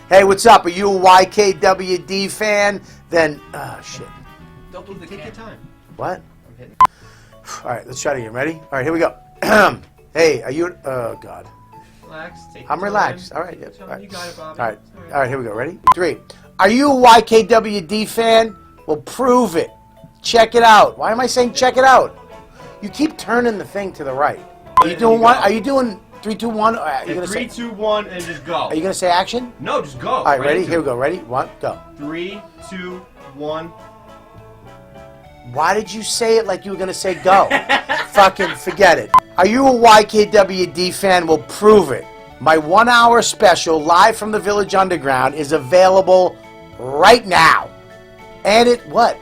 Hey, what's up? Are you a YKWD fan? Then, shit. Don't take your time. What? I'm hitting. All right, let's try it again. Ready? All right, here we go. Hey, are you? Oh God. Relax. I'm relaxed. All right. Yeah. All right. You got it, Bobby. All right. All right. Here we go. Ready? 3. Are you a YKWD fan? Well, prove it. Check it out. Why am I saying check it out? You keep turning the thing to the right. Are you doing one? Are you doing 3, 2, 1? Are you gonna 3, 2, 1, and just go. Are you gonna say action? No, just go. All right. Ready? Here we go. Ready? 1, go. 3, 2, 1. Why did you say it like you were gonna say go? Fucking forget it. Are you a YKWD fan? Well, prove it. My 1-hour special live from the Village Underground is available right now. And it what?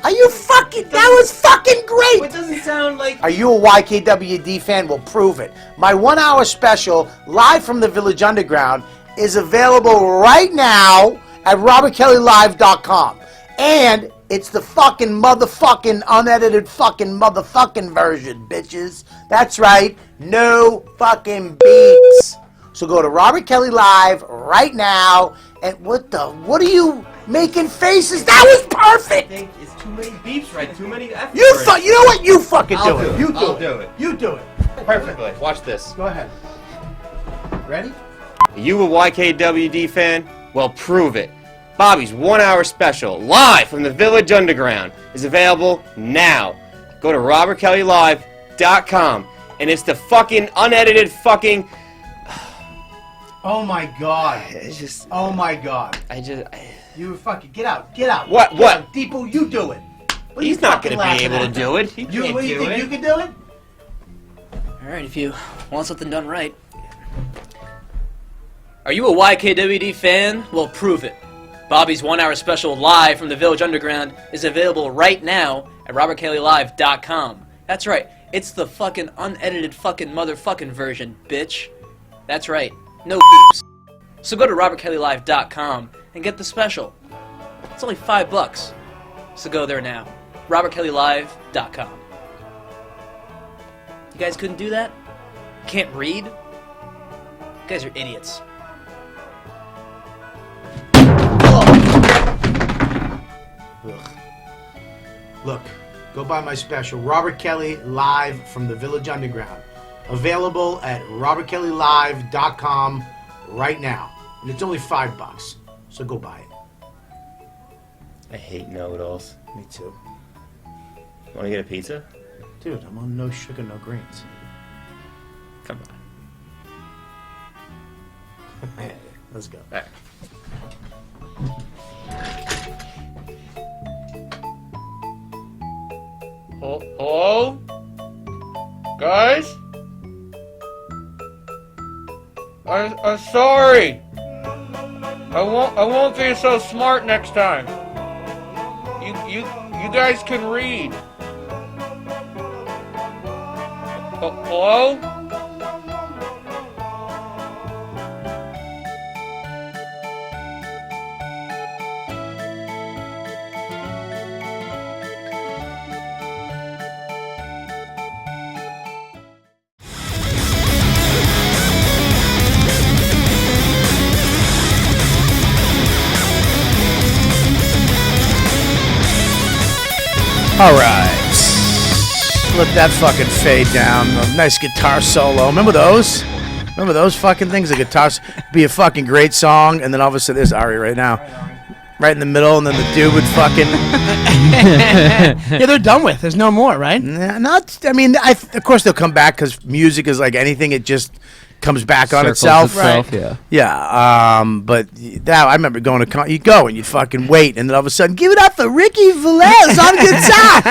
Are you fucking? That was fucking great. It doesn't sound like. Are you a YKWD fan? Well, prove it. My 1-hour special live from the Village Underground is available right now at robertkellylive.com. And it's the fucking motherfucking unedited fucking motherfucking version, bitches. That's right. No fucking beats. So go to Robert Kelly Live right now. And what are you making faces? That was perfect. I think it's too many beeps, right? Too many F You know what? You fucking do it. You I'll do it. You do it. Perfectly. Watch this. Go ahead. Ready? Are you a YKWD fan? Well, prove it. Bobby's 1-hour special, live from the Village Underground, is available now. Go to robertkellylive.com, and it's the fucking unedited fucking... Oh my God. It's just... Oh my God. You fucking... Get out. Get out. What? Get What? out. Deepu, you do it. He's not going to be able to do it. He can't What do you think? You can do it? Alright, if you want something done right. Are you a YKWD fan? Well, prove it. Bobby's 1-hour special live from the Village Underground is available right now at robertkellylive.com. That's right, it's the fucking unedited fucking motherfucking version, bitch. That's right, no beeps. So go to robertkellylive.com and get the special. It's only $5, so go there now. robertkellylive.com. You guys couldn't do that? Can't read? You guys are idiots. Look, go buy my special, Robert Kelly Live from the Village Underground. Available at robertkellylive.com right now. And it's only $5, so go buy it. I hate know-it-alls. Me too. Want to get a pizza? Dude, I'm on no sugar, no greens. Come on. Let's go. All right. Hello? Guys? I'm sorry. I won't be so smart next time. You guys can read. Hello? All right. Let that fucking fade down. A nice guitar solo. Remember those? Remember those fucking things? The guitars be a fucking great song, and then all of a sudden there's Ari right now. Right in the middle, and then the dude would fucking... Yeah, they're done with. There's no more, right? Not... I mean, of course they'll come back, because music is like anything. It just comes back on itself. Right. Yeah. Yeah, but that, I remember going to... You go, and you fucking wait, and then all of a sudden, give it up for Ricky Velez on guitar!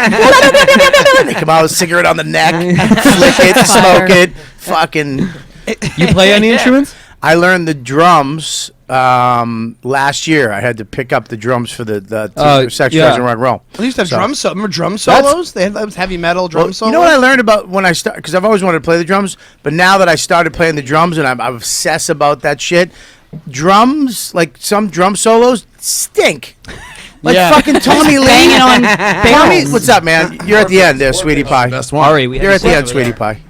They come out with a cigarette on the neck, flick it, smoke it, fucking... You play any instruments? I learned the drums last year. I had to pick up the drums for the Sex, Drugs, and Rock and Roll. They used to have remember drum solos? They had heavy metal drum solos? You know what I learned about when I started? Because I've always wanted to play the drums, but now that I started playing the drums and I'm obsessed about that shit, drums, like some drum solos, stink. Like fucking Tommy Lee. Banging on Tommy, what's up, man? You're at the end there, sweetie pie. Best one. You're at the end, sweetie pie.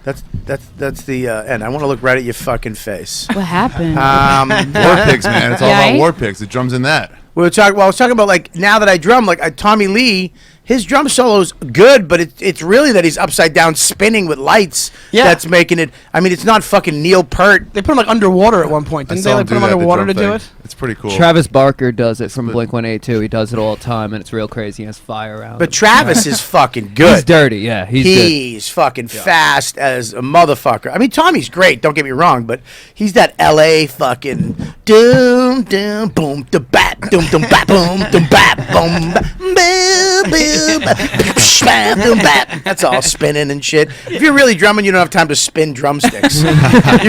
That's the end. I want to look right at your fucking face. What happened? War Pigs, man. It's all about War Pigs. The drums in that. We were talking. Well, I was talking about like now that I drum, like Tommy Lee, his drum solo's good, but it's really that he's upside down spinning with lights. Yeah. That's making it. I mean, it's not fucking Neil Peart. They put him like underwater at one point. Didn't they like put him underwater to do it? It's pretty cool. Travis Barker does it from Blink-182. He does it all the time, and it's real crazy. He has fire around. But Travis is fucking good. He's dirty, yeah. He's fucking fast as a motherfucker. I mean, Tommy's great. Don't get me wrong, but he's that L.A. fucking doom doom boom da bat doom doom bat boom doom bat boom boom boom bam doom bat. That's all spinning and shit. If you're really drumming, you don't have time to spin drumsticks. You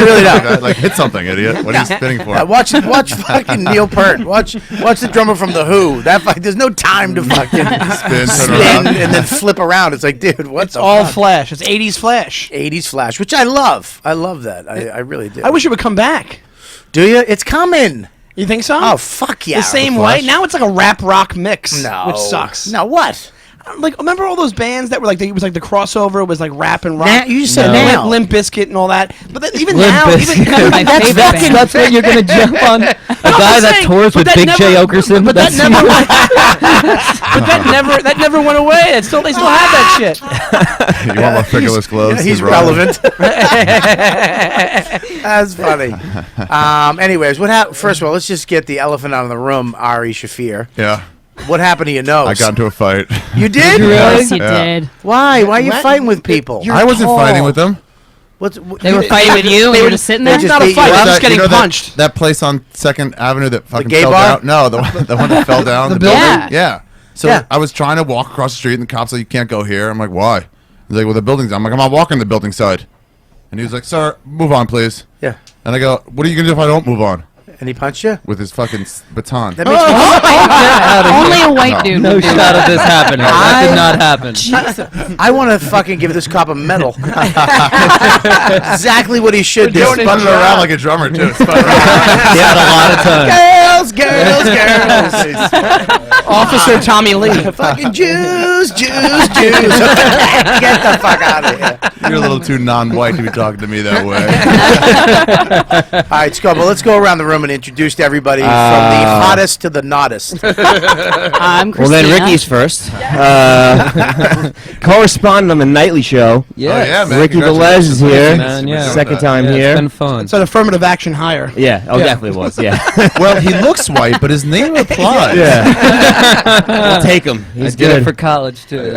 really don't. Like hit something, idiot. What are you spinning for? Watch fucking Neil Peart. Watch the drummer from the Who. There's no time to fucking spin and then flip around. It's like, dude, what's all Flash? It's 80s Flash. 80s Flash, which I love. I love that. I really do. I wish it would come back. Do you? It's coming. You think so? Oh fuck yeah! The same way. Now it's like a rap rock mix. No, which sucks. No, what? Like, remember all those bands that were like, it was like the crossover was like rap and rock. Now, you said now. Limp Bizkit and all that. But then, even Limp now, Bizkit. even My That's favorite fucking- band. That's what you're going to jump on? The guy that saying, tours but with that Big J. never- Okerson? but that never went away. They still have that shit. You want more fingerless gloves? He's to run? relevant. That's funny. Anyways, what happened? First of all, let's just get the elephant out of the room. Ari Shaffiir. Yeah. What happened to your nose? I got into a fight. You did? Yes, you Yeah. did. Why? Why are you fighting with people? I wasn't fighting with them. They were fighting with you, and you were just sitting there? just It's not a beat fight. you I'm up. just getting you know punched. That place on 2nd Avenue that fucking gay fell bar? down? No, the one that fell down. the building? building? Yeah. So Yeah. I was trying to walk across the street, and the cops like, you can't go here. I'm like, why? He's like, well, the building's. I'm like, I'm not walking the building side. And he was like, sir, move on, please. Yeah. And I go, what are you going to do if I don't move on? And he punched you? With his fucking baton. That makes Only a white dude No would do shot that. of this happening. That did not happen. I want to fucking give this cop a medal. Exactly what he should do. He's spun around like a drummer, too. Spun around. He had a lot of time. Girls. Officer Tommy Lee. Fucking Jews. Get the fuck out of here. You're a little too non-white to be talking to me that way. All right, Scopo, let's go around the room and introduce everybody from the hottest to the nottest. I'm Well, Christina. then Ricky's first. Correspondent on the nightly show. Yes. Oh, yeah, man. Ricky Velez is here. Man, yeah. Second time Yeah, here. It's been fun. It's an affirmative action hire. Yeah. Oh, definitely was. Yeah. Well, he looks white, but his name applies. We'll take him. He's I did it good. for college, too. He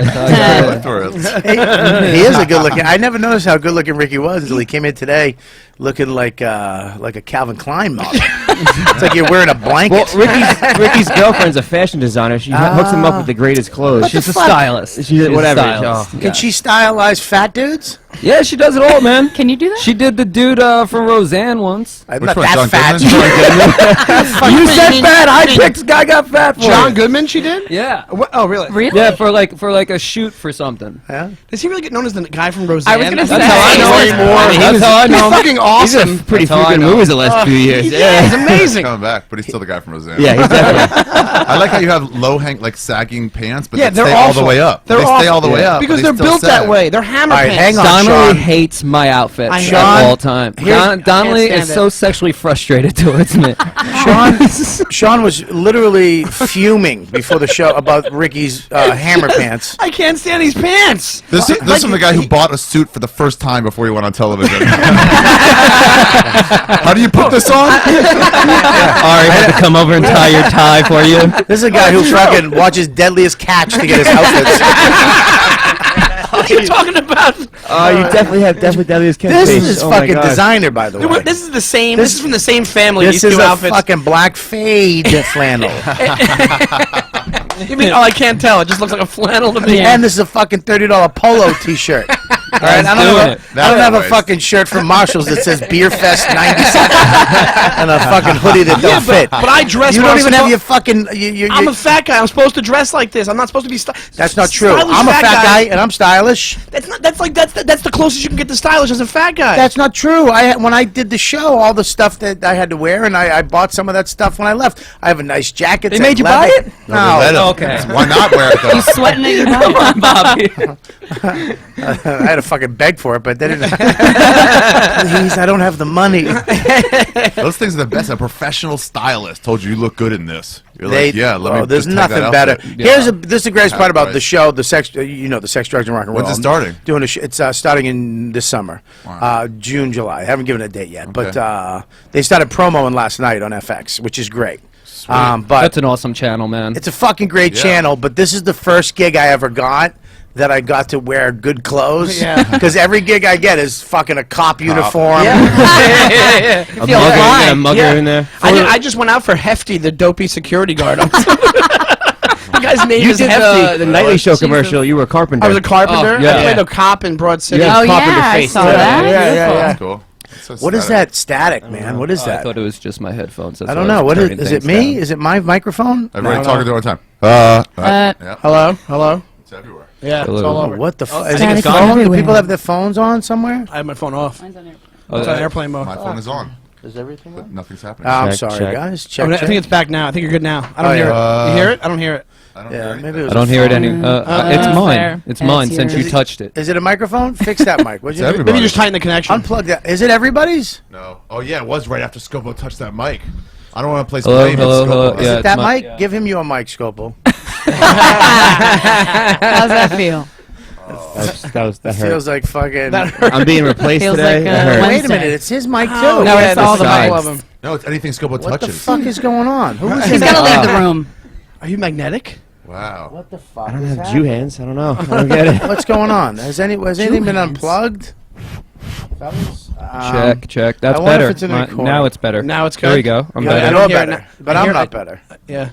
is a good looking. I never noticed how good looking Ricky was until he came in today, looking like a Calvin Klein model. It's like you're wearing a blanket. Well, Ricky's girlfriend's a fashion designer. She hooks him up with the greatest clothes. She's a stylist. She's whatever. stylist. Oh, Can she stylize fat dudes? Yeah, she does it all, man. Can you do that? She did the dude from Roseanne once. I'm Which not one, that John fat. You said fat. I picked. Guy got fat for John it. Goodman, she did? Yeah. Oh, really? Really? Yeah, for like a shoot for something. Yeah? Does he really get known as the guy from Roseanne? I was gonna That's say. how I know him more. That's how I know him. Fucking He's awesome. in pretty That's how I few good know. movies the last few years. Yeah, he's amazing. Coming back, but he's still the guy from Roseanne. Yeah, he's definitely. I like how you have like sagging pants, but Yeah, they they're stay all the awful. way up. They're They stay all the awful. way up Because but they're they still built that sag. way. They're hammer All right, pants. hang on. Donnelly Sean. hates my outfit I at know. all time. Here's- Donnelly can't is stand so sexually frustrated towards me. Sean was literally fuming before the show about Ricky's hammer pants. I can't stand these pants. This is from the guy who bought a suit for the first time before he went on television. How do you put this on? Ari had to come over and tie your tie for you. This is a guy who fucking watches Deadliest Catch to get his outfits. What are you talking about? Oh, you definitely have Deadliest Catch. This face. is Oh my fucking God. designer, by the way. This is the same. This is from the same family. This These is two a outfits. fucking black fade flannel. You mean? Oh, I can't tell. It just looks like a flannel to me. And this is a fucking $30 polo T-shirt. All right, I don't have a fucking shirt from Marshalls that says Beer Fest 97 and a fucking hoodie that don't fit. But I dress. You when don't I'm even have suppo- your fucking. I'm a fat guy. I'm supposed to dress like this. I'm not supposed to be. That's not true. stylish I'm a fat guy and I'm stylish. That's not. That's the closest you can get to stylish as a fat guy. That's not true. When I did the show, all the stuff that I had to wear, and I bought some of that stuff when I left. I have a nice jacket. They made you buy it? No. Let him. Okay. Why not wear it though? He's sweating at your body. Bobby. I had a fucking beg for it, but they didn't. Please, I don't have the money. Those things are the best. A professional stylist told you look good in this. You're They- like, yeah, let me. there's just take that nothing better. outfit. This is the greatest part about the show, the sex, the sex, drugs, and rock and roll. When's it starting? Doing it's starting in this summer, June, July. I haven't given a date yet, but they started promoing last night on FX, which is great. But That's an awesome channel, man. it's a fucking great channel. But this is the first gig I ever got that I got to wear good clothes. Because every gig I get is fucking a cop uniform. A mugger in there. I just went out for Hefty, the dopey security guard. The guy's name You is did Hefty. the Nightly Show commercial. You were a carpenter. I was a carpenter. Oh, yeah. I played a cop in Broad City. Yeah. Oh Carpenter yeah, I face. saw Yeah, that. yeah. That's cool. That's so What is static. that static, man? What is I that? thought it was just my headphones. That's I why don't know. was What is? turning Is it things me? down. Is it my microphone? Everybody No, talking no. at the one time. Yeah. Hello? Hello? It's everywhere. Yeah, it's Hello. all Oh, over. what the fuck? Is it static a phone? Do everywhere. people have their phones on somewhere? I have my phone off. Oh, It's on airplane mode. My phone is on, Is everything but nothing's happening. I'm Check, sorry, check. guys. I Check. think it's back now. I think you're good now. I don't Oh, hear yeah. it. You hear it? I don't hear it. I don't hear Yeah, anything. maybe it was I don't a hear it phone. any. It's mine. fair. It's That's mine since yours. you touched it. Is it a microphone? Fix that mic. What'd you It's do? everybody. Maybe just tighten the connection. Unplug that. Is it everybody's? No. Oh yeah, it was right after Scopo touched that mic. I don't want to place Hello, blame. hello, at Scopo. hello. Is Yeah, it it's that my- mic? Give him your mic, Scopo. How's that feel? That hurt. Feels like fucking. I'm being replaced Feels today. like, That hurt. Wait a Wednesday. minute. It's his mic too. No, Yeah, it's all the sides. middle of him. No, it's anything Scopo What the touches. fuck is going on? Who is He's in got to that? leave the room. Are you magnetic? Wow. What the fuck? I don't is have Jew happening? hands. I don't know. I don't get it. What's going on? Has anything been hands. unplugged? Fellas? Check. That's I wonder better. if it's in the recording. Now it's better. Now it's There we good. go. I'm Yeah, better. I know don't hear it better, now. but I I'm hear not it. better. Yeah.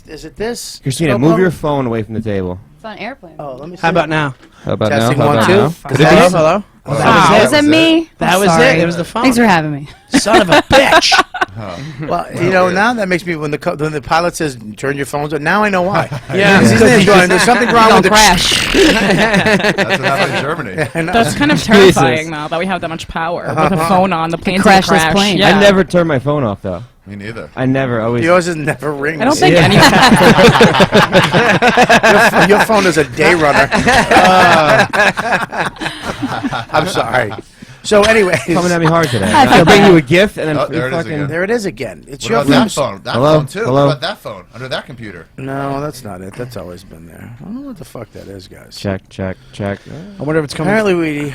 Is it this? Christina, Scopo? move your phone away from the table. It's on airplane. Oh, let me see. How about now? How about Testing now? How one, about two. now? Could it Hello? be? Hello? Oh, was it me? That I'm was sorry. it. It was the phone. Thanks for having me. Son of a bitch. Well, now that makes me when the pilot says turn your phones on. Now I know why. Yeah. He's there going, there's something wrong Don't with the crash. That's what happened in Germany. I know. That's kind of terrifying now that we have that much power with a phone on. The plane's crash gonna this crash. plane. Yeah. I never turn my phone off though. Me neither. I never. Always. Yours is never rings. I don't think any. your phone is a day runner. I'm sorry. So, anyways, coming at me hard today. I feel I bring bad. you a gift and then Oh, there it is fucking. again. there it is again. It's What your about that phone. phone? That Hello? phone too. Hello? What about that phone? Under that computer. No, that's not it. That's always been there. I don't know what the fuck that is, guys. Check. I wonder if it's coming. Apparently, we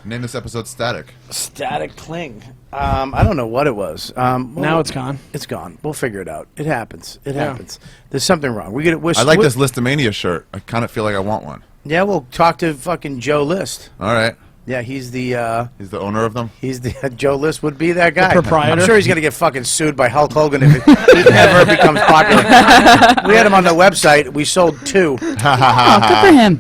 Name this episode Static. static cling. I don't know what it was. Now it's gone. It's gone. We'll figure it out. It happens. It happens. There's something wrong. We're I like this Listomania shirt. I kind of feel like I want one. Yeah, we'll talk to fucking Joe List. All right. Yeah, he's the He's the owner of them. Joe List would be that guy. proprietor? I'm sure he's gonna get fucking sued by Hulk Hogan if he ever becomes popular. We had him on the website. We sold 2. Oh, good for him.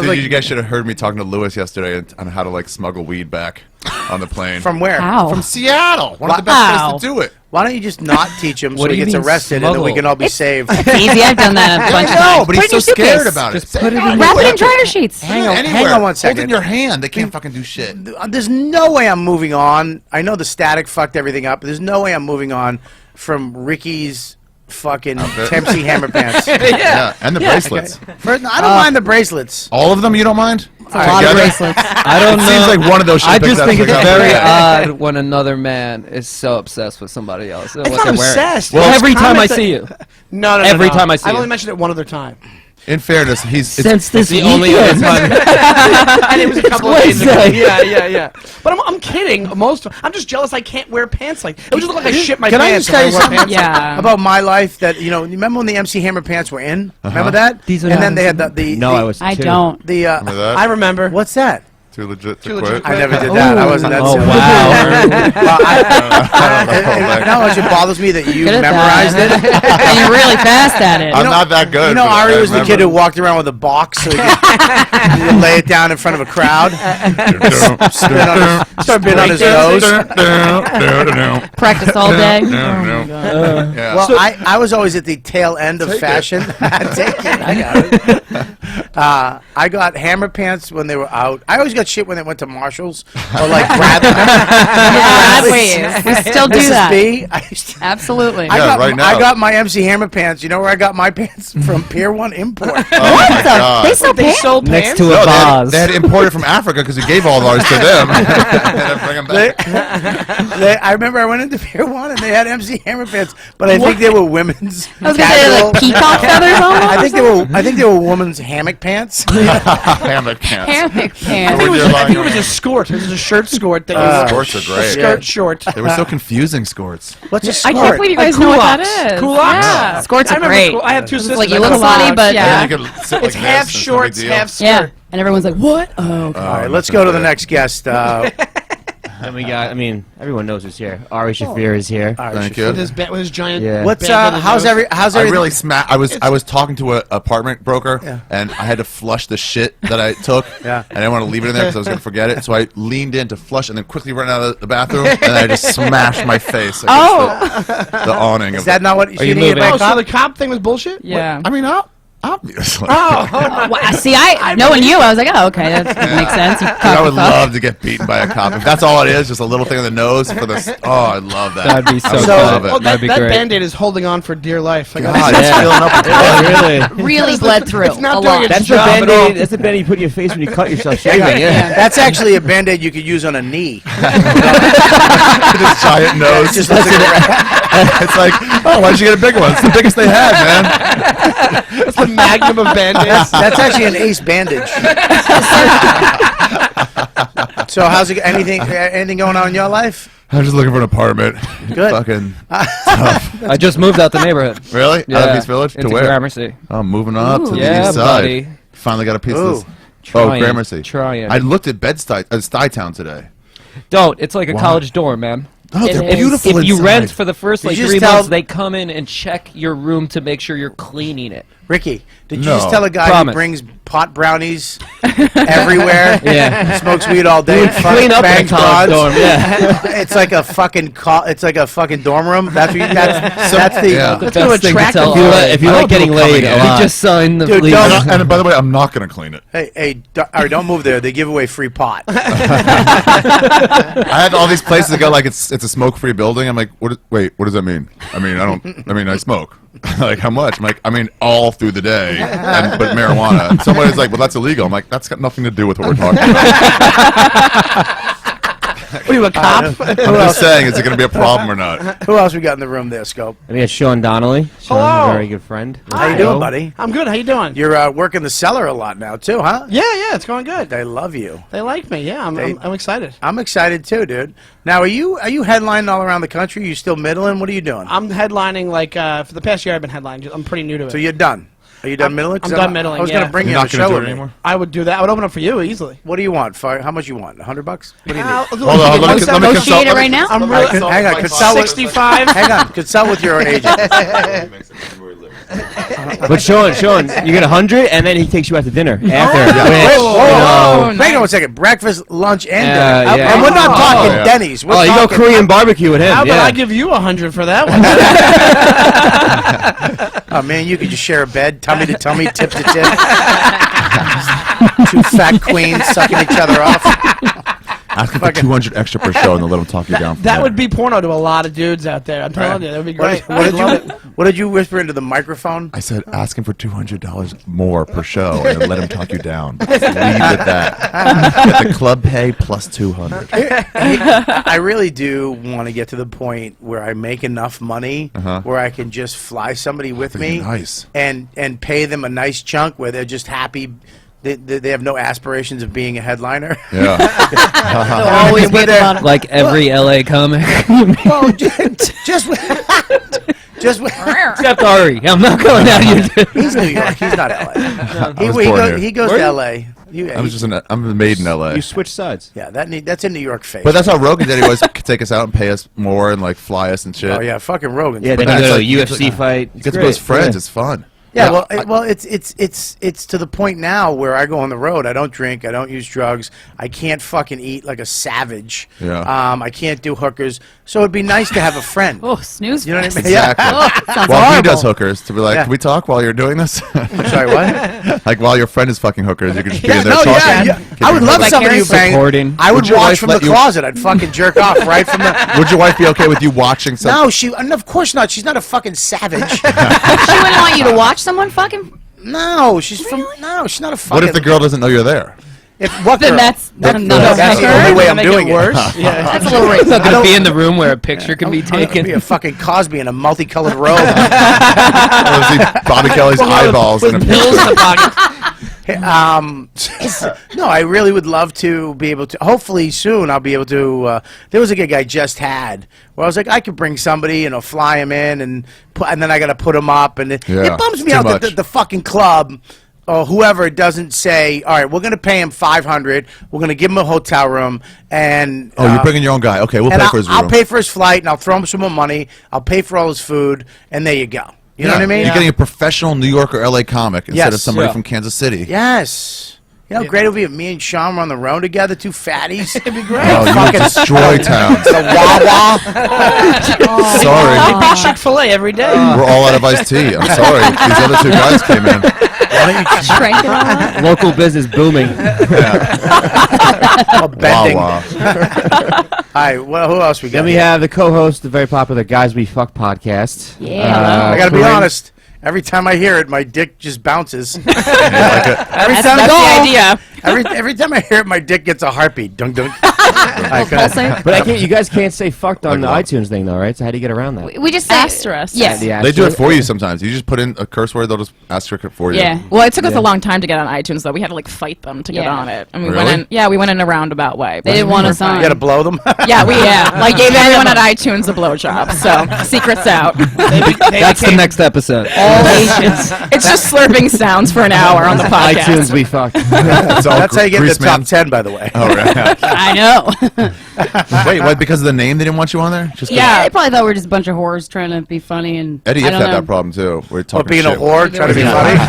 Dude, you guys should have heard me talking to Lewis yesterday on how to like smuggle weed back on the plane. From where? How? From Seattle. One of the best Wow. places to do it. Why don't you just not teach him so What do he you gets mean arrested and then we smuggle? can all be saved? It's easy. I've done that a bunch of I know, times. but Put he's it in so your scared suitcase. about it. Just put it in Wrap your it in dryer sheets. Hang on Anywhere. one Hold second. it in your hand. They can't fucking do shit. There's no way I'm moving on. I know the static fucked everything up, but there's no way I'm moving on from Ricky's fucking Tempsy hammer pants. Yeah, and the bracelets. First, I don't mind the bracelets. All of them you don't mind? A lot of Together? bracelets. I don't know. It seems like one of those should I pick just that think it's thing up. very odd when another man is so obsessed with somebody else. and It's what not they're wearing. obsessed. Well, It's every time I comments see you. No, Every time I see I've you. only mentioned it one other time. In fairness, he's Since this The only other time. And it was a couple of days ago. Wednesday. Yeah. But I'm kidding. I'm just jealous I can't wear pants like. It would just look like I shit my Can I pants. just tell you if I wore something? pants. Yeah. About my life that, you remember when the MC Hammer pants were in? Remember that? These are and not- then they had the No, I was. I two. don't. the Remember that? I remember. what's that? Too legit to Too quit. legit to I quit. never did that. I wasn't that Oh silly. wow. Well, I don't know. you know how much it bothers me that you Good at memorized that. it? And you're really fast at it. I'm not that good. You know, but Ari I was the kid remember. who walked around with a box so he could lay it down in front of a crowd, start being on his nose. Practice all day. Yeah. Well, I was always at the tail end of fashion. Take it. I got it. I got hammer pants when they were out. I always got got shit when they went to Marshalls or like Bradley. Wait, we still do Mrs. that. B. I used to, Absolutely. right now. I got my MC Hammer pants. You know where I got my pants from? Pier 1 Import. Oh my God. They still pay? sold Next pants? to a No, vase. they had imported from Africa because we gave all of ours to them. And bring them back. I remember I went into Pier 1 and they had MC Hammer pants, but I think they were women's. I was gonna say like peacock feathers almost. I think they were women's hammock pants. Hammock pants. Hammock I pants. think, Would I you think it like- was a skort. It was a shirt skort that you Skirts are great. skirt short. They were so confusing, skirts. What's a I can't skirt? believe you guys know what that Culottes. is. Culottes? Yeah. Skirts I are remember great. I have two sisters. like you I look got slutty, culottes. but yeah. And you could sit like It's this, half it's no big shorts, deal. half skirt. Yeah. And everyone's like, what? Oh, okay. All right, let's go to the next guest. And we got, I mean, everyone knows who's here. ARI SHAFFIR is here. Thank you. With his giant. Yeah. What's band on how's his nose. how's I everything? really smacked. I was talking to an apartment broker, and I had to flush the shit that I took. Yeah. And I didn't want to leave it in there because I was going to forget it. So I leaned in to flush, and then quickly ran out of the bathroom, and I just smashed my face against the awning. Is that not what you you need moving? by a Oh, so cop? the cop thing was bullshit? Yeah. I mean, obviously. Well, see, knowing you, I was like, oh, okay, that makes sense. You I would love to get beaten by a cop. If that's all it is, just a little thing on the nose for the. Oh, I love that. That'd be I so would cool. love it. Oh, That'd be that great. Band-Aid is holding on for dear life. Like, God, it's filling up with blood. really bled through It's not a doing lot. its That's the job at all. band-aid. That's the band-aid you put in your face when you cut yourself shaving. Yeah. That's actually a band-aid you could use on a knee. This giant nose. Just looks It's like, oh, why'd you get a bigger one? It's the biggest they had, man. It's the magnum of Band-Aids. That's actually an ace bandage. So how's it? Anything going on in your life? I'm just looking for an apartment. Good. Fucking I just moved out the neighborhood. really? Out of East Village into to where? Gramercy. I'm moving up to the Yeah, east side. buddy. Finally got a piece of this. Trying, Gramercy. trying. I looked at Stuytown today. Don't. It's like a Why? college dorm, man. Oh, they're is. beautiful If you inside. rent for the first Did like you 3 just tell- months, they come in and check your room to make sure you're cleaning it. Ricky, did you No. just tell a guy Promise. who brings pot brownies everywhere? Yeah. Smokes weed all day. Clean up in a bangs college broads? dorm. Yeah. It's like a fucking it's like a fucking dorm room. That's what you, that's the. Yeah. The That's gonna best thing to attract tell. them. If you I like don't getting know coming laid, in. you Yeah. just sign the Dude, lease. don't- And by the way, I'm not going to clean it. Hey, all right, don't move there. They give away free pot. I had all these places to go like it's a smoke-free building. I'm like, wait, what does that mean? I mean, I smoke. Like, how much? I'm like, I mean, all through the day, but marijuana. And somebody's like, well, that's illegal. I'm like, that's got nothing to do with what we're talking about. What are you, a cop? I'm just saying, is it going to be a problem or not? Who else we got in the room there, Scope? And we got Sean Donnelly. Sean's Hello. a very good friend. How you doing, buddy? I'm good. How you doing? You're working the cellar a lot now, too, huh? Yeah, it's going good. They love you. They like me. Yeah, I'm excited. I'm excited too, dude. Now, are you headlining all around the country? Are you still middling? What are you doing? I'm headlining like for the past year. I've been headlining. I'm pretty new to it. So you're done. Are you done middling? 'Cause I'm done middling, I was yeah. gonna bring you You're on not the going show to do with it me. anymore? I would do that. I would open up for you easily. What do you want? How much you want? $100? What do you need? Hold on, let me consult. Negotiate it right now? I'm Hang really on, hang on. Consult with, 65. hang on. Consult with your agent. But Sean, you get 100, and then he takes you out to dinner after. Wait, whoa, nice. hang on 1 second. Breakfast, lunch, and Yeah, dinner. yeah. And we're not talking yeah. Denny's. We're Oh, you go talking, Korean barbecue with him. How about yeah. I give you 100 for that one? Oh man, you could just share a bed, tummy to tummy, tip to tip. Two fat queens sucking each other off. Ask him for 200 extra per show, and they'll let him talk you down. From That there. would be porno to a lot of dudes out there. I'm telling you, that would be great. What did you whisper into the microphone? I said, ask him for $200 more per show, and then let him talk you down. Leave with that. Get the club pay plus 200. I really do want to get to the point where I make enough money where I can just fly somebody with That'd be me nice. and pay them a nice chunk where they're just happy. They have no aspirations of being a headliner. Yeah. Always With get their- about Like every LA comic. Well, just with, just with, Except Ari. I'm not going out here. he's New York. He's not LA. I was born here. He goes Were to you? LA. I'm made in LA. You switch sides. Yeah, that's a New York face. But that's how Rogan did. He was take us out and pay us more and like fly us and shit. oh yeah, fucking Rogan. Yeah, But then you that's go to a like- UFC fight. He gets to go with his friends. It's fun. Yeah, well, it's to the point now where I go on the road. I don't drink. I don't use drugs. I can't fucking eat like a savage. Yeah. I can't do hookers. So it'd be nice to have a friend. Oh, snooze. You know what I mean? Exactly. Sounds While he horrible. does hookers, to be like, Yeah. can we talk while you're doing this? I'm sorry, what? Like while your friend is fucking hookers, you can just be in there No, talking. yeah. I would love Like somebody who banged. Supporting. I would Would your watch wife from the let you- closet. I'd fucking jerk off right from the. Would your wife be okay with you watching something? No, she. And of course not. She's not a fucking savage. She wouldn't want you to watch someone fucking. No, she's from. No, she's not a fucking. What if the girl doesn't know you're there? If what Then girl? that's That's another the hooker. only way I'm Make it doing it. worse. That's a little It's not racist. going to be in the room where a picture can be I'm gonna taken. be a fucking Cosby in a multicolored robe. Or see Bobby Kelly's eyeballs in a picture. No, I really would love to be able to. Hopefully soon I'll be able to. There was a gig I just had where I was like, I could bring somebody, fly him in, and then I got to put him up, and it bums me too out that much. the fucking club or whoever doesn't say, all right, we're going to pay him $500, we're going to give him a hotel room, and Oh, you're bringing your own guy. Okay, we'll and pay for his room. I'll pay for his flight, and I'll throw him some more money. I'll pay for all his food, and there you go. You know what I mean? You're getting a professional New York or LA comic instead of Yes. somebody Yeah. from Kansas City. Yes. You know how great it would be if me and Sean were on the road together, two fatties? It'd be great. Oh, you would destroy towns. The Wawa. Sorry. Big Chick-fil-A every day. We're all out of iced tea. I'm sorry. These other two guys came in. Crank it on. Local business booming. Oh, bending. Wawa. All right, well, who else we got? Then we have the co-host, the very popular Guys We Fuck podcast. Yeah. I got to be Corrinne. honest. Every time I hear it, my dick just bounces. Every That's time the idea. Every time I hear it, my dick gets a heartbeat. Dunk dunk. I Pulsate. But you guys can't say fucked on the Like what? iTunes thing, though, right? So how do you get around that? We just say Asterisk. Yes. The They do it asterisk? for you sometimes. You just put in a curse word, they'll just asterisk it for you. Yeah. Well, it took us Yeah. a long time to get on iTunes, though. We had to fight them to get Yeah. on it, and we Really? went in. Yeah, we went in a roundabout way. They but didn't want we us were on. You got to blow them. Yeah, we gave everyone at iTunes a blowjob. So secrets out. That's the next episode. All Asians. It's just slurping sounds for an hour on the podcast. iTunes We Fuck. It's all That's how you get in the grease man. top 10, by the way. Oh, right. I know. Wait, what? Because of the name, they didn't want you on there? Just 'cause- Yeah, they probably thought we were just a bunch of whores trying to be funny and. Eddie I If don't had know. that problem too. We're Or talking being a shit. whore, trying to be Yeah. funny.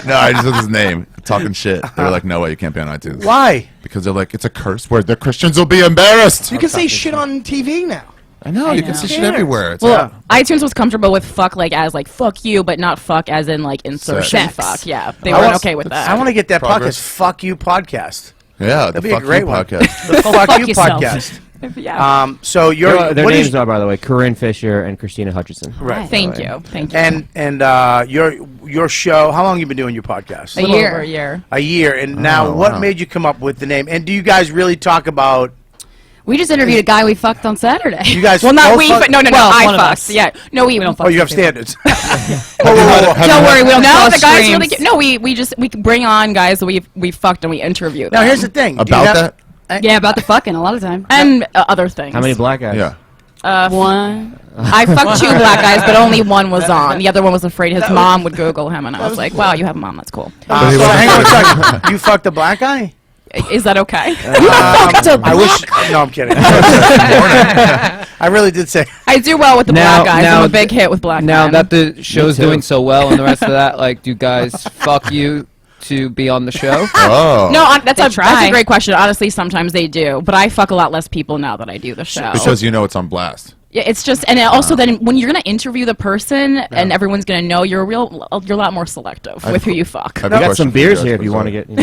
No, I just said his name. Talking shit. They were like, no way, you can't be on iTunes. Why? Because they're like, it's a curse word. The Christians will be embarrassed. You can say shit on TV now. I know, you can know. see shit everywhere. It's Well, iTunes was comfortable with fuck as fuck you, but not fuck as in insertion Sex. fuck. Yeah, they I weren't want- okay with that. I want to get that Progress. podcast. Fuck you podcast. yeah, the That'd be a Fuck great You one. podcast. The Fuck You yourself. podcast. Yeah. So you're Their what names is are, by the way, Corinne Fisher and Christina Hutchinson. right? Thank you. Thank you. And your show. How long you been doing your podcast? a little year. over a year. A year. And now, Oh, what wow. made you come up with the name? And do you guys really talk about? We just interviewed a guy we fucked on Saturday. You guys? Well, not both we, fuck- but no, Well, I one of fucked. us. Yeah, no, we don't fuck. Oh, you have people. standards. Don't worry, we don't No, cross the guys streams. really. No, we bring on guys that we fucked and we interview them. Now here's the thing. Do you About have- that? Yeah, about the fucking a lot of time. and other things. How many black guys? Yeah. One. I fucked two black guys, but only one was on. The other one was afraid his mom would Google him, and I was like, "Wow, you have a mom. That's cool." So hang on a second. You fucked a black guy? Is that okay? I wish. No, I'm kidding. I really did say. I do well with the Now- black guys. now- I'm a big hit with black Now men. that the show's too. doing so well and the rest of that, do guys fuck you to be on the show? Oh. no, that's a try. great question. Honestly, sometimes they do, but I fuck a lot less people now that I do the show. Because you know it's on blast. Yeah, it's just, and also then when you're gonna interview the person and everyone's gonna know, you're a lot more selective with who you fuck. We got some beers here if you want to get, The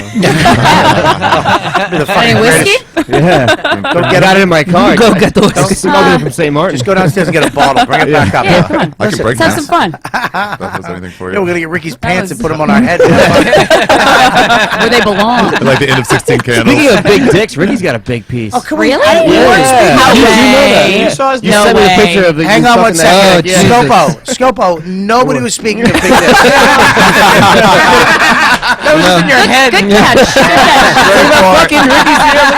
Any fucking whiskey? Yeah. Go I get got it it. in my car. Go get the I'm whiskey. smoking it from St. Martin. Just go downstairs and get a bottle. Bring it back up. Yeah, come on. I can break Let's have this. some fun. That does anything for Yeah, we're you. gonna get Ricky's pants and put them on our head. Where they belong. Like the end of 16 Candles. Speaking of big dicks, Ricky's got a big piece. Oh, come Really? on. Yeah. No You know that, way. yeah. You saw his You No sent me a way. picture of the Hang you on one fucking that- second. Oh, Jesus. Scopo. Nobody was speaking of big dicks. That was just in your head. Good catch. Fucking Ricky's here.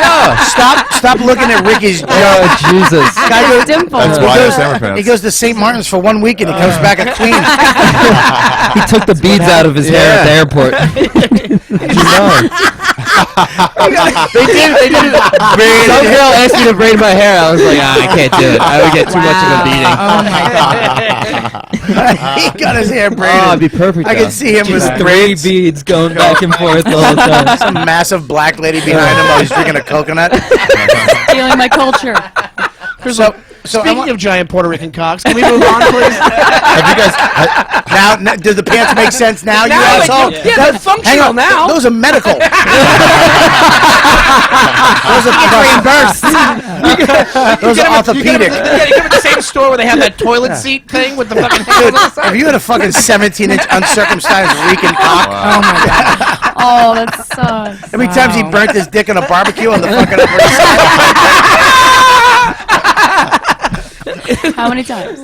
Stop looking at Ricky's Oh, joke. Jesus. Guy goes, Dimple. That's why I summer pants. he goes to St. Martin's for 1 week and he comes back a queen. He took the beads out of his hair at the airport. They did it. Some girl asked me to braid my hair. I was like, I can't do it. I would get too much of a beating. Oh my god. He got his hair braided. Oh, it'd be perfect. I though. can see him with Just 3 braids. beads going back and forth the whole time. Some massive black lady behind him while he's drinking a coconut. Stealing my culture. So Speaking of giant Puerto Rican cocks, can we move on, please? Have you guys? now, do the pants make sense now? You asshole. Yeah, they're functional now. Those are medical. Those are Those are orthopedic. Yeah, you come to the same store where they have that toilet seat thing with the fucking Dude, if you had a fucking 17-inch uncircumcised reeking cock, Oh my god. Oh, that sucks. how many times he burnt his dick on a barbecue on the fucking Upper East Side? How many times?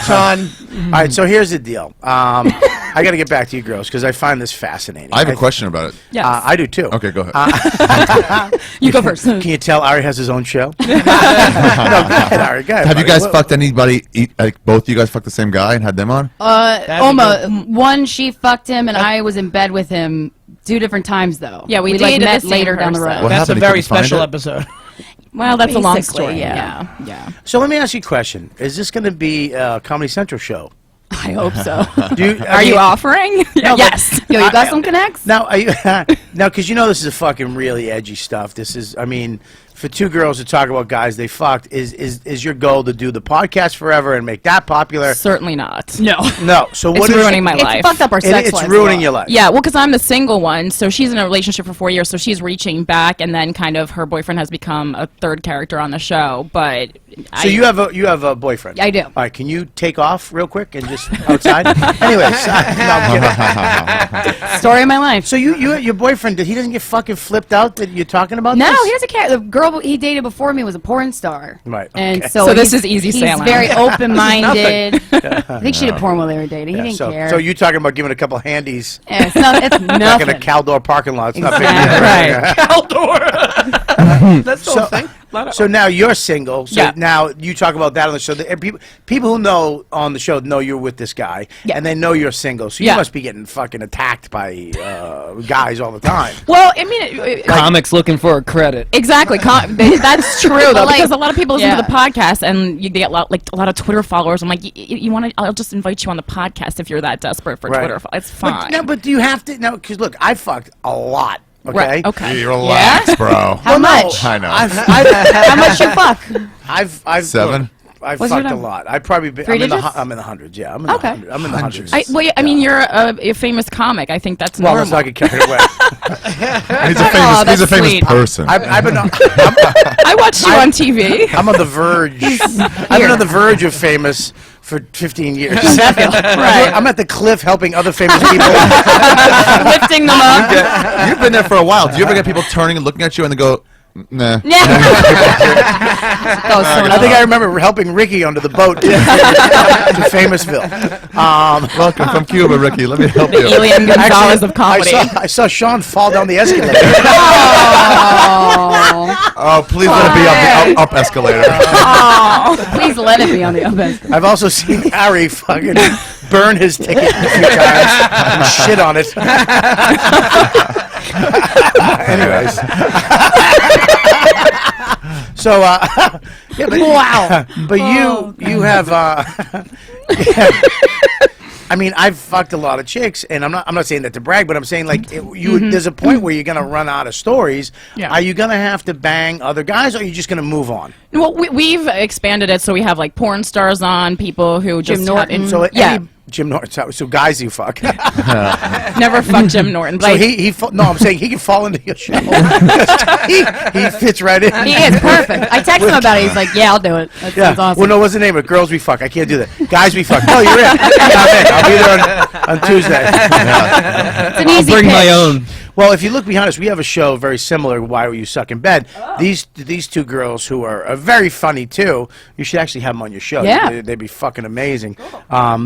Son. All right, so here's the deal. I got to get back to you girls because I find this fascinating. I have a question about it. Yes. I do too. Okay, go ahead. You go first. Can you tell Ari has his own show? No, go ahead, Ari. Go ahead, Have you buddy. guys fucked anybody? Like both of you guys fucked the same guy and had them on? Almost. One, she fucked him, and I was in bed with him 2 different times, though. Yeah, we like dated met the same later down the person. road. What That's a happened? He very couldn't find special it? episode. Well, that's a long Basically, story. yeah. Yeah. So let me ask you a question. Is this going to be a Comedy Central show? I hope so. Are you offering? Yes. Yo, you got some connects? Now, are you, now, because you know this is a fucking really edgy stuff. This is, I mean, for 2 girls to talk about guys they fucked, is your goal to do the podcast forever and make that popular? Certainly not. No. No. So It's what is ruining my It's life. fucked up our sex It's life as ruining well. your life. Yeah, well, because I'm the single one, so she's in a relationship for 4 years, so she's reaching back, and then kind of her boyfriend has become a third character on the show. But So you have a boyfriend? I do. All right, can you take off real quick and just outside? Anyways, no, I'm kidding. Story of my life. So your boyfriend, he doesn't get fucking flipped out that you're talking about No, this? he doesn't care. The girl he dated before me was a porn star. Right, And okay. so this he's- is easy He's sailing. very open-minded. I think she did porn while they were dating. He Yeah, didn't so, care. so you're talking about giving a couple handies Yeah, it's back in a nothing. Caldor parking lot. It's not big. Exactly. Right. That's the whole thing. So now you're single. So Yeah. now you talk about that on the show. People who know on the show know you're with this guy, Yeah. and they know you're single. So you Yeah. must be getting fucking attacked by guys all the time. Well, I mean, Comics looking for a credit. exactly. That's true though, Like, because a lot of people listen yeah. to the podcast, and you get a lot of Twitter followers. I'm like, you want to? I'll just invite you on the podcast if you're that desperate for Right. Twitter. It's fine. But do you have to? No, because look, I fucked a lot. Okay. Right. Okay. You relax, bro. How much? I know. How much you fuck? I've 7? look, I've What's your fucked a number? lot. I probably be, 3 I'm in the digits? I'm in the hundreds. Yeah, I'm in Okay. I'm in the hundreds. I mean, you're a famous comic. I think that's Well, normal. let's not get carried away. He's a famous sweet. person. I've been. I watched you on TV. I'm on the verge. I've been on the verge of famous for 15 years. Right. I'm at the cliff helping other famous people. Lifting them up. You've been there for a while. Do you ever get people turning and looking at you and they go, nah? I think I remember helping Ricky onto the boat to Famousville. Welcome from Cuba, Ricky. Let me help you. Elian Gonzalez of comedy. I saw Sean fall down the escalator. Oh, please let it be up escalator. Please let it be on the up end. I've also seen Harry fucking burn his ticket a few times and shit on it. Anyways. So, yeah, but, Wow. But you have, I mean, I've fucked a lot of chicks, and I'm not saying that to brag, but I'm saying like there's a point where you're gonna run out of stories. Yeah. Are you gonna have to bang other guys, or are you just gonna move on? Well, we've expanded it so we have like porn stars on, people who just Norton. have So yeah. Jim Norton. So guys you fuck. Never fucked Jim Norton. So no, I'm saying he can fall into your show. he fits right in. He is perfect. I text him about it. He's like, "Yeah, I'll do it." That Yeah. sounds awesome. Well, no, what's the name of it? Girls we fuck. I can't do that. Guys we fuck. No, you're in. I'm in. I'll be there on Tuesday. It's an I'll easy bring my pitch. own. Well, if you look behind us, we have a show very similar. Why Were You Suck in Bed? These 2 girls who are very funny too. You should actually have them on your show. Yeah. They'd be fucking amazing.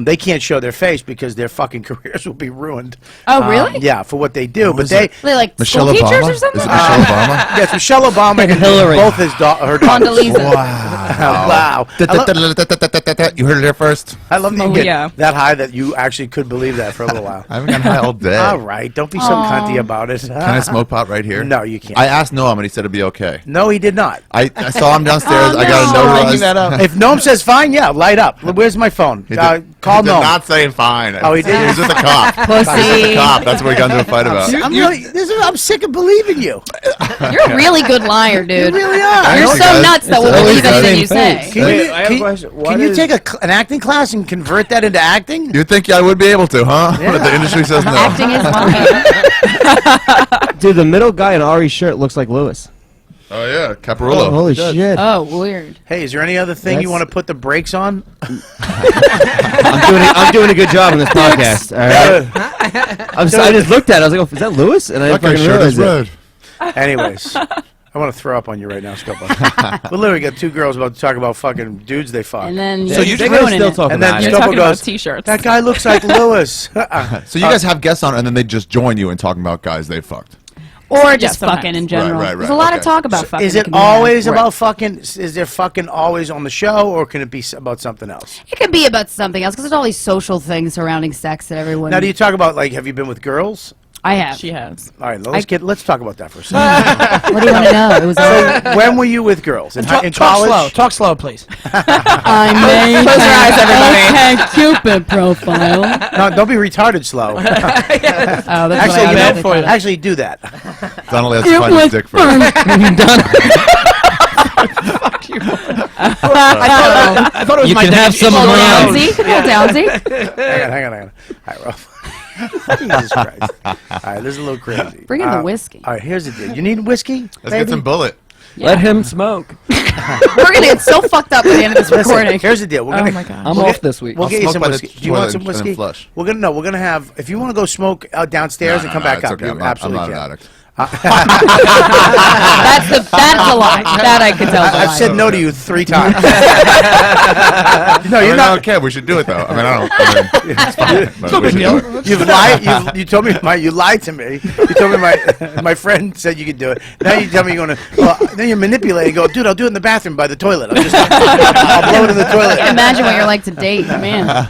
They can't show their face because their fucking careers will be ruined. Oh, really? Yeah, for what they do. But is they. it? They like Michelle school teachers Obama? or something? Is it Michelle Obama? Yes, Michelle Obama and Hillary. both her daughters. Condoleezza. Wow. You heard it here first. I love that you Oh, get yeah. that high that you actually could believe that for a little while. I haven't gotten high all day. All right, don't be so cunty about it. Can I smoke pot right here? No, you can't. I asked Noam and he said it'd be okay. No, he did not. I saw him downstairs. I got a Lighting that notarized. up. If Noam says fine, yeah, light up. Where's my phone? He did. Called Did no. not saying fine. Oh, he did? He was with the cop. Pussy. He was with the cop. That's what we got into a fight about. I'm sick of believing you. You're a really good liar, dude. You really are. You're know, so guys. nuts that we'll It's believe always anything the you same say. Can I have a question. can you take an acting class and convert that into acting? You'd think I would be able to, huh? But the industry says no. Acting is fine. Dude, the middle guy in Ari's shirt looks like Lewis. Oh yeah, Caparulo. Holy shit! Oh, weird. Hey, is there any other thing you want to put the brakes on? I'm doing a good job on this podcast. All right. I just looked at it. I was like, oh, is that Lewis? And I That guy's fucking shirt is realized it. red. Anyways, I want to throw up on you right now, Scopo. We literally got two girls about to talk about fucking dudes they fuck. And then So you're they're just gonna ruining still it. talk And then about You're it. Scopo talking goes, about t-shirts. that guy looks like Lewis. So you guys have guests on, and then they just join you in talking about guys they fucked. Or just sometimes. fucking in general. Right, There's a lot of okay. talk about fucking. Is that it can be had. always Right. about fucking? Is there fucking always on the show, or can it be about something else? It could be about something else because there's all these social things surrounding sex that everyone. Now, do you talk about like have you been with girls? I have. She has. All right, let's talk about that for a second. What do you want to know? It was. So when were you with girls in Talk college? slow. Talk slow, please. I made Close your eyes, everybody. Okay, Cupid profile. No, don't be retarded slow. Oh, that's Actually, what you I know, for actually do that. Donnelly has to find his dick first. I thought it was You my can dad. have some Slow ground. down. Downsy. Downsy. Hang on. All right, Ralph. Jesus Christ. All right, this is a little crazy. Bring in the whiskey. All right, here's the deal. You need whiskey? Let's get some bullet. Let him smoke. We're gonna get so fucked up at the end of this recording. Here's the deal. We're Oh gonna, my god. I'm We'll off get- this week. We'll I'll get you smoke some by the whiskey. Do you want toilet some and then whiskey? flush. We're gonna have. If you want to go smoke out downstairs and come back it's up, okay. you I'm not absolutely an can. addict. That's a lie. That I can tell. I've said no to you 3 times. No, you're not. Okay, we should do it though. I mean, I don't. I mean, it's fine. But we should do it. You've lied. You told me you lied to me. You told me my friend said you could do it. Now you tell me you're gonna. Well, then you're manipulating. Go, dude. I'll do it in the bathroom by the toilet. I'll blow it in the I can toilet. imagine what you're like to date, man.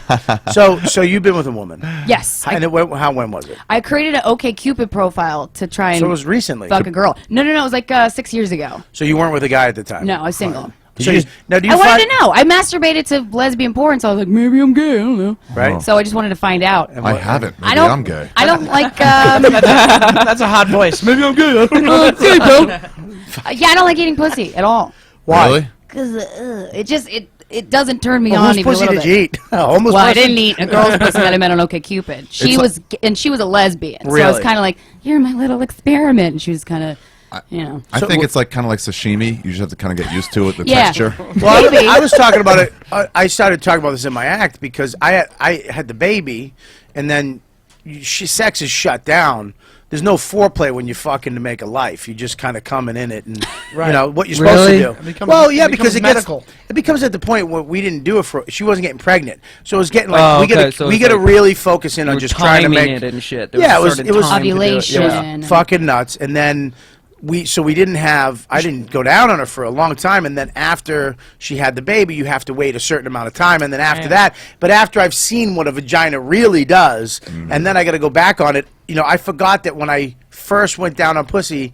So you've been with a woman, Yes, and when was it? I created an OkCupid profile to try and So it was recently. fuck a girl. No, it was like 6 years ago. So you weren't with a guy at the time. No, I was single. So now do you I wanted find to know. I masturbated to lesbian porn, so I was like, maybe I'm gay. I don't know. right? So I just wanted to find out. I haven't. Maybe I don't. I'm gay. I don't like. That's a hot voice. Maybe I'm good. Yeah, I don't like eating pussy at all. Why? Really? Cause it doesn't turn me Well, on whose even a pussy little did bit. you eat? Almost. Well, I didn't eat a girl's pussy that I met on OkCupid. She was a lesbian, so I was Really? kind of like, "You're my little experiment." And she was kind of, I think it's like kind of like sashimi. You just have to kind of get used to it, the Yeah. texture. Well, Maybe. I was talking about it. I started talking about this in my act because I had the baby, and then sex is shut down. There's no foreplay when you're fucking to make a life. You just kind of coming in it, and you know what you're supposed Really? to do. It becomes- Well, yeah, it because becomes it medical. becomes at the point where we didn't do it for. She wasn't getting pregnant, so it was getting like Oh, we okay, gotta so we it's gotta like really focus in on We're just trying to timing make it and shit. There Yeah, was a it certain was time to do it. ovulation. Yeah. and- fucking nuts, and then. We didn't have. I didn't go down on her for a long time, and then after she had the baby, you have to wait a certain amount of time, and then after that. But after I've seen what a vagina really does, and then I got to go back on it. You know, I forgot that when I first went down on pussy,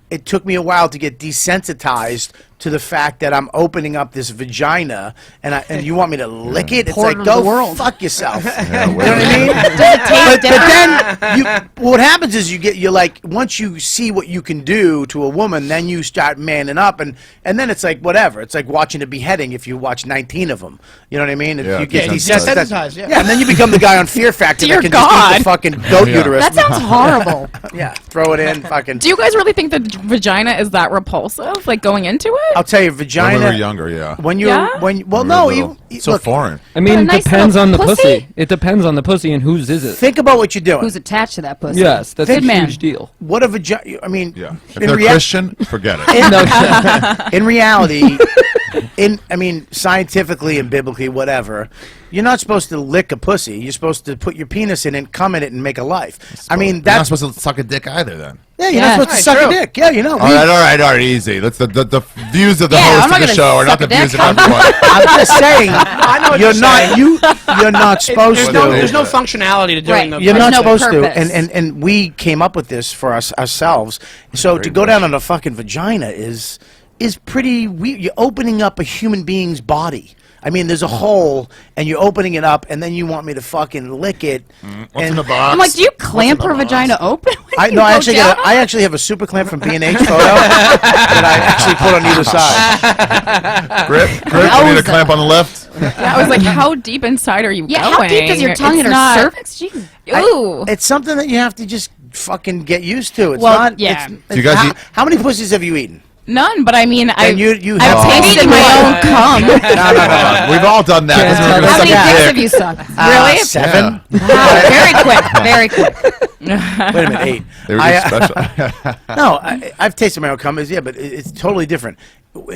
it took me a while to get desensitized to the fact that I'm opening up this vagina, and you want me to lick it? It's Porter like of go the world. fuck yourself. Yeah, You know what I mean? Does it taste different? But then what happens is you're like once you see what you can do to a woman, then you start manning up, and then it's like whatever. It's like watching a beheading if you watch 19 of them. You know what I mean? If Yeah, you get desensitized. desensitized, Yeah. and then you become the guy on Fear Factor Dear that can just eat God. the fucking goat Yeah. uterus. That sounds horrible. Yeah, throw it in, fucking. Do you guys really think the vagina is that repulsive? Like going into it? I'll tell you, When we vagina. were younger, yeah. When you're Yeah? well, When we were no, little. So look. foreign. I mean, What a nice depends little on the pussy. pussy. It depends on the pussy and whose is it. Think about what you're doing. Who's attached to that pussy? Yes, that's Good a man. huge deal. What a vagina. I mean, Yeah. If in they're rea- Christian, forget it. No shit. in reality, scientifically and biblically, whatever, you're not supposed to lick a pussy. You're supposed to put your penis in it, cum in it, and make a life. I mean, You're not that's supposed to suck a dick either, then. yeah. You're Yeah. not supposed to Right, suck true. a dick. Yeah, you know. All right, easy. That's the views of the Yeah, I'm host not of the gonna show are not suck the a views dick. of everyone. I'm just saying. I know what You're you're not. saying. You're not supposed There's to. no functionality to doing Right. the. You're not There's no supposed to, purpose. and we came up with this for ourselves. So to go down on a fucking vagina is is pretty weird. You're opening up a human being's body. I mean, there's a hole, and you're opening it up, and then you want me to fucking lick it. What's in the box? I'm like, do you clamp her vagina open? I actually have a super clamp from B&H photo that I actually put on either side. Grip. You need a clamp on the left. Yeah, I was like, how deep inside are you going? How deep is your tongue in her cervix? Jeez. Ooh. It's something that you have to just fucking get used to. It's Well, not. yeah. It's, you guys how many pussies have you eaten? None, but I mean, I've tasted my my own cum. No. We've all done that. How many dicks have you sucked? Really? 7. Wow, very quick. Wait a minute, 8. They were just special. No, I've tasted my own cum. Yeah, but it's totally different.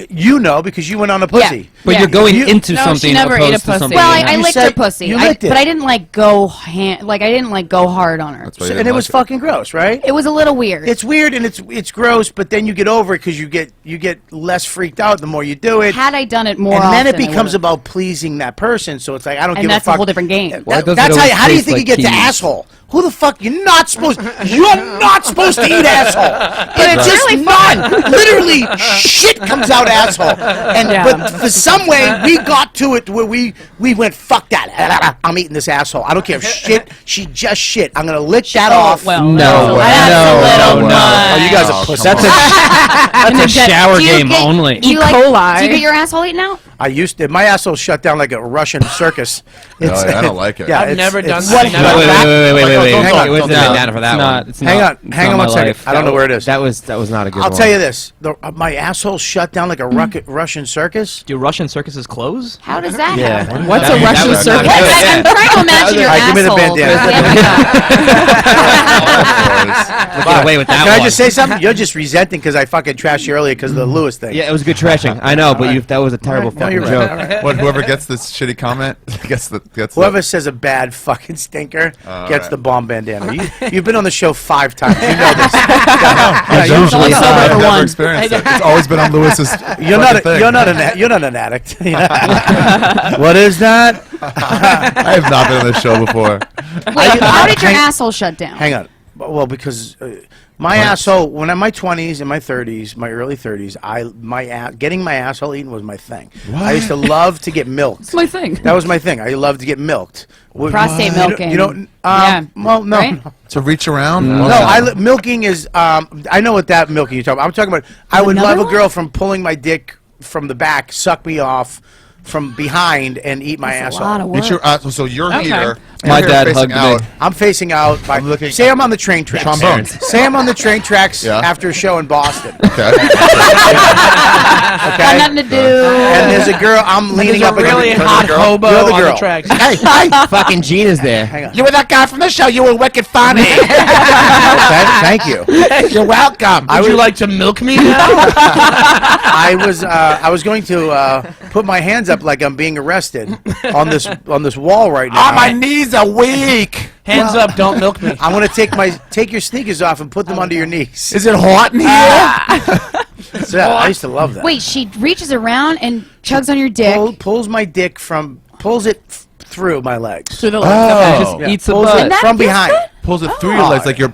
You know, because you went on a pussy. Yeah. But you're going into No, something she never ate a opposed to pussy. something. Well, you know? I licked said her pussy, you licked it. but I didn't like go hard on her. That's why you And didn't it was like fucking gross, right? It was a little weird. It's weird and it's gross, but then you get over it because you get less freaked out the more you do it. Had I done it more and then it often, I becomes would've. about pleasing that person. So it's like I don't And give a fuck. that's a whole different game. Why does That's it always how do you taste think you like get to keys? asshole? Who the fuck? You're not supposed to eat asshole. It's just really not. Literally, shit comes out asshole. And but for some way we got to it where we went, fuck that. I'm eating this asshole. I don't care if she just shit. I'm gonna lick that off. Well, No, that's a little Oh, you guys are Oh, pussies. That's a shower Do you game get- only. Do you E. like, coli. Do you get your asshole eaten out? I used to. My asshole shut down like a Russian circus. I don't like it. Yeah, I've it's- never done it's- that. Wait, wait. Hang on, It was don't a do bandana for that not- one. it's not- Hang on, It's hang not on my one second. life. I don't know where it is. That was not a good I'll one. tell you this: my asshole shut down like a Russian circus. Do Russian circuses close? How does that Yeah. happen? What's That- a that Russian was- circus? I'm trying to imagine your All right, give me the asshole. Look, get away with that Can one. I just say something? You're just resenting because I fucking trashed you earlier because of the Lewis thing. Yeah, it was good trashing. I know, but that was a terrible No, fucking you're joke. right. What? Whoever gets this shitty comment gets Whoever says a bad fucking stinker gets right. the bomb bandana. You've been on the show 5 times. You know this. I you're only sober I've for never one. experienced it. It's always been on Lewis's. You're not. thing. You're not an addict. What is that? I have not been on this show before. Wait, how did your asshole shut down? Hang on. Well, because my asshole, when I'm in my 20s and my 30s, my early 30s, getting my asshole eaten was my thing. I used to love to get milked. It's my thing. That was my thing. I loved to get milked. Prostate milking. You don't. Yeah. Well, no. Right? To reach around. No, milking is. I know what that milking you're talking about. I'm talking about. I would Another love a one? girl from pulling my dick from the back, suck me off from behind, and eat my That's a asshole. lot of work. Eat your, so you're Okay. here. My you're dad facing hugged out. me. I'm facing out. I'm looking- Say I'm on the train tracks. Trombone. Say I'm on the train tracks Yeah. after a show in Boston. Okay. Got nothing to do. And there's a girl. I'm leaning There's up a really against hot girl. hobo You're the on girl. the tracks. Hey, hey. Fucking Gina's there. Hang on. You were that guy from the show. You were wicked funny. Thank you. You're welcome. I Would you would- like to milk me now? I was going to put my hands up like I'm being arrested on this wall right now. knees are weak. Hands up, don't milk me. I'm gonna take your sneakers off and put them under your knees. Is it hot in here? So, I used to love that. Wait, she reaches around and chugs on your dick. Pulls my dick pulls it through my legs. Through the legs. Oh. Just Yeah. eats the Pulls butt. it that from feels behind. Pulls it through your legs like you're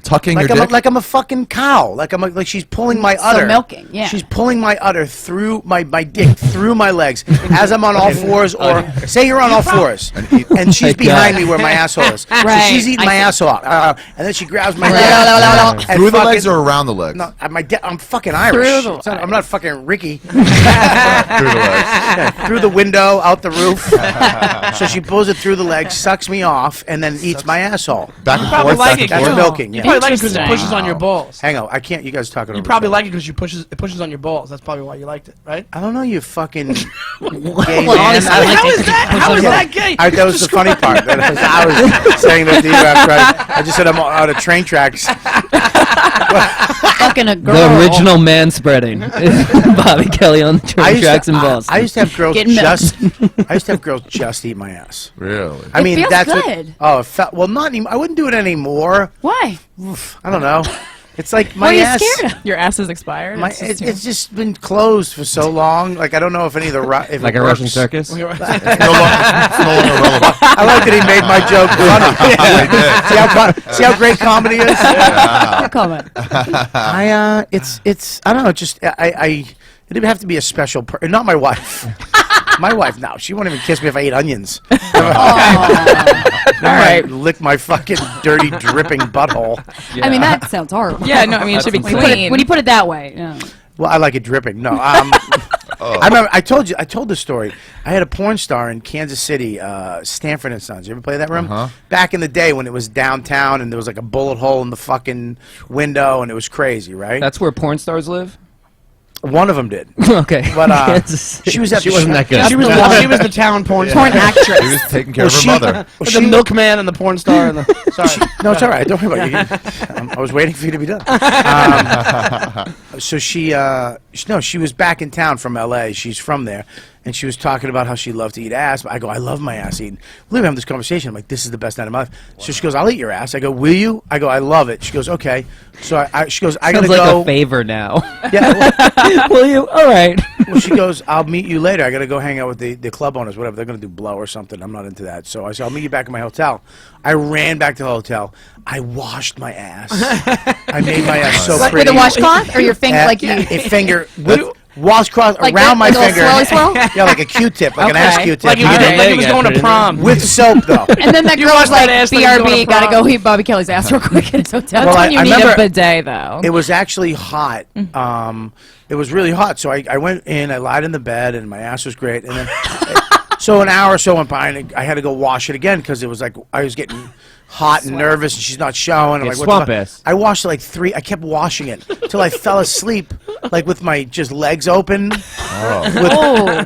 tucking Like your I'm, dick. like I'm a fucking cow. Like she's pulling my udder. milking, yeah. She's pulling my udder through my dick through my legs as I'm on all fours, or say you're on all fours, and she's behind me where my asshole is. So Right. she's eating I my see. asshole out, and then she grabs my Right. dick. and Through the fucking- legs or around the legs? No, I'm fucking Irish. Through the I'm not fucking Ricky. Through the legs. Yeah, through the window, out the roof. So she pulls it through the legs, sucks me off, and then eats my asshole. Back and probably forth. like Back it. and That's forth. milking. You Yeah. probably like it because it Interesting. pushes on your balls. Hang on, I can't. You guys talking over You each probably other. like it because it pushes on your balls. That's probably why you liked it, right? I don't know, you fucking gay Well, man. honestly, I like How it is 'cause that? How is that gay? That was the funny part. I was saying that to you after I just said I'm out of train tracks. fucking a girl. The original man spreading. Bobby Kelly on the train tracks in Boston. I used to have girls Getting milked. I used to have girls just eat my ass. Really? I mean, feels that's good. What, oh, it felt, well, not anymore. I wouldn't do it anymore. Why? I don't know. It's like What my are you ass. scared of? Your ass is expired. It's just been closed for so long. Like I don't know if any of the if Like it a Russian works. circus? It's no longer relevant. I like that he made my joke funny. See how great comedy is. Your comment. It's I don't know. Just I it didn't have to be a special not my wife. My wife, no, she won't even kiss me if I eat onions. All right, lick my fucking dirty, dripping butthole. I mean, that sounds horrible. Yeah, no, I mean, it should be clean. When you put it that way. Yeah. Well, I like it dripping. No, I remember I told the story. I had a porn star in Kansas City, Stanford and Sons. You ever play that room? Back in the day when it was downtown and there was like a bullet hole in the fucking window and it was crazy, right? That's where porn stars live? One of them did. Okay. But she was at She wasn't that good. She was the town porn Porn actress. He was taking care of her mother. the milkman and the porn star and the. Sorry. No, it's all right. Don't worry about it. I was waiting for you to be done. So she was back in town from L.A. She's from there, and she was talking about how she loved to eat ass. I go, I love my ass eaten. We were having this conversation. I'm like, this is the best night of my life. So she goes, I'll eat your ass. I go, will you? I go, I love it. She goes, okay. So she goes, I gotta Sounds like go. a favor now. Yeah. Will you? All right. Well, she goes, I'll meet you later. I gotta go hang out with the club owners, whatever. They're gonna do blow or something. I'm not into that. So I said, I'll meet you back at my hotel. I ran back to the hotel. I washed my ass. I made my ass so With pretty. a washcloth or your finger, like you? A finger with washcloth Like around my a little finger. swirly swirl? Yeah, like a Q-tip, like an ass Okay. Q-tip. Like he was going to prom. With soap, though. And then that You girl watched was that like, ass like he's going BRB, to gotta prom. go eat Bobby Kelly's ass real quick at his hotel. That's Well, when you I need remember- a bidet, though. It was actually hot. It was really hot. So I went in, I lied in the bed, and my ass was great. And then, so an hour or so went by, and I had to go wash it again because it was like I was getting hot and nervous, and she's not showing. I'm Yeah, like, what swamp the fuck? ass. I washed it like 3. I kept washing it till I fell asleep, like with my just legs open. With,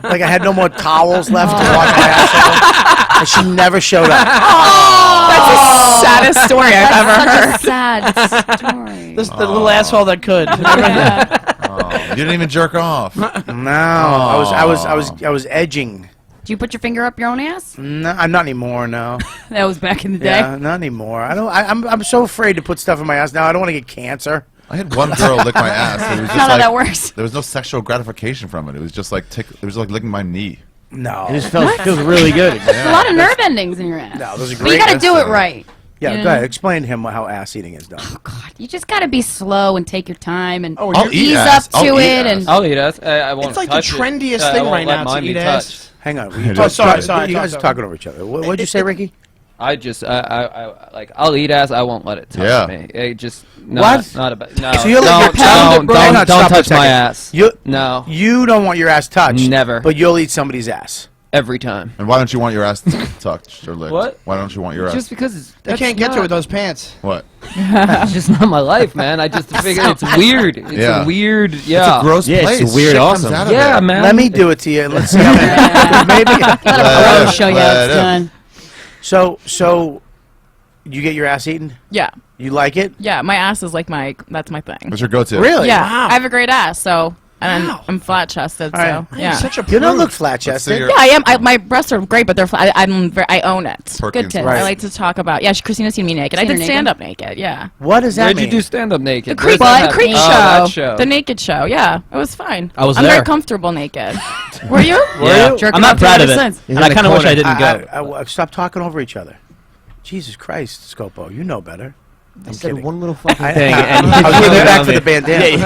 like I had no more towels left to wash my ass. And she never showed up. That's the saddest story I've ever heard. Such a sad story. This the little asshole that could. You didn't even jerk off. No, I was edging. Do you put your finger up your own ass? No, I'm not anymore. No, That was back in the day. yeah, not anymore. I don't. I'm so afraid to put stuff in my ass now. I don't want to get cancer. I had one girl lick my ass. And it was just Not how like, that works. There was no sexual gratification from it. It was just like it was like licking my knee. No, It just feels really good. There's a lot of nerve endings in your ass. no, those are But you great. gotta do it right. Yeah, Yeah. go ahead. Explain to him how ass eating is done. God, you just gotta be slow and take your time and I'll eat ease ass. up to I'll eat it. ass. And I'll eat ass. I won't It's like the touch it. trendiest I thing won't right let now to mine eat be ass. touched. Hang on. Oh, sorry. You guys are talking over each other. What'd you say, Ricky? I just, like, I'll eat ass. I won't let it touch me. It just, no, What? not about, no. So you'll let your pound- Hang on, don't stop a touch my second. ass. No, You don't want your ass touched. Never. But you'll eat somebody's ass. every time. And why don't you want your ass touched or licked? What? Why don't you want your ass? Just because They can't get to it with those pants. What? it's just not my life, man. I just figure it's weird. It's Yeah. a weird, It's yeah. a gross Yeah, it's place. weird Shit awesome. comes out of Yeah, it. man. Let me do it to you. Let's see how maybe. let a pro show you how let it's him. done. So, you get your ass eaten? Yeah. You like it? Yeah, my ass is like that's my thing. What's your go-to? Really? Yeah, Wow. I have a great ass, so, and I'm flat-chested, All right. so, yeah. Such a You don't prude. look flat-chested. your- Yeah, I am. My breasts are great, but they're flat. I own it. Perky Good and tits. Spice. I like to talk about. Yeah, Christina's seen me naked. I Seen her did naked? stand up naked. Yeah. What does that Where'd mean? you do stand-up naked? The Creep, Where's the that Creep at? show. Oh, that show. The naked show. Yeah, it was fine. I was I'm there. very comfortable naked. Were you? Yeah. Jerking I'm not off to proud of ever it. since. And I kind of wish I didn't go. Stop talking over each other. Jesus Christ, Scopo, you know better. I'm said kidding. one little fucking I, thing. I, and I was putting it back on for me. the bandana.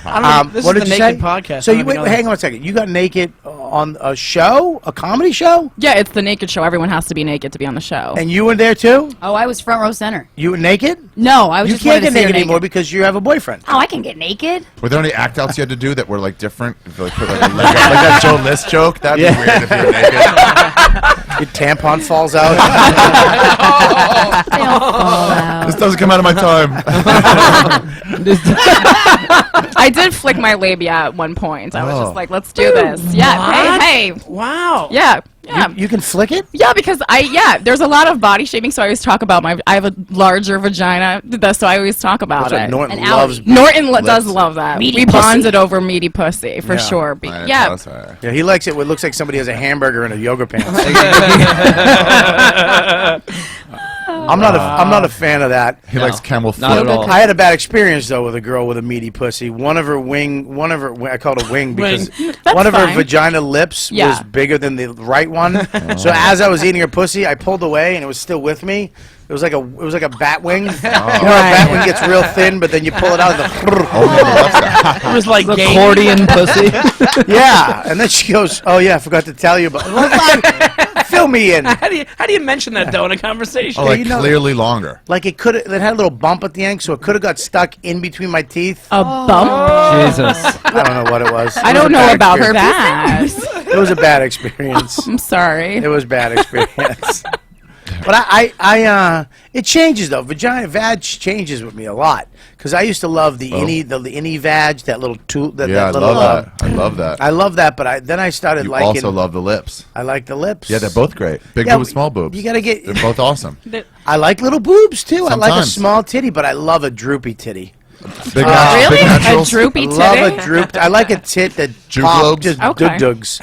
I don't know, this what is did the you naked say? podcast. So I you don't wait, even know hang on a second. You got naked on a show, a comedy show, Yeah, it's the naked show. Everyone has to be naked to be on the show. and you were there too. Oh, I was front row center. You were naked. No, I was You just can't wanted to get see her naked anymore because you have a boyfriend. Oh, I can get naked. Were there any act outs you had to do that were like different? If you, like, put, like that Joe List joke? That'd be weird if you were naked. Your tampon falls out. They don't fall out. This doesn't come out of my time. I did flick my labia at one point. I was Oh. just like, let's do this. Yeah. Hey. Wow. Yeah. Yeah. You can flick it. Yeah, because there's a lot of body shaming, so I always talk about I have a larger vagina, so I always talk about That's what it. Norton An loves. outie. Norton Lips. does love that. Meaty We pussy. bonded over meaty pussy for Yeah. sure. Mine Yeah. does, alright. Yeah, he likes it. It looks like somebody has a hamburger in a yoga pants. I'm not a fan of that. He likes camel foot. Not at all. I had a bad experience though with a girl with a meaty pussy. One of her I call it a wing because one of her fine. vagina lips Yeah. was bigger than the right one. So as I was eating her pussy, I pulled away and it was still with me. It was like a bat wing. You know, a bat wing gets real thin, but then you pull it out. And It was like gay. Accordion pussy. yeah, and then she goes, "Oh yeah, I forgot to tell you about." Fill me in. How do you mention that though in a conversation? Oh, like you know- clearly longer. Like it could. It had a little bump at the end, so it could have got stuck in between my teeth. A bump? Jesus. I don't know what it was. I don't know about her that. It was a bad experience. I'm sorry. It was a bad experience. But it changes though. Vag changes with me a lot because I used to love the innie vag, that little tool. Yeah, that I little, love that. I love that. I love that, but then I started You liking. also love the lips. I like the lips. Yeah, they're both great. Big Yeah, boobs, small boobs. you gotta get- They're both awesome. I like little boobs too. I like a Sometimes. small titty, but I love a droopy titty. Big Really? big A naturals. droopy I titty? love a droop. I like a tit that Droop pop lobes? just Okay. dugs.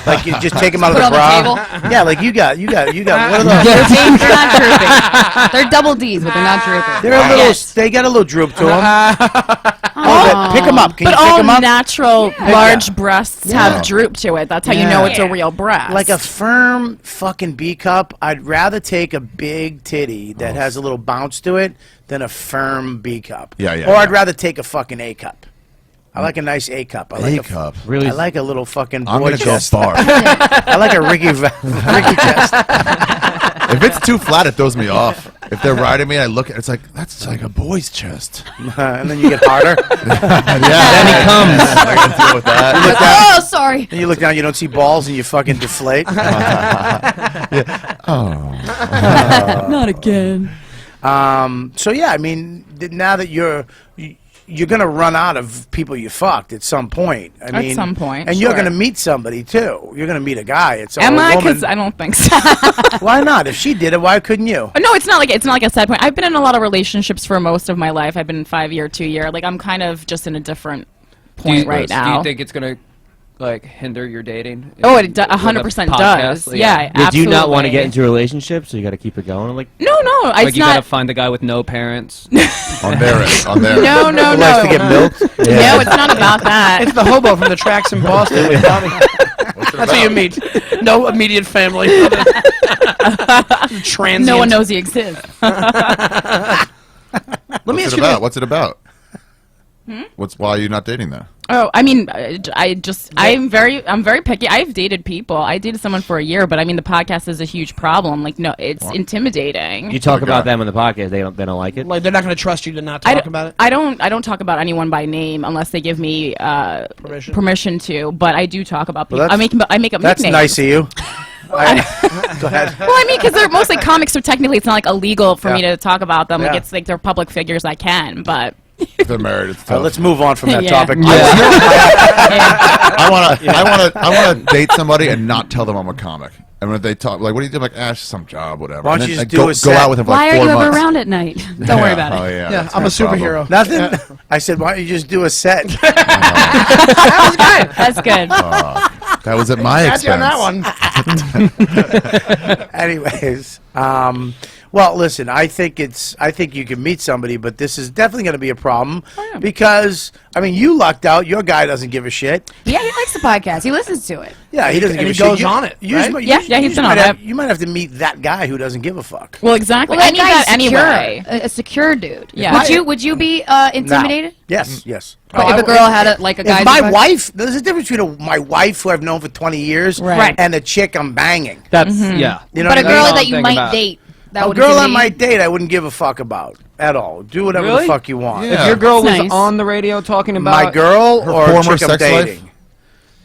Like you just take them out of Put the on the bra. table? Yeah, like you got one of those. They're not drooping. They're double D's, but they're not drooping. They're a little. They got a little droop to them. Pick them up. Can But you pick all them up? natural large breasts Yeah. have droop to it. That's how you know it's a real breast. Like a firm fucking B cup. I'd rather take a big titty that has a little bounce to it than a firm B cup. Yeah, yeah, Or I'd yeah. rather take a fucking A cup. I like a nice A cup. I like A cup. Really? I like a little fucking I'm boy gonna go chest. far. I like a Ricky chest. If it's too flat, it throws me off. If they're riding me, I look at it's like that's like a boy's chest. And then you get harder. Yeah, Then he comes. I gotta deal with that. Oh, sorry. And you look down, you don't see balls, and you fucking deflate. not again. So yeah, I mean, now that you're gonna run out of people you fucked at some point. I mean, some point, and you're sure. gonna meet somebody too. You're gonna meet a guy. It's Am a I? woman. Because I don't think so. Why not? If she did it, why couldn't you? No, it's not like a sad point. I've been in a lot of relationships for most of my life. I've been in 5-year, 2-year. Like I'm kind of just in a different point right Do now. you think it's gonna like hinder your dating? Oh, it With a 100% podcast? does. Yeah, Did you not want to absolutely. get into a relationship, so you got to keep it going? Like, No, Like it's you gotta not. find the guy with no parents. On their end. On their No, end. no, Who no. likes to get milked? No, it's not about that. It's the hobo from the tracks in Boston. That's how you meet. No immediate family. Transient. No one knows he exists. Let me What's ask it you about? this. What's it about? Why are you not dating that? Oh, I mean, I'm very picky. I've dated people. I dated someone for a year, but I mean, the podcast is a huge problem. Like, no, it's intimidating. you talk Okay. about them on the podcast, they don't like it. Like they're not going to trust you to not I talk d- about it. I don't talk about anyone by name unless they give me permission to. But I do talk about people. Well, I make up That's nicknames. nice of you. Go ahead. Well, I mean, because they're mostly comics, so technically it's not like illegal for me Yeah. to talk about them. Like Yeah. it's like they're public figures. I can, but If they're married, it's tough. Let's move on from that Yeah. topic. I wanna date somebody and not tell them I'm a comic. And when they talk, like, what do you do? Like, it's some job, whatever. Why don't And you then just I do a go set? out with them for Why like are 4 you months. around at night? Don't worry about it. Oh yeah. Yeah, that's I'm a my problem. superhero. Nothing. I said, why don't you just do a set? that's good. That was at my Got you on expense. that one. Anyways, well, listen, I think you can meet somebody, but this is definitely going to be a problem because I mean, you lucked out. Your guy doesn't give a shit. Yeah, he likes the podcast. He listens to it. Yeah, he doesn't And give he a goes shit. on it, You right? just- Yeah, you he's just been might on have- it. You might have to meet that guy who doesn't give a fuck. Well, exactly. Well, I need that guy's secure, anyway. a secure dude. Yeah. Would you be intimidated? Yes, yes. But if a girl had a guy. If my wife, there's a difference between my wife who I've known for 20 years Right. and the chick I'm banging. That's yeah. You know But a what I girl mean? that you Think might about- date. That A would girl I intimidate might date, I wouldn't give a fuck about at all. Do whatever the Really? fuck you want. Yeah. If your girl was That's nice. on the radio talking about My girl Her or a former chick I'm sex life? dating?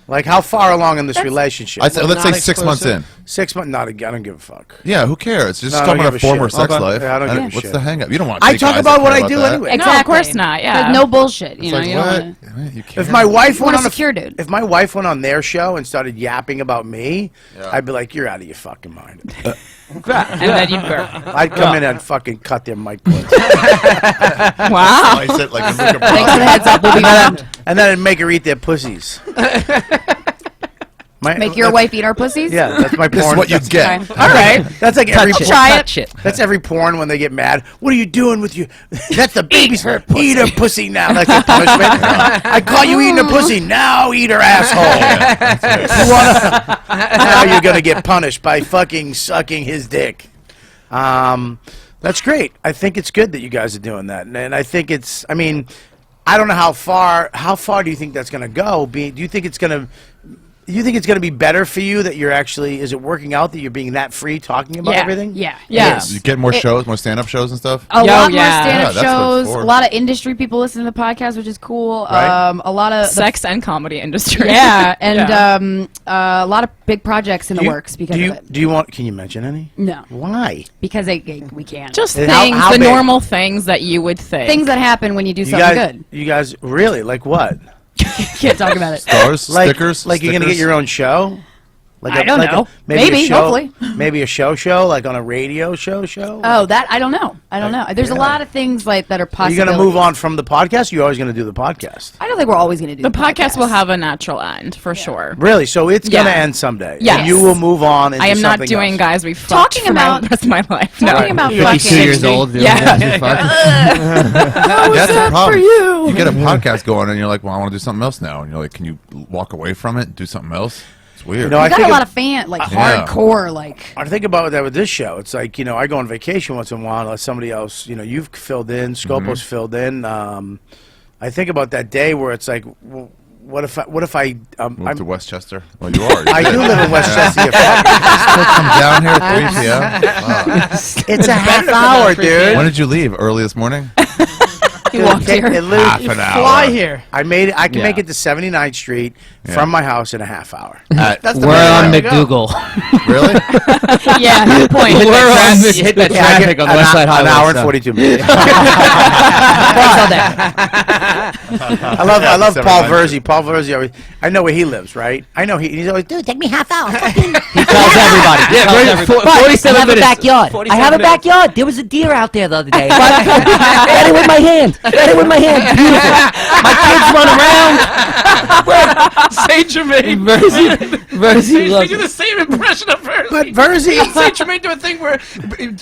Like, how far along in this relationship? I said, let's say Not 6 months in. exclusive. 6 months? Not again. I don't give a fuck. Yeah, who cares? Just No, I talking don't about give a former shit. sex Okay. life. Yeah, I don't And give a what's shit. the hang up? You don't want to I date talk guys about that what care I do that. anyway. No, of course not. Yeah. Like, no bullshit. You know, It's you like, don't what? wanna... You care. If my wife want went a on secure dude. If my wife went on their show and started yapping about me, I'd be like, "You're out of your fucking mind." And then you'd burp. I'd come in and fucking cut their mic cords. Wow. Slice it like a Luca Thanks for the heads up. We'll be back. And then I'd make her eat their pussies. Make your wife eat our pussies? Yeah, that's my porn. This is what you get. Okay. All right. That's like every porn. Try Touch it. That's every porn when they get mad. What are you doing with you? That's the baby's eat her pussy now. That's a punishment. I caught you eating a pussy. Now eat her asshole. Now you're gonna get punished by fucking sucking his dick. That's great. I think it's good that you guys are doing that, and I think it's. I mean, I don't know how far. How far do you think that's gonna go? Do you think it's gonna? You think it's going to be better for you that you're actually, is it working out that you're being that free talking about everything? Yeah. You get more shows, more stand-up shows and stuff? A lot more stand-up Yeah, that's what it's shows. for. A lot of industry people listen to the podcast, which is cool. Right. A lot of Sex and comedy industry. Yeah, and a lot of big projects in the works because of it. Do you want, can you mention any? No. Why? Because we can't. Just And things, how the big? normal things that you would think. Things that happen when you do You something guys, good. You guys, really? Like what? Can't talk about it. Stars, Like, stickers? like you're going to get your own show? Like I don't know. maybe Maybe, a show, hopefully. Maybe a show, like on a radio show? Oh, that I don't know. I don't know. There's a lot of things like that are Are possible. you going to move on from the podcast? Or you're always going to do the podcast? I don't think we're always going to do the podcast will have a natural end for sure. Really? So it's going to Yeah. end someday? Yes. And you will move on into I am not something doing else. guys we fucked Talking for about- the rest of my life. Talking about 52 fucking. years old. doing Yeah. that, fuck. That's the problem. you? You get a podcast going and you're like, well, I want to do something else now. And you're like, can you walk away from it and do something else? It's weird. No, We I got think a lot of fan, like Yeah. hardcore, like. I think about that with this show. It's like, I go on vacation once in a while, unless somebody else, you've filled in, Scopo's filled in. I think about that day where it's like, what if I Move to Westchester? Well, you are. I do live in Westchester. You Still come down here at 3 p.m.? Wow. It's a half hour, dude. When did you leave? Early this morning? He walked here. Half an hour. Fly here. I made it. I can Yeah. make it to 79th Street from my house in a half hour. At, That's the We're way on to go. McDougal. really? Yeah, good point. You hit that Yeah, I traffic get on the West Side an Highway. hour and so. 42 minutes. Thanks all day. I love Paul Verzi. Paul Verzi always. I know where he lives, right? I know he's always, dude, take me half hour. Fucking. He tells everybody. Yeah, Tells right, everybody. I 47 have a minutes. backyard. 47 I have a minutes. backyard. There was a deer out there the other day. I got it with my hand. I got it with my hand. Beautiful. My kids run around. Saint Germain. Verzi They loves do the same impression of Verzi. But Verzi, Saint Germain do a thing where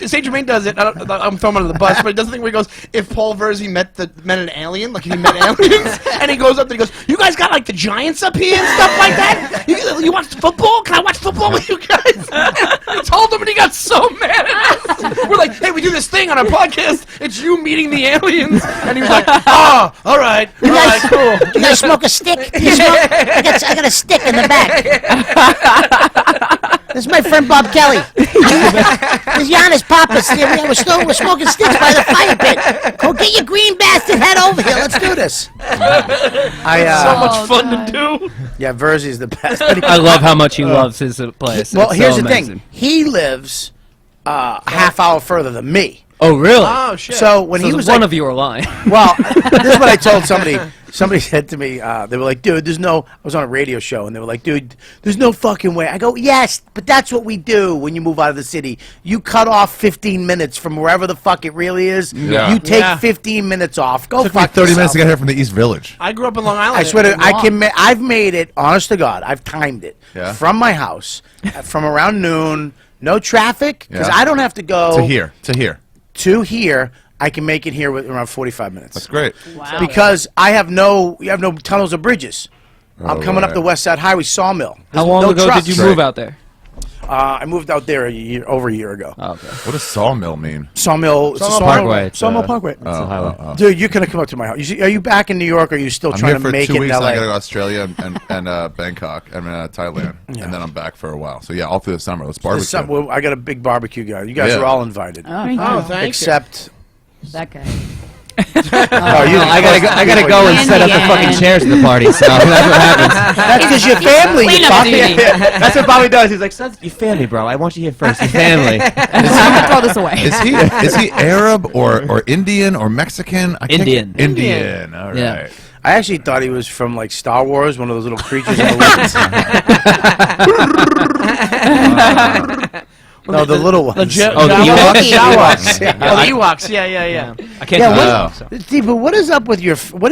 Saint Germain does it. I'm throwing him under the bus, but he does a thing where he goes, if Paul Verzi met an alien, like if he met aliens, and he goes up and he goes, you guys got like the Giants up here and stuff like that. You watch football? Can I watch football with you guys? I told him, and he got so mad at us. We're like, hey, we do this thing on our podcast. It's you meeting the aliens, and he was like, oh, all right, cool. You guys smoke a stick? You smoke? I got a stick in the back. This is my friend Bob Kelly. This is Giannis Papas. We're smoking sticks by the fire pit. Go get your green bastard head over here. Let's do this. So much fun to do. Yeah, Verzi's the best. But I love how much he loves his place. Well, It's here's so the amazing. thing. He lives a half hour further than me. Oh, really? Oh, shit. So when So he was one like, of you are lying. well, this is what I told somebody. Somebody said to me, they were like, dude, I was on a radio show, and they were like, dude, there's no fucking way. I go, yes, but that's what we do when you move out of the city. You cut off 15 minutes from wherever the fuck it really is. Yeah. You take Yeah. 15 minutes off. Go Took me fuck 30 minutes yourself. to get here from the East Village. I grew up in Long Island. I swear to I've made it, honest to God, I've timed it Yeah. from my house from around noon, no traffic, because Yeah. I don't have to go To here. to here. I can make it here with around 45 minutes. That's great. Wow. Because you have no tunnels or bridges. I'm coming up right. the West Side Highway, Sawmill. How There's long no ago trucks. did you move out there? I moved out there over a year ago. Oh, okay. What does sawmill mean? Sawmill Parkway. It's, Sawmill Parkway. It's a highway. Dude, you're gonna come up to my house. Are you back in New York, or are you still I'm trying here to for make 2 it weeks, in and I LA? gotta go to Australia and Bangkok, Thailand, and then I'm back for a while. So yeah, all through the summer. Let's barbecue. Well, I got a big barbecue guy. You guys Yeah. are all invited. Oh, Oh, thank Except that guy. you. I gotta go and set up the fucking chairs at the party. So that's what happens. That's because your family. You Cleanup fuck. duty. That's what Bobby does. He's like, son, your family, bro. I want you here first. Your family. I'm gonna throw this away. Is he Arab or Indian or Mexican? I can't- Indian. Indian. All right. Yeah. I actually thought he was from like Star Wars, one of those little creatures in the woods. No, the little ones. The Oh, the Ewoks? Oh, the Ewoks. Yeah. I can't Yeah, do what, it. So. Deepu, what is up with your? What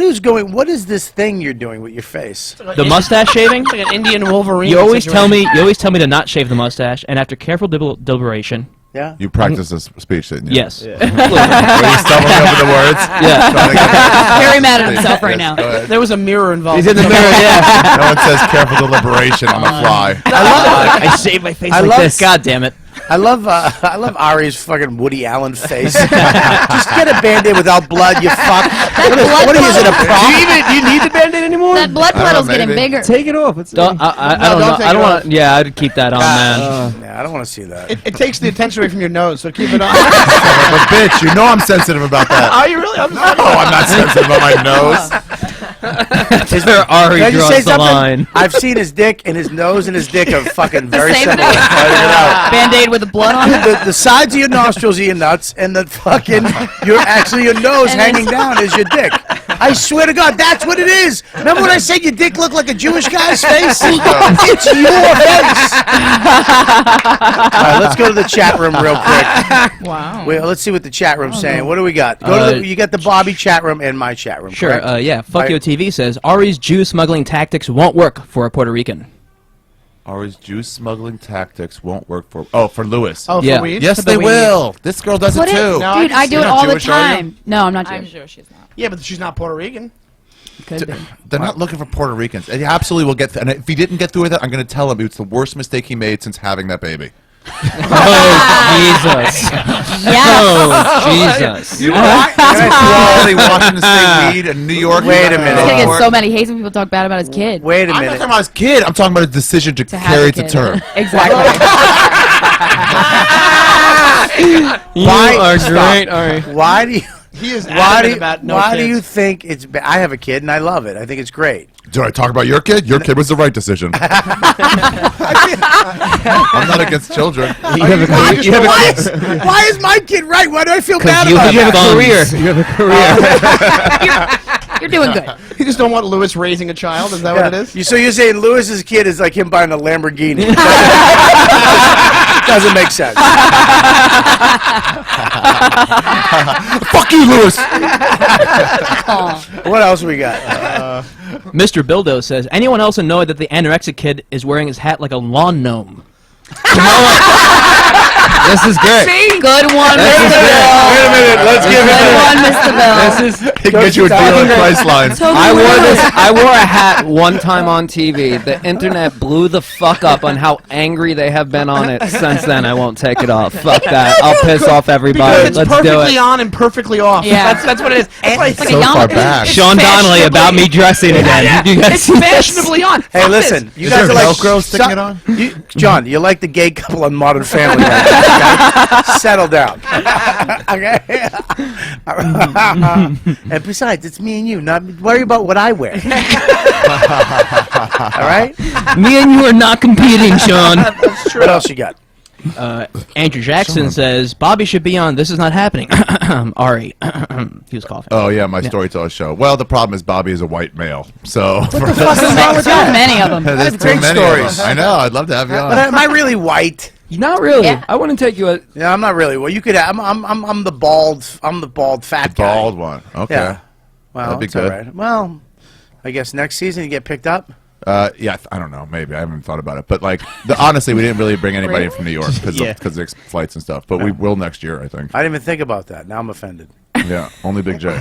is this thing you're doing with your face? The mustache shaving? Like an Indian Wolverine. You always tell me. situation. You always tell me to not shave the mustache, and after careful deliberation, Yeah. You practice this speech, didn't you? yes. Were you stumbling over the words? Yeah. Very mad at himself right now. There was a mirror involved. He's in the mirror. Yeah. No one says careful deliberation on the fly. I shave my face I like love- this. God damn it. I love Ari's fucking Woody Allen face. Just get a Band-Aid without blood, you fuck. What is it, a prop? Do you need the Band-Aid anymore? That blood puddle's getting maybe. bigger. Take it off. I don't know. take I it don't off. want. Yeah, I'd keep that on, man. Yeah, I don't want to see that. It takes the attention away from your nose, so keep it on. But bitch, you know I'm sensitive about that. Are you really? I'm just No, I'm not sensitive about my nose. Is there Ari Can I just say draws the something? line? I've seen his dick, and his nose and his dick are fucking very same similar. thing. Band-Aid with the blood on it. The sides of your nostrils are your nuts, and the fucking your nose And hanging it's- down is your dick. I swear to God, that's what it is. Remember when I said your dick looked like a Jewish guy's face? It's your face. All right, let's go to the chat room real quick. Wow. Wait, let's see what the chat room's saying. What do we got? Go to you got the Bobby chat room and my chat room. Sure. correct? Yeah. Fuck Right. Yo TV says Ari's Jew smuggling tactics won't work for a Puerto Rican. Ari's Jew smuggling tactics won't work for Lewis. Oh, Yeah. for weed? Yes, For the they weed. will. This girl does Put it it, too. No, dude. I do You're it not all the Jewish, are you? time. No, I'm not I'm Jewish. sure she's not. Yeah, but she's not Puerto Rican. Could be. They're not looking for Puerto Ricans. He absolutely will get. And if he didn't get through with it, I'm going to tell him it's the worst mistake he made since having that baby. Oh Jesus! Oh Jesus! You quality Washington State weed in New York. Wait a He's minute. gonna get so many hates when people talk bad about his kid. Wait a I'm not minute. talking about his kid. I'm talking about his decision to have carry a it to kid. term. Exactly. You Why- are stop. great, Ari. Why do you? He is Why adamant do you, about no why do kids. you think it's? I have a kid and I love it. I think it's great. Did I talk about your kid? Your kid was the right decision. I'm not against children. You have a Why is my kid right? Why do I feel bad you about have it? a career. You have a career. You're doing good. You just don't want Lewis raising a child? Is that what it is? So you're saying Lewis's kid is like him buying a Lamborghini? Doesn't make sense. Fuck you, Lewis. What else we got? Mr. Bildo says, anyone else know that the anorexic kid is wearing his hat like a lawn gnome? This is great. Good one, Mr. Bill. Wait a minute. Let's give Good it. one, Mr. Bill. This is. He can get you a deal at Priceline. I wore a hat one time on TV. The internet blew the fuck up on how angry they have been on it. Since then, I won't take it off. Fuck that. I'll piss off everybody. Because it's Let's do perfectly it. on and perfectly off. Yeah. That's what it is. It's like, like So a far yarmulke. back. Sean Donnelly about me dressing again. You guys it's see this? fashionably on. Hey, Fuck listen. this. You Is guys there are like Velcro sticking it on? John, you're like the gay couple on Modern Family. Right now, okay? Settle down. Okay. And besides, it's me and you. Not worry about what I wear. All right. Me and you are not competing, Sean. What else you got? Andrew Jackson says Bobby should be on This Is Not Happening. Ari, he was coughing. Oh yeah, my storyteller show. Well, the problem is Bobby is a white male, so What the fuck is wrong with So that? many of them. there's Great too many of stories. us. I know. I'd love to have you But on. am I really white? Not really. Yeah. I wouldn't take you. Yeah, I'm not really. Well, you could. I'm the bald. I'm the bald fat guy. Bald one. Okay. Yeah. Well, That'd be it's all good. right. Well, I guess next season you get picked up. Yeah, I don't know. Maybe I haven't thought about it, but like, honestly, we didn't really bring anybody in from New York because of flights and stuff. But we will next year, I think. I didn't even think about that. Now I'm offended. Yeah, only Big J.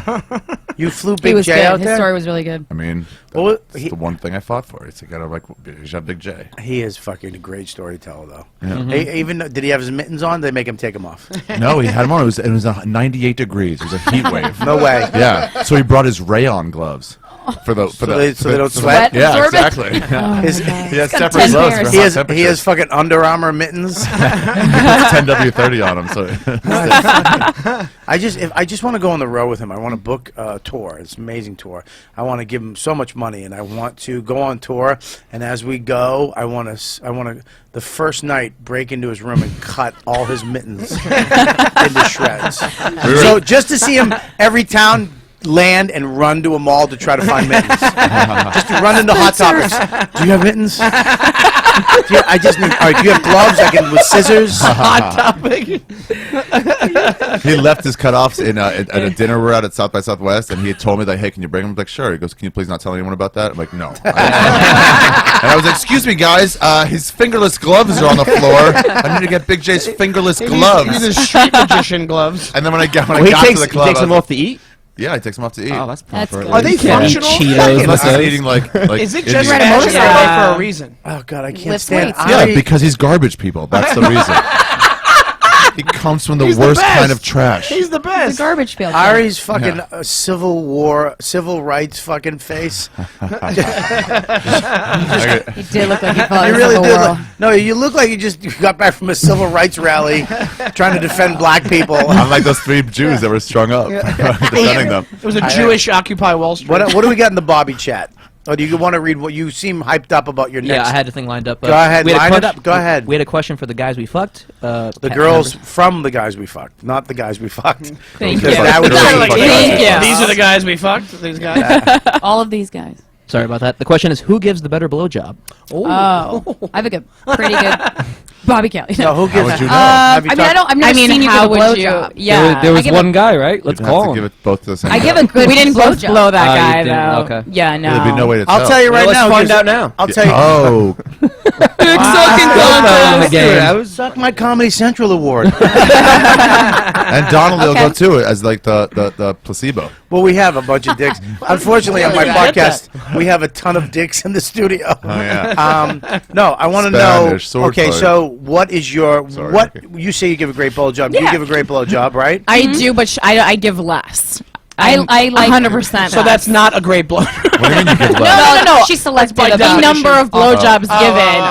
You flew He Big was J good. out His there. story was really good. I mean, Well, that's the one thing I fought for. It's you gotta like, you should have Big J. He is fucking a great storyteller, though. Even did he have his mittens on? They make him take them off. No, he had him on. It was 98 degrees. It was a heat wave. No way. Yeah, so he brought his rayon gloves for the So they don't for sweat? Yeah, Absorb it? exactly. His- He has got separate 10 gloves pairs. for He hot has temperatures. fucking Under Armour mittens. He puts 10W30 on him. So I just want to go on the road with him. I want to book a tour. It's an amazing tour. I want to give him so much money, and I want to go on tour. And as we go, I want to the first night break into his room and cut all his mittens into shreds. So just to see him every town land and run to a mall to try to find mittens. Just to run into Hot Topics. Do you have mittens? I just need. All right, do you have gloves? I can with scissors. Hot topic. He left his cutoffs at a dinner we're at South by Southwest, and he had told me that, hey, can you bring them? I'm like, sure. He goes, can you please not tell anyone about that? I'm like, no. And I was like, excuse me, guys. His fingerless gloves are on the floor. I need to get Big J's fingerless gloves. These are street magician gloves. And then when I got to the club, he takes them off to eat. Yeah, he takes them off to eat. Oh, that's Good. Are they functional? Cheetos. Unless he's eating like Is it just Indian- fashion or for a reason? Oh God, I can't Lift stand. weights. Yeah, Ari, because he's garbage, people. That's the reason. He comes from the He's the worst best. kind of trash. He's the The best. garbage field. Ari's fucking civil rights fucking face. He did look like he fought You in really Civil did. War. No, you look like you just got back from a civil rights rally, trying to defend black people. I'm like those 3 Jews that were strung up, defending them. It was a Jewish Occupy Wall Street. What do we got in the Bobby chat? Or do you want to read what you seem hyped up about your next? Yeah, I had the thing lined up. Go ahead, we had a line it que- up. Go ahead. We had a question for the guys we fucked. The girls from the guys we fucked, not the guys we fucked. Thank you. Because that would Thank be- you. Thank you. These are the guys we fucked. These guys. All of these guys. Sorry about that. The question is, who gives the better blowjob? Oh, I have a pretty good Bobby Kelly. No, who gives? would you know? Have you I mean, talked- I've never seen you how give a would you? blowjob. Yeah, there I was give one guy, right? Let's You'd have to call give him. it both to the same I guy. give a good. We didn't both blowjob. blow that Oh, you guy didn't? though. Okay. Yeah, no. There'd be no way to tell. I'll tell you right Let's now. find because- out now. I'll tell you. Oh, Big sucking contest. in the game. I was suck my Comedy Central award. and Donnelly will go too as like the placebo. Well, we have a bunch of dicks. Unfortunately, on my podcast, we have a ton of dicks in the studio. Oh yeah. No, I want to know. Spanish sword Okay, fight. so what is your Sorry, what? Ricky. You say you give a great blowjob. You Yeah. give a great blowjob, right? I do, but I give less. I like 100%. So that's not a great blow. What do you mean you give No, less? no, no. She selected by a The definition. number of blowjobs Oh. given,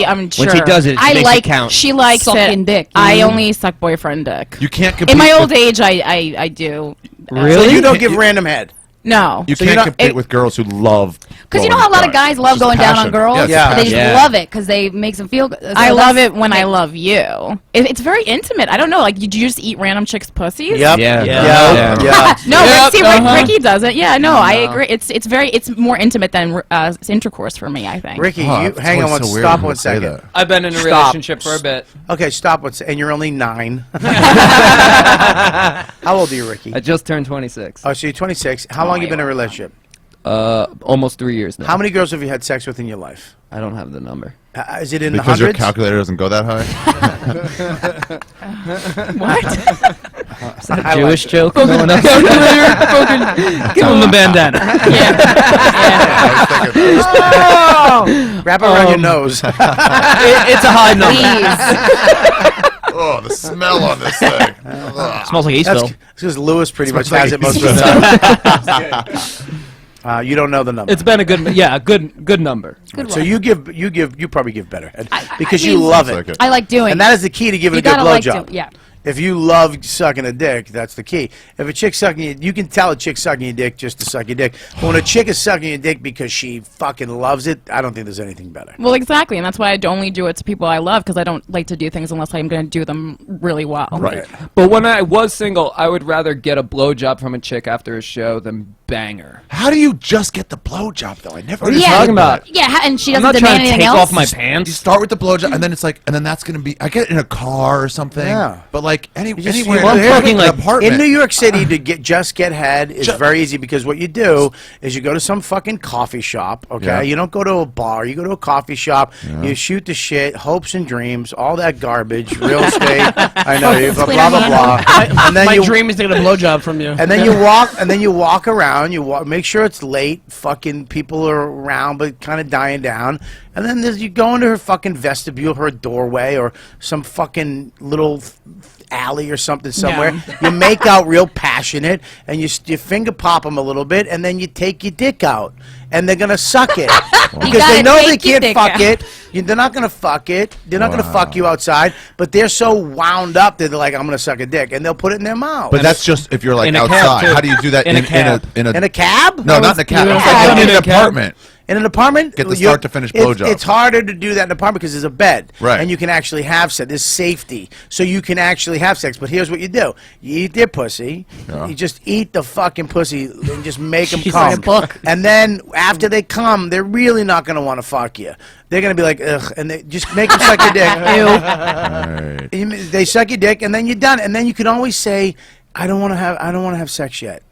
I'm sure. When she does it, she I makes it like. count. She likes Sucking it. dick. I only suck boyfriend dick. You can't compete. In my with- old age, I do. So you don't give random head. No. You So you're can't not- compete with girls who love. Because you know how a lot of guys love going down on girls? Yeah, They just Yeah. love it because they makes them feel good. So I love that's- it when I love you. It's very intimate. I don't know. Like, you just eat random chicks' pussies? Yep. Yeah. Yeah. Yeah. No, Yep, but see, uh-huh. Ricky does it. Yeah, no, I agree. It's more intimate than intercourse for me, I think. Ricky, Oh, you it's hang on always one. so weird Stop when one people say second. that. I've been in a Stop. relationship for a bit. Okay, stop one. And you're only 9. How old are you, Ricky? I just turned 26. Oh, so you're 26. How long you been in a relationship? Almost 3 years now. How many girls have you had sex with in your life? I don't have the number. Is it in Because the your hundreds? calculator doesn't go that high. What? Is that I a Jewish like joke? No one else? Give him the bandana. Wrap it around your nose. It's a high number. Oh, the smell on this thing. Ugh. Smells like That's Eastville. because Lewis pretty much Smells has like it most of the time. You don't know the number. It's been a good number. Good So one. you probably give better head because I you mean, love Sounds like it. it. I like doing. And that is the key to giving you a good gotta like blowjob. to, yeah. If you love sucking a dick, that's the key. If a chick sucking you can tell a chick sucking your dick just to suck your dick. But when a chick is sucking your dick because she fucking loves it, I don't think there's anything better. Well, exactly, and that's why I only do it to people I love, because I don't like to do things unless I'm going to do them really well. Right. But when I was single, I would rather get a blowjob from a chick after a show than bang her. How do you just get the blowjob though? I never. What are you Yeah. talking about? Yeah, and she I'm doesn't not trying demand to anything take else. off my You pants. start with the blowjob, and then it's like, and then that's gonna be. I get it in a car or something. Yeah. But like just- anywhere, Well, I'm talking an like apartment. In New York City, to get head is very easy because what you do is you go to some fucking coffee shop. Okay, Yeah. you don't go to a bar. You go to a coffee shop. You shoot the shit, hopes and dreams, all that garbage, real estate. I know you blah blah blah blah. And then My you dream is to get a blowjob from you. and then you walk around. You walk, make sure it's late. Fucking people are around, but kind of dying down. And then you go into her fucking vestibule, her doorway, or some fucking little alley or something somewhere. You make out real passionate, and you finger pop them a little bit, and then you take your dick out, and they're gonna suck it because they gotta know they take your can't dick fuck out. it. They're not gonna fuck it. They're not gonna fuck you outside, but they're so wound up that they're like, I'm gonna suck a dick, and they'll put it in their mouth. But that's just if you're like In a cab, outside. too. How do you do that In a cab. in a in a cab? No, not in a cab. beautiful. Like in In an a cab. apartment. In an apartment, Get the start to finish blowjob. It's harder to do that in an apartment because there's a bed, Right. and you can actually have sex. There's safety, so you can actually have sex. But here's what you do: you eat their pussy, you just eat the fucking pussy, and just make them come. And then after they come, they're really not going to want to fuck you. They're going to be like, ugh, and they just make them suck your dick. Right. They suck your dick, and then you're done. And then you can always say, I don't want to have sex yet.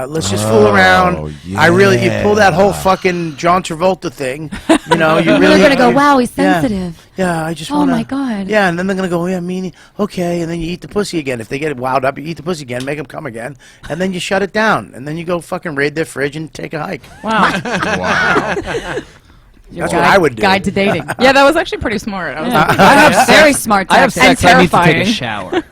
Let's just fool around. Yeah. You pull that whole fucking John Travolta thing. You know, you really. They're gonna go, wow, he's sensitive. Yeah, I just Oh want to. my God. Yeah, and then they're gonna go, yeah, meanie. Okay, and then you eat the pussy again. If they get wound up, you eat the pussy again, make them come again, and then you shut it down, and then you go fucking raid their fridge and take a hike. Wow. Wow. That's what I would do. Guide to dating. Yeah, that was actually pretty smart. I was like, I have very smart. I have tactics. sex. I need to take a terrifying. shower.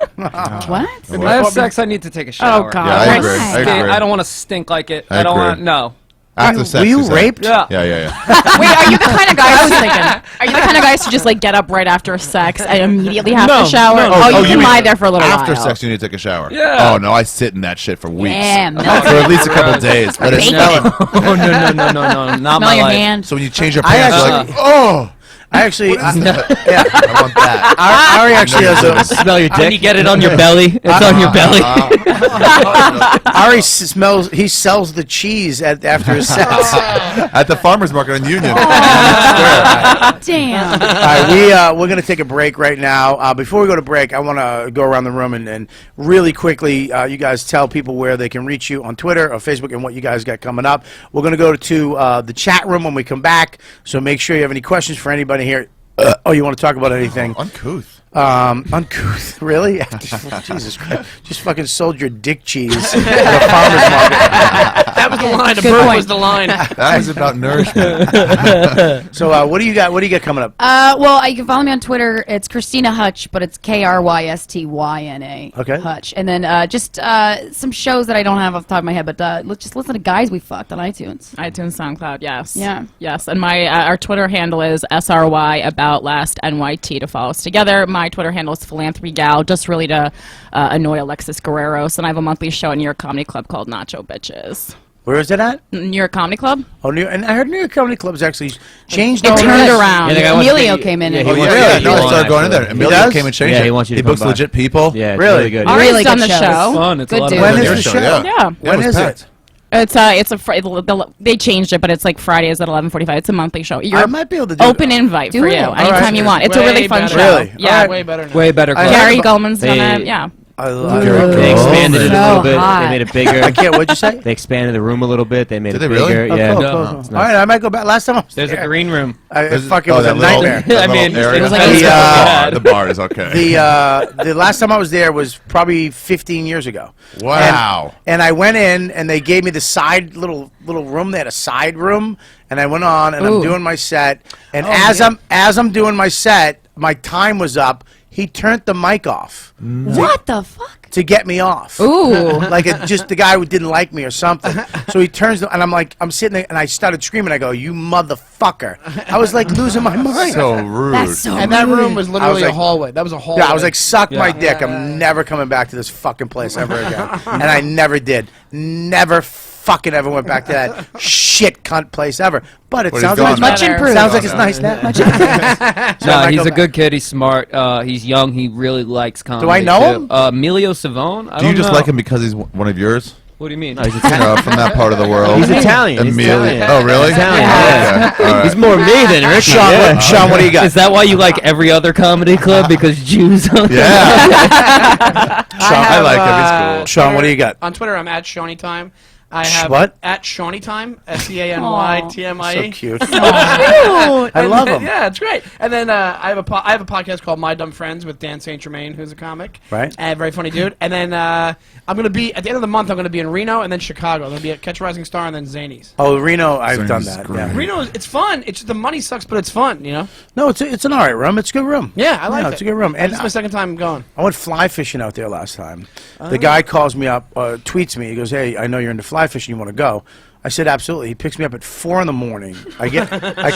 What? I have sex. I need to take a shower. Oh God. Yeah, I Right. agree. I agree. I don't want to stink like it. I I don't agree. want. No. After sex, Were you is that- raped? Yeah. Yeah. Wait, are you the kind of guys? Are you the kind of guys who just like get up right after sex and immediately have No, to shower? no, Oh, no. you can lie there for a little After while. sex, you need to take a shower. Yeah. Oh no, I sit in that shit for weeks. Yeah, For melt at least a couple days. Let it Bacon. smell. Oh no! Not Smell my your life. hand. So when you change your I pants, you're actually, like, oh. I actually, I want that. Ari actually has a. Smell your When you dick. get it on your belly, it's on your belly. Ari smells. He sells the cheese after his sex. At the farmer's market in Union. Damn. All right, we're gonna take a break right now. Before we go to break, I want to go around the room and really quickly, you guys tell people where they can reach you on Twitter or Facebook and what you guys got coming up. We're gonna go to the chat room when we come back. So make sure you have any questions for anybody here. You want to talk about anything? Uncouth. Uncouth, really? Jesus Christ! Just fucking sold your dick cheese at a farmer's market. That was the line. The Good bird point. was the line. That was about nourishment. So what do you got? What do you got coming up? Well, you can follow me on Twitter. It's Christina Hutch, but it's KRYSTYNA. Okay. Hutch. And then just some shows that I don't have off the top of my head, but let's just listen to Guys We Fucked on iTunes. iTunes, SoundCloud, yes. Yeah. Yes, and my our Twitter handle is SRY About Last NYT to follow us together. My Twitter handle is Philanthropy Gal, just really to annoy Alexis Guerreros, and I have a monthly show at New York Comedy Club called Nacho Bitches. Where is it at? New York Comedy Club? Oh, and I heard New York Comedy Club's actually changed. It all turned this. around. Yeah, the guy wants to Emilio get- came in. yeah, and he Oh, wants yeah, to yeah. get No, you I on, started going in there. actually. Emilio does? came and changed Yeah, it. he wants you to He come books by. legit people. Yeah, it's Really? really good. Ari's Really done good the shows. show. Fun. It's Good a lot dude. of When fun. is Your the show, show? yeah. Yeah. When is it? They changed it, but it's like Fridays at 11:45. It's a monthly show. I might be able to do Open it. invite Do for it. you All anytime right. you want. It's a Way really fun better. show. Really? Yeah. All right. Way better. Now. Way better. I club. Gary heard Goldman's done They- it. Yeah. I love Gary it. They expanded it a So little bit. hot. They made it bigger. I can't. What'd you say? They expanded the room a little bit. They made Did it they really? bigger. Oh, Yeah. cool, No. cool, cool. All right, I might go back. Last time I was There's a there, green room. it fucking was a that little- nightmare. that I mean, little area. it was like a- the bar is okay. The last time I was there was probably 15 years ago. Wow. And I went in, and they gave me the side little room. They had a side room, and I went on, and I'm Ooh. doing my set. And as I'm doing my set, my time was up. He turned the mic off What the fuck? to get me off. Ooh. Like just the guy who didn't like me or something. So he turns, and I'm sitting there, and I started screaming. I go, "You motherfucker!" I was like losing my mind. So rude. That's so And that rude. room was literally like- a hallway. That was a hallway. Yeah, I was like, suck my Yeah. dick. I'm never coming back to this fucking place ever again. And I never did. Never fucking ever went back to that shit cunt place ever. But it But sounds he's like gone Much now. improved. Sounds like it's nice now. Much improved. No, I he's go a back. good kid. He's smart. He's young. He really likes comedy. I know too. him? Emilio Savone. Do you just like him because he's one of yours? What do you mean? No, he's Italian. From that part of the world. He's Italian. He's Emilio. Italian. Oh, really? Italian, Yeah. Okay. All right. He's more me than Ricky. Sean, yeah. Sean, what do you got? Is that why you like every other comedy club? Because Jews on Yeah. I like him. He's cool. Sean, what do you got? On Twitter, I'm at Shawnee Time. I have what? at Shawnee Time. SEANYTMIE. So cute. Cute. I love him. Yeah, it's great. And then I have a podcast called My Dumb Friends with Dan St. Germain, who's a comic. Right. And very funny dude. And then I'm going to be, at the end of the month, I'm going to be in Reno and then Chicago. I'm going to be at Catch a Rising Star and then Zanies. Oh, Reno, I've Sounds done that. great. Yeah. Reno, it's fun. It's the money sucks, but it's fun, you know? No, it's an all right room. It's a good room. Yeah, I like it. It's a good room. And And this is my second time going. I went fly fishing out there last time. The guy calls me up, tweets me. He goes, "Hey, I know you're into fly fishing. You want to go?" I said, "Absolutely." He picks me up at 4 in the morning. I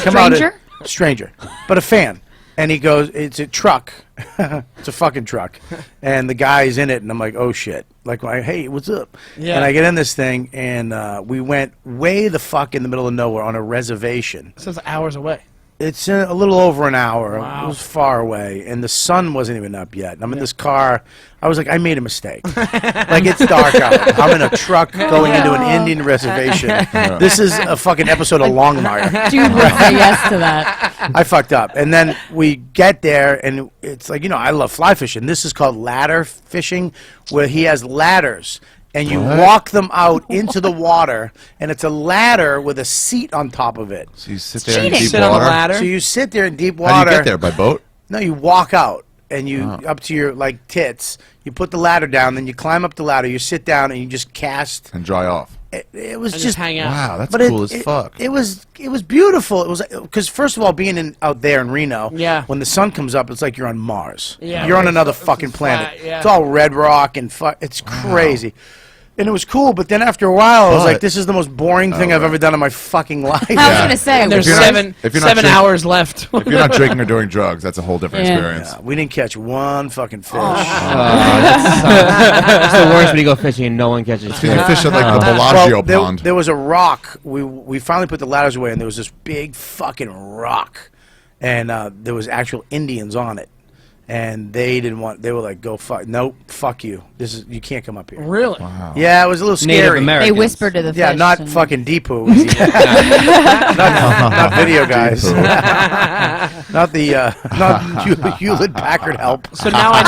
come out Stranger? stranger, but a fan. And he goes, it's a truck. It's a fucking truck. And the guy's in it, and I'm like, oh, shit. Like, hey, what's up? Yeah. And I get in this thing, and we went way the fuck in the middle of nowhere on a reservation. So it's hours away. It's a little over an hour. Wow. It was far away, and the sun wasn't even up yet. I'm in this car. I was like, I made a mistake. Like, it's dark out. I'm in a truck going into an Indian reservation. This is a fucking episode of Longmire. Dude would say yes to that. I fucked up. And then we get there, and it's like, I love fly fishing. This is called ladder fishing, where he has ladders. And you walk them out into the water, and it's a ladder with a seat on top of it. So you sit there in cheating. deep Sit on the water. ladder. So you sit there in deep water. How do you get there? By boat? No, you walk out, and you up to your tits. You put the ladder down, then you climb up the ladder. You sit down, and you just cast. And dry off. It was And just hang out. Wow, that's but cool as fuck. It was beautiful. It was because first of all, being out there in Reno, Yeah. when the sun comes up, it's like you're on Mars. Yeah. You're on another It's fucking flat, planet. yeah. It's all red rock and it's crazy. And it was cool, but then after a while, I was like, "This is the most boring thing I've ever done in my fucking life." I was gonna say. And there's If you're not- seven if you're not 7 drink- hours left. If you're not drinking or doing drugs, that's a whole different Yeah. experience. Yeah, we didn't catch one fucking fish. It's the worst when you go fishing and no one catches You fish. fish at like the Bellagio there, pond. there was a rock. We finally put the ladders away, and there was this big fucking rock, and there was actual Indians on it, and they didn't want. They were like, "Go fuck, nope, fuck you. You can't come up here." Really? Yeah, it was a little Native scary. Americans. They whispered to the fish. Yeah, not and- fucking Deepu. not video guys. Not the not Hewlett Packard help. So now I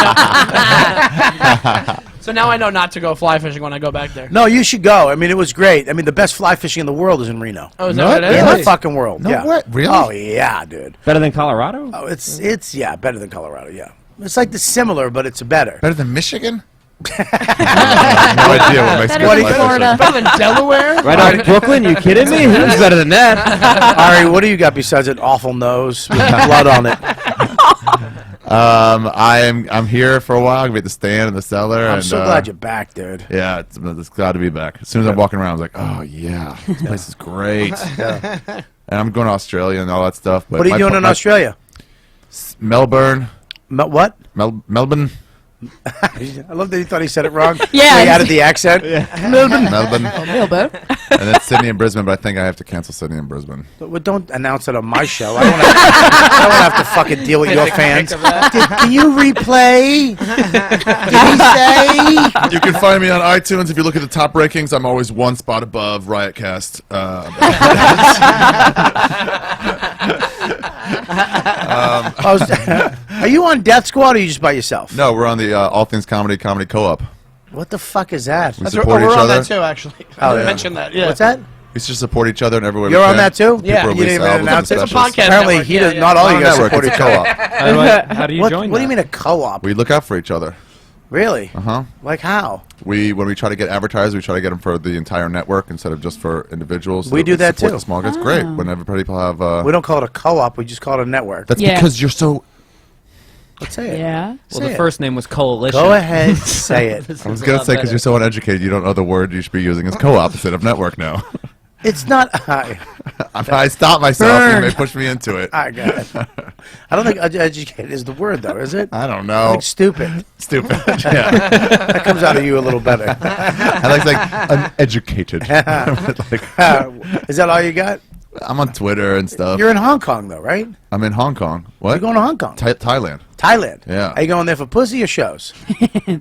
know. So now I know not to go fly fishing when I go back there. No, you should go. I mean, it was great. I mean, the best fly fishing in the world is in Reno. Oh, is that No, what it In is? the fucking world. No yeah. way. Really? Oh yeah, dude. Better than Colorado? Oh, it's better than Colorado. Yeah, it's like the similar, but it's better. Better than Michigan? I have no idea what makes Better good than fly Florida. fishing. Better than Delaware? Right out of Brooklyn? You kidding me? Who's better than that? Ari, what do you got besides an awful nose with blood on it? I'm here for a while. I'm gonna be at the stand in the cellar. I'm and, so glad you're back, dude. Yeah, it's glad to be back. As soon as I'm walking around, I was like, oh yeah, this place is great. And I'm going to Australia and all that stuff. But What are you doing in Australia? Melbourne. What? Melbourne. I love that he thought he said it wrong. Yeah, He added the accent. Melbourne. Melbourne. Bilbo. And then Sydney and Brisbane, but I think I have to cancel Sydney and Brisbane. Well, don't announce it on my show. I don't want to have to fucking deal with your fans. Can you replay? Did he say? You can find me on iTunes. If you look at the top rankings, I'm always one spot above Riotcast. Are you on Death Squad or are you just by yourself? No, we're on the All Things Comedy Co-op. What the fuck is that? We That's support we're each on other. that too, actually. Oh, I didn't yeah. mention that. Yeah. What's that? We just support each other in every way You're we on can. that too? Yeah. People You didn't release even albums announce and it? It's a specials. podcast. Apparently, network. he Yeah, does. yeah. Not all We're you on guys network. support It's each a other. co-op. How do you What join do that? you mean a co-op? We look out for each other. Really? Uh-huh. Like how? When we try to get advertisers, we try to get them for the entire network instead of just for individuals. We do that support too. The small guys. Great. When everybody people have. We don't call it a co-op. We just call it a network. That's Yeah. because you're so. Let's say it. Yeah. Well, Say the it. first name was Coalition. Go ahead, say it. I was gonna say because you're so uneducated, you don't know the word you should be using as co-op instead of network now. It's not. I stopped myself. Burn. You may push me into it. I got it. I don't think educated is the word, though, is it? I don't I know. think stupid. Stupid. Yeah. That comes out of you a little better. I like uneducated. Like, Is that all you got? I'm on Twitter and stuff. You're in Hong Kong, though, right? I'm in Hong Kong. What? You're going to Hong Kong. Thailand. Thailand. Yeah. Are you going there for pussy or shows?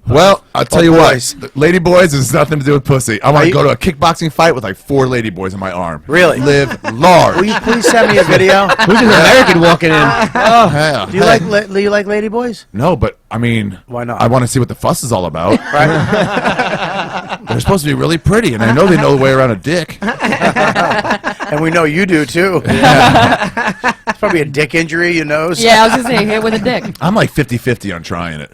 Well, I'll tell you boys. what. Lady boys has nothing to do with pussy. I want to you- go to a kickboxing fight with like 4 lady boys in my arm. Really? Live large. Will you please send me a video? Who's an American walking in? Oh, yeah. Do you like lady boys? No, but I mean, Why not? I want to see what the fuss is all about. Right? They're supposed to be really pretty, and I know they know the way around a dick. And we know you do too. It's probably a dick injury, you know. so- Yeah, I was gonna say hit with a dick. I'm like 50-50 on trying it.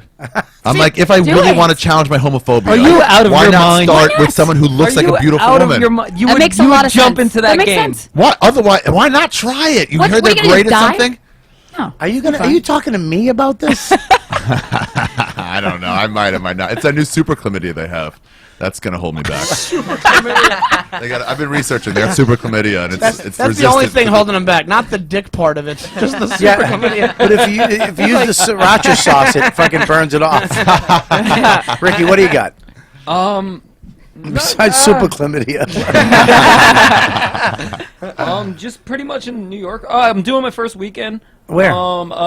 I'm like, if I do really it. want to challenge my homophobia, Are you out of why your not mind? start Why with not? someone who looks Are like you a beautiful out woman? Of your mind? You That would, makes you a would lot of jump sense. into that makes game. sense. What? Otherwise, why not try it? You What- heard what, they're you gonna great at die? something? No. Are you talking to me about this? I don't know. I might not. It's that new super chlamydia they have. That's gonna hold me back. I've been researching. They got super chlamydia, and it's that's the only thing holding them back, not the dick part of it, just the super chlamydia. But if you use the sriracha sauce, it fucking burns it off. Ricky, what do you got? Besides super chlamydia. Just pretty much in New York. I'm doing my first weekend. Where?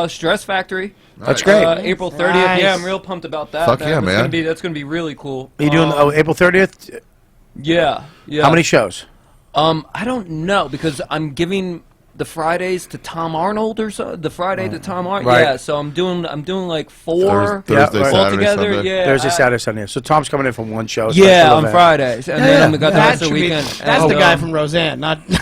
Stress Factory. That's great. April 30th. Nice. Yeah, I'm real pumped about that. Fuck yeah, man. That's gonna be really cool. Are you doing April 30th? Yeah. How many shows? I don't know because I'm giving the Fridays to Tom Arnold or so. The Friday to Tom Arnold. Right. Yeah. So I'm doing like 4 Thursday, right. Saturday, altogether. Sunday. Yeah. Thursday, Saturday, Sunday. So Tom's coming in from one show. Yeah, special on event. Fridays, and then we got the rest of the weekend. That's the guy from Roseanne, not the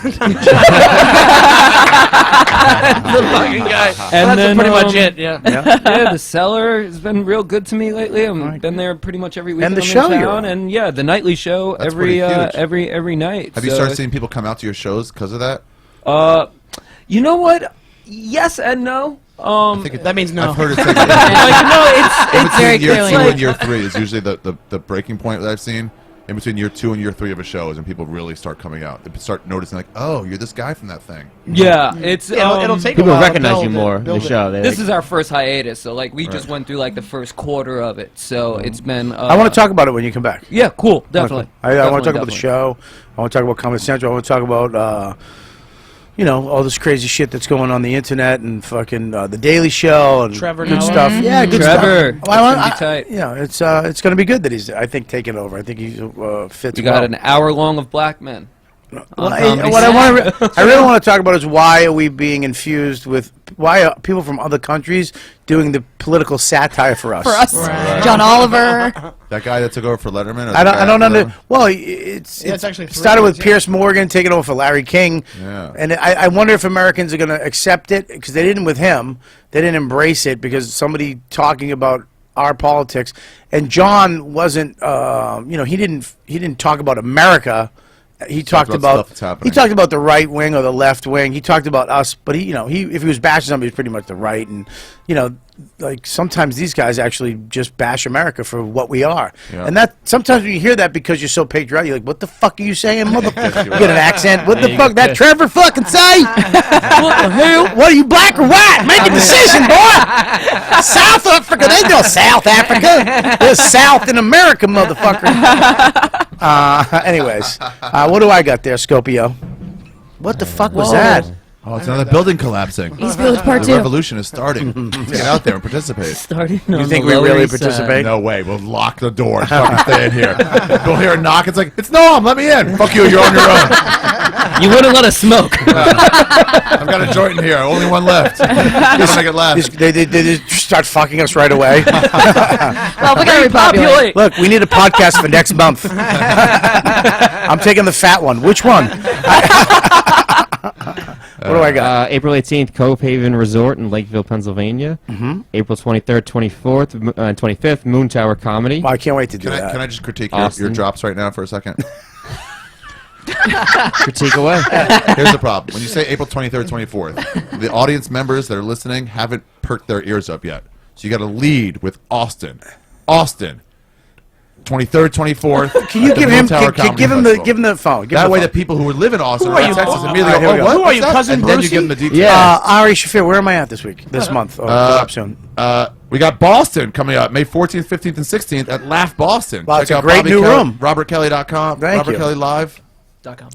fucking guy. And That's then, pretty much it. Yeah. Yeah, the Cellar has been real good to me lately. I've been there pretty much every weekend. And the I'm show in you're town, on. and yeah, the nightly show That's pretty huge. every night. Have you So started seeing people come out to your shows because of that? You know what? Yes and no. I think That means no. I've heard it. Like, It's very year clearly 2 like- and year 3 is usually the breaking point that I've seen. In between year 2 and year 3 of a show is when people really start coming out. They start noticing, like, oh, you're this guy from that thing. Yeah, it's It'll take People a while to recognize you build it, more in build the it. show. They this like- is our first hiatus, so like we just went through like the first quarter of it. So it's been. I want to talk about it when you come back. Yeah, cool, definitely. I want to talk about the show. I want to talk about Comedy Central. I want to talk about, all this crazy shit that's going on the internet and fucking the Daily Show and Trevor good Noah. stuff. Yeah, good Trevor, stuff. Well, that's gonna be tight. it's going to be good that he's, I think, taking over. I think he fits. We got well. an hour long of black men. What I really want to talk about is why are we being infused with why are people from other countries doing the political satire for us? For us, Right. John Oliver. That guy that took over for Letterman. Or I don't know. under. Well, it's actually started with three, yeah. Pierce Morgan taking over for Larry King, Yeah. and I wonder if Americans are going to accept it because they didn't with him. They didn't embrace it because somebody talking about our politics, and John wasn't. He didn't talk about America. He talked about stuff that's happening. he talked about the right wing or the left wing. He talked about us, but if he was bashing somebody, he was pretty much the right. And like sometimes these guys actually just bash America for what we are. Yeah. And that sometimes when you hear that because you're so patriotic, you're like, what the fuck are you saying, motherfucker? You get an accent. What the fuck that Trevor fucking say? What the hell? What are you, black or white? Make a decision, boy. South Africa, there's no South Africa. There's South in America, motherfucker. Anyways, what do I got there, Scopio? What the fuck was that? Oh, it's another building collapsing. East Village Part The 2. revolution is starting. Let's get out there and participate. Starting You think we really participate? No way. We'll lock the door and fucking stay in here. We'll hear a knock. It's like, it's Noam. Let me in. Fuck you. You're on your own. You wouldn't let us smoke. I've got a joint in here. Only one left. Gotta make it last. They just start fucking us right away. Well, we gotta repopulate. Look, we need a podcast for next month. I'm taking the fat one. Which one? What do I got? April 18th, Cove Haven Resort in Lakeville, Pennsylvania. April 23rd, 24th, 25th, Moon Tower Comedy. Well, I can't wait to do Can that. I just critique Austin. your drops right now for a second? Critique away. Here's the problem. When you say April 23rd, 24th, the audience members that are listening haven't perked their ears up yet. So you got to lead with Austin. Austin. 23rd, 24th. Can you at the give Moon him? Tower Give Comedy him Festival. the phone. Give That him way, the the people who live in Austin Who or are you? Texas immediately All right, go, here we oh, go. what? Who are you, What's up? Cousin And then you Brucey? give them the details. phone. Ari Shafir, where am I at this month? Or up soon. We got Boston coming up May 14th, 15th, and 16th at Laugh Boston. Wow, it's Check a out great Bobby new Kelly, room. RobertKelly.com. Thank Robert you. Kelly Live.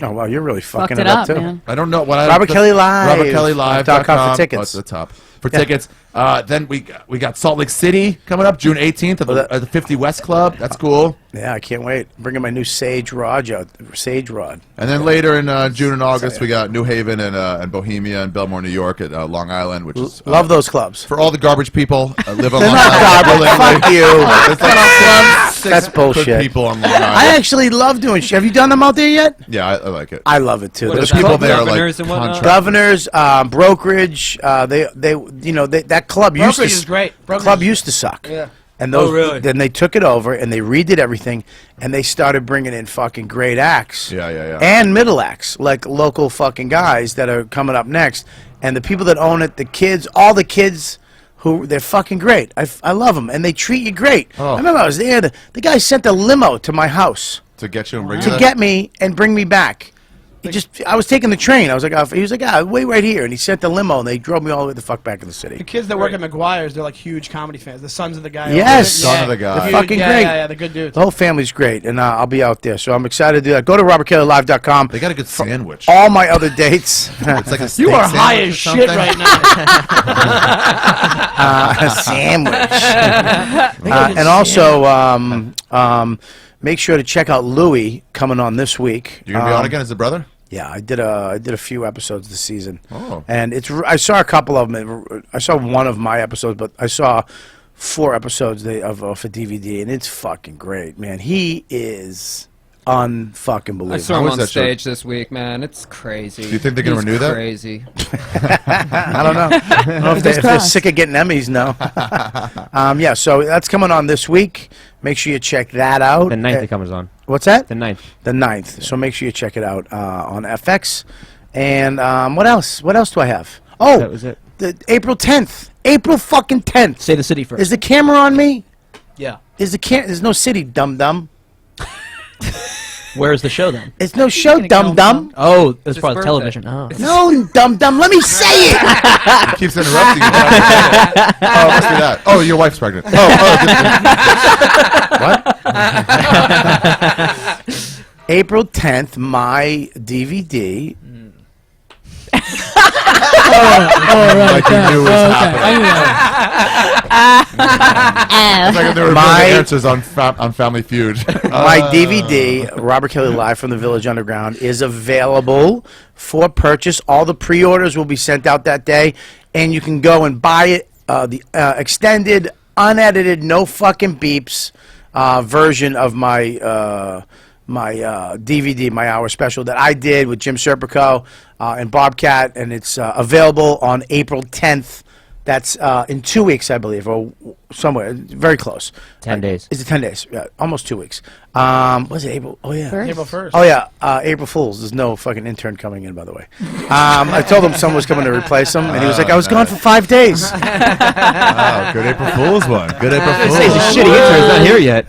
Oh wow, you're really fucking Fucked it it up up, too. man. I don't know what Robert Kelly Live. RobertKellyLive.com for tickets. Oh, it's the top. For tickets. Then we got Salt Lake City coming up June 18th at the 50 West Club. That's cool. Yeah, I can't wait. I'm bringing my new Sage Rod out. Sage Rod. And then later in June and August, we got New Haven and Bohemia and Belmore, New York at Long Island, which is Love those clubs. for all the garbage people live on They're Long not Island. garbage. Fuck you. There's like That's good bullshit. people on Long Island. I actually love doing. Have you done them out there yet? Yeah, I like it. I love it too. What There's is that? people there are like Governors and whatnot? contract. governors, brokerage. That club used Brokerage to is great. Brokerage club is- used to suck. Yeah. And those, Oh, really? then they took it over and they redid everything, and they started bringing in fucking great acts. Yeah. And middle acts, like local fucking guys that are coming up next. And the people that own it, the kids, all the kids, they're fucking great. I love them, and they treat you great. Oh. I remember I was there. The guy sent a limo to my house To get you and bring you to there? get me and bring me back. I was taking the train. I was like, he was like, wait right here, and he sent the limo, and they drove me all the way the fuck back in the city. The kids that work at McGuire's, they're like huge comedy fans. The sons of the guy. Yes, Son of the guy. They're fucking yeah, great. Yeah, they're good dudes. The whole family's great, and I'll be out there, so I'm excited to do that. Go to robertkellylive.com. They got a good sandwich. All my other dates. It's like a You steak are high sandwich as or shit something. right now. A sandwich. And also, make sure to check out Louie coming on this week. You're gonna be on again as a brother? Yeah, I did a few episodes this season. Oh. And I saw a couple of them. I saw one of my episodes, but I saw 4 episodes of a DVD, and it's fucking great, man. He is unfucking believable. I saw How him was on that show? stage this week, man. It's crazy. Do you think they're gonna He's renew that? Crazy. I don't know. I don't know if they're sick of getting Emmys now. Yeah, so that's coming on this week. Make sure you check that out. The 9th it comes on. What's that? The 9th. The 9th. So make sure you check it out on FX. And what else? What else do I have? Oh, That was it. the April 10th. April fucking 10th. Say the city first. Is the camera on me? Yeah. There's no city, dum-dum. Where's the show then? It's no show, dum-dum. Oh, it's his part of birthday. television. Oh. No, dum-dum. Let me say it. He keeps interrupting you. Oh, it must be that. Oh, your wife's pregnant. What? April 10th, my DVD. Like you knew it was happening. It's like they were My- the answers on Family Feud. My DVD, Robert Kelly Live from the Village Underground, is available for purchase. All the pre-orders will be sent out that day, and you can go and buy it. The extended, unedited, no fucking beeps version of my DVD, my hour special that I did with Jim Serpico and Bobcat, and it's available on April 10th. That's in 2 weeks, I believe, or somewhere very close. 10 days. Is it 10 days? Yeah, almost 2 weeks. Was it April? Oh yeah, April 1st. Oh yeah, April Fools. There's no fucking intern coming in, by the way. I told him someone was coming to replace him, and he was like, "I was gone for 5 days." Oh, good April Fool's one. Good April Fool's. He's a shitty intern's not here yet.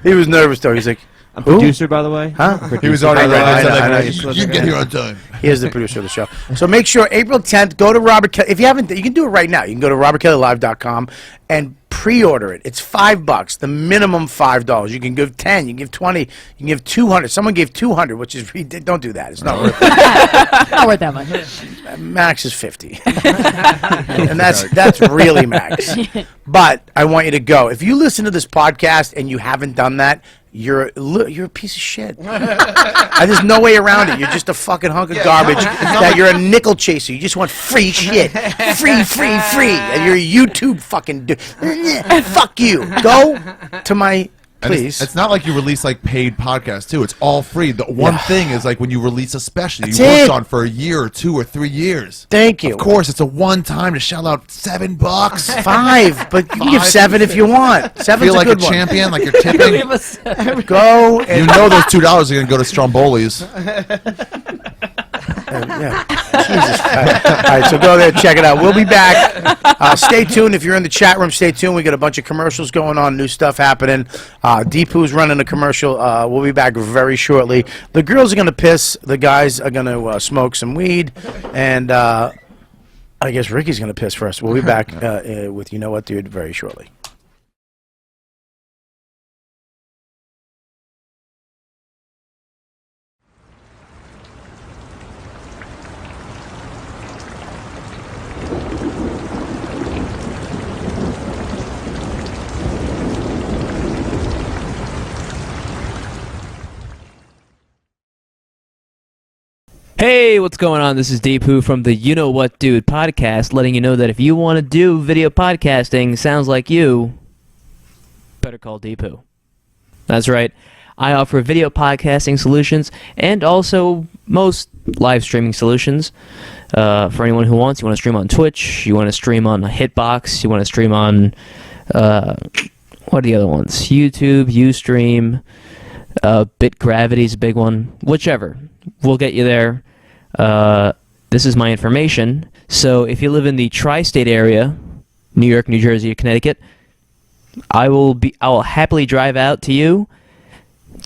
He was nervous though. He's like, I'm "Who?" producer, by the way. Huh? He was already ready. I He said, know, like, I know. You can get here on time. He is the producer of the show. So make sure April 10th, go to Robert Kelly. If you haven't, you can do it right now. You can go to robertkellylive.com and pre-order it. It's $5, the minimum $5. You can give 10, you can give 20, you can give 200. Someone gave 200, which is don't do that. It's not worth it. Not worth that much. Max is 50, and that's really max. But I want you to go. If you listen to this podcast and you haven't done that, you're a piece of shit. There's no way around it. You're just a fucking hunk of garbage. That you're a nickel chaser. You just want free shit, free, and you're a YouTube fucking dude. Fuck you. Go to my. And Please. It's not like you release like paid podcasts too. It's all free. The one thing is like when you release a special That's you worked it. on for a year or 2 or 3 years. Thank you. Of course, it's a one time to shell out $7. 5, but you can give 7 if you want. 7's Feel a like a good one. champion, like you're tipping. Go and You know those $2 are gonna go to Stromboli's. yeah. Jesus Christ. All right, so go there, check it out. We'll be back. Stay tuned. If you're in the chat room, stay tuned. We got a bunch of commercials going on, new stuff happening. Deepu's running a commercial. We'll be back very shortly. The girls are going to piss. The guys are going to smoke some weed. And I guess Ricky's going to piss first. We'll be back with You Know What, Dude very shortly. Hey, what's going on? This is Deepu from the You Know What Dude podcast, letting you know that if you want to do video podcasting, sounds like you, better call Deepu. That's right. I offer video podcasting solutions and also most live streaming solutions for anyone who wants. You want to stream on Twitch, you want to stream on Hitbox, you want to stream on, what are the other ones? YouTube, Ustream, BitGravity's a big one. Whichever. We'll get you there. This is my information. So if you live in the tri-state area, New York, New Jersey, or Connecticut, I will happily drive out to you,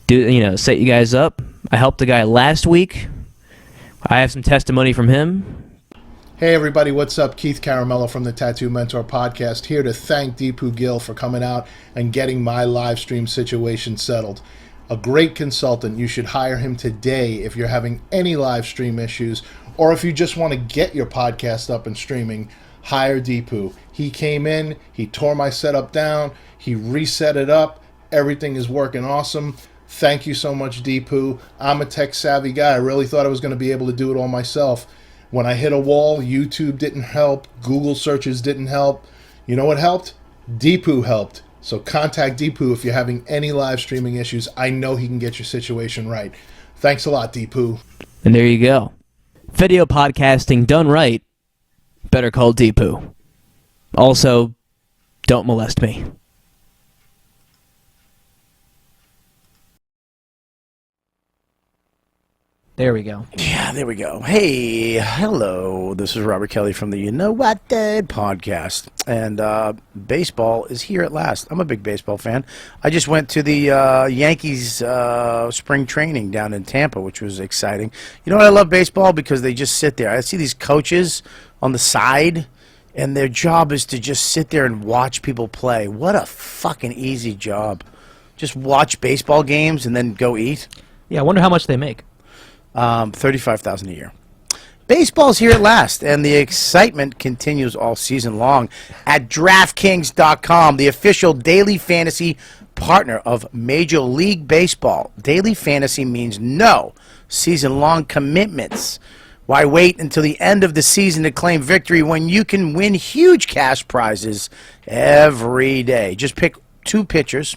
set you guys up. I helped a guy last week. I have some testimony from him. Hey everybody, what's up? Keith Caramello from the Tattoo Mentor Podcast, here to thank Deepu Gill for coming out and getting my live stream situation settled. A great consultant. You should hire him today if you're having any live stream issues, or if you just want to get your podcast up and streaming, hire Deepu. He came in, he tore my setup down, he reset it up, everything is working awesome. Thank you so much, Deepu. I'm a tech-savvy guy. I really thought I was going to be able to do it all myself. When I hit a wall, YouTube didn't help, Google searches didn't help. You know what helped? Deepu helped. So contact Deepu if you're having any live streaming issues. I know he can get your situation right. Thanks a lot, Deepu. And there you go. Video podcasting done right, better call Deepu. Also, don't molest me. There we go. Yeah, there we go. Hey, hello. This is Robert Kelly from the You Know What Dude podcast. And baseball is here at last. I'm a big baseball fan. I just went to the Yankees spring training down in Tampa, which was exciting. You know what I love baseball? Because they just sit there. I see these coaches on the side, and their job is to just sit there and watch people play. What a fucking easy job. Just watch baseball games and then go eat. Yeah, I wonder how much they make. $35,000 a year. Baseball's here at last, and the excitement continues all season long at DraftKings.com, the official daily fantasy partner of Major League Baseball. Daily fantasy means no season-long commitments. Why wait until the end of the season to claim victory when you can win huge cash prizes every day? Just pick 2 pitchers,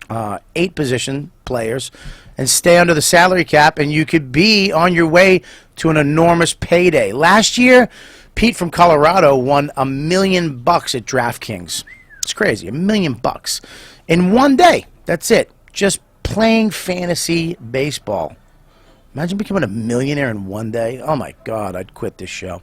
8 position players, and stay under the salary cap, and you could be on your way to an enormous payday. Last year, Pete from Colorado won $1 million at DraftKings. It's crazy, $1 million in one day. That's it. Just playing fantasy baseball. Imagine becoming a millionaire in one day. Oh my God, I'd quit this show,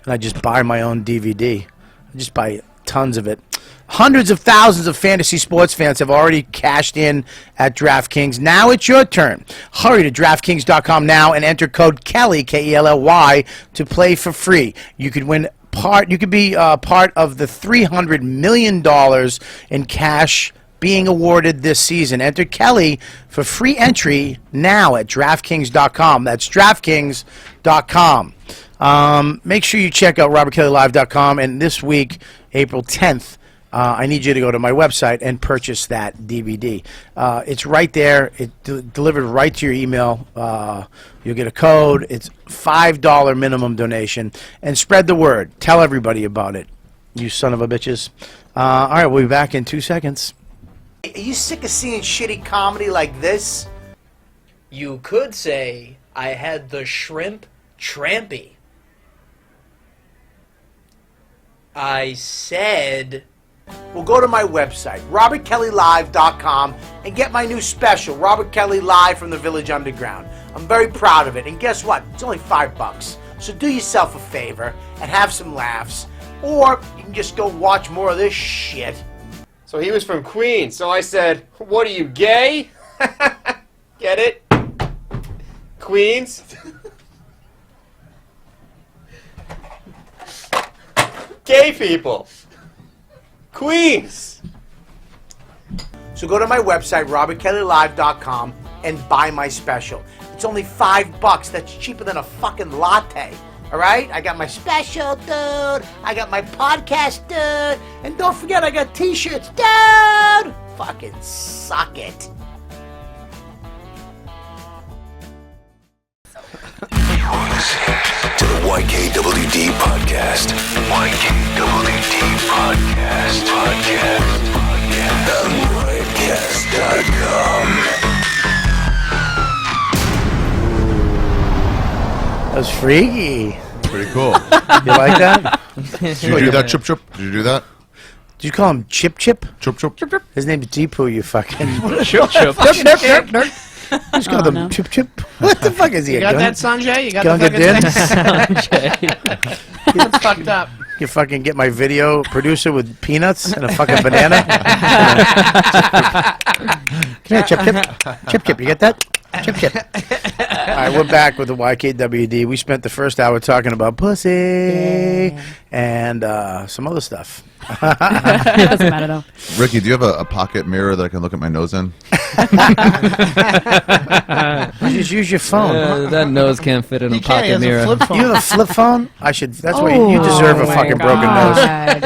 and I'd just buy my own DVD. I'd just buy tons of it. Hundreds of thousands of fantasy sports fans have already cashed in at DraftKings. Now it's your turn. Hurry to DraftKings.com now and enter code Kelly, K-E-L-L-Y, to play for free. You could win part. You could be part of the $300 million in cash being awarded this season. Enter Kelly for free entry now at DraftKings.com. That's DraftKings.com. Make sure you check out RobertKellyLive.com, and this week, April 10th, I need you to go to my website and purchase that DVD. It's right there. It's delivered right to your email. You'll get a code. It's $5 minimum donation. And spread the word. Tell everybody about it, you son of a bitches. All right, we'll be back in 2 seconds. Are you sick of seeing shitty comedy like this? You could say I had the shrimp trampy. I said... Well, go to my website, RobertKellyLive.com, and get my new special, Robert Kelly Live from the Village Underground. I'm very proud of it, and guess what? It's only $5. So do yourself a favor and have some laughs, or you can just go watch more of this shit. So he was from Queens, so I said, what are you, gay? Get it? Queens? Gay people. Queens. So go to my website, RobertKellyLive.com, and buy my special. It's only $5. That's cheaper than a fucking latte. All right? I got my special, dude. I got my podcast, dude. And don't forget, I got t-shirts, dude. Fucking suck it. To the YKWD podcast. YKWD podcast. Podcast.com. That was freaky. Pretty cool. You like that? Did you do that, Chip Chip? Did you do that? Did you call him Chip Chip? Chip Chip. His name's Deepu, you fucking... Chip Chip. Just call them Chip Chip. What the fuck is he? You got gun? that, Sanjay? You got Gun the get fucking din? That's fucked up. You fucking get my video producer with peanuts and a fucking banana. Come here, Chip Chip. Chip Chip, you get that? Chip Chip. All right, we're back with the YKWD. We spent the first hour talking about pussy and some other stuff. It doesn't matter though. Ricky, do you have a pocket mirror that I can look at my nose in? You just use your phone. That nose can't fit in a He can't, he pocket has a mirror. flip phone. You have a flip phone? I should. That's why you deserve a my fucking broken nose. God.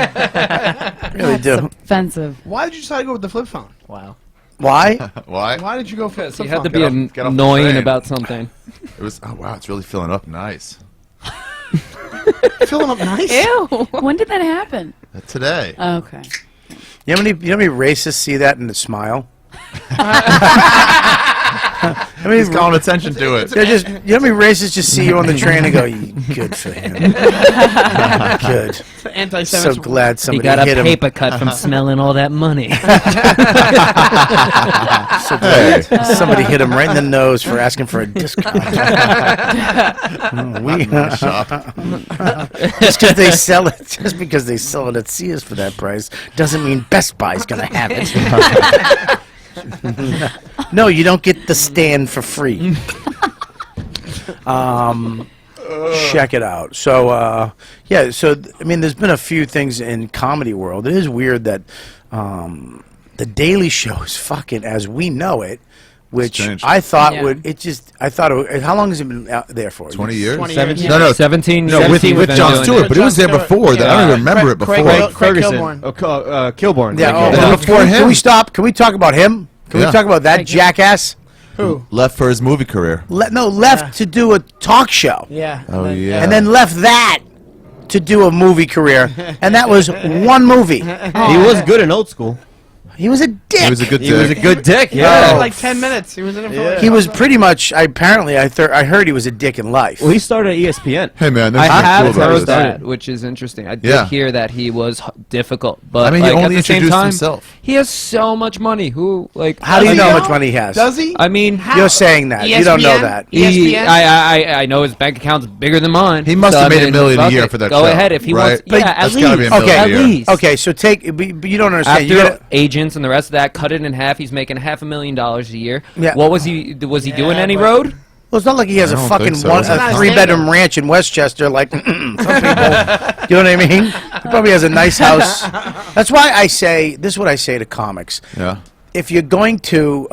Really That's do. offensive. Why did you decide to go with the flip phone? Wow. Why? Why? Why did you go for the You flip had phone? to be Get off the annoying train. about something. It was. Oh wow, it's really filling up nice. Filling up nice? Ew. When did that happen? Today. Okay. You know how many racists see that and smile? I mean, He's calling attention to it. they're just, you know how many racists just see you on the train and go, good for him. Good. Anti-Semitic. So glad He somebody got a hit him. paper cut from smelling all that money. So glad somebody hit him right in the nose for asking for a discount. Just because they sell it, just because they sell it at Sears for that price, doesn't mean Best Buy's gonna have it. No, you don't get the stand for free. Check it out. So, yeah. So, I mean, there's been a few things in comedy world. It is weird that the Daily Show is fucking as we know it, which I thought would. It just. I thought. How long has it been out there for? 20 years. 17. No, 17. No, with 17 Jon doing Stewart, it. but it was there before that. I don't even remember it before. Craig Ferguson. Kilborn. Kilborn. Yeah. Then before Can him, we stop? Can we talk about him? Can we talk about that jackass? Who? left for his movie career. Left to do a talk show. Yeah. Oh yeah. And then left that to do a movie career, and that was one movie. He was good in Old School. He was a dick. He was a good. He was a good dick. Yeah. Yeah. Like 10 minutes. He was in it for like He was pretty much. I heard he was a dick in life. Well, he started at ESPN. Hey man, I there's nothing have cool about heard this. that, which is interesting. I did Yeah. hear that he was difficult, but I mean, like, he at only the same introduced time, himself. he has so much money. Who like? How do you Does know he how know? much money he has? Does he? I mean, How? You're saying that. You don't know ESPN? that. ESPN? I know his bank account's bigger than mine. He must so, have I made mean, $1 million a fuck year it. for that Go show, ahead if he right? wants. Yeah, at That's least. gotta be $1 million Okay. a year. At least. Okay, so but you don't understand. After You gotta, agents and the rest of that, cut it in half. He's making $500,000 a year. Yeah. What was he? Was he doing any but- road? well, it's not like he has I a don't fucking think so. It's not a his 3-bedroom name. ranch in Westchester like some people. You know what I mean? He probably has a nice house. That's why I say this is what I say to comics. Yeah. If you're going to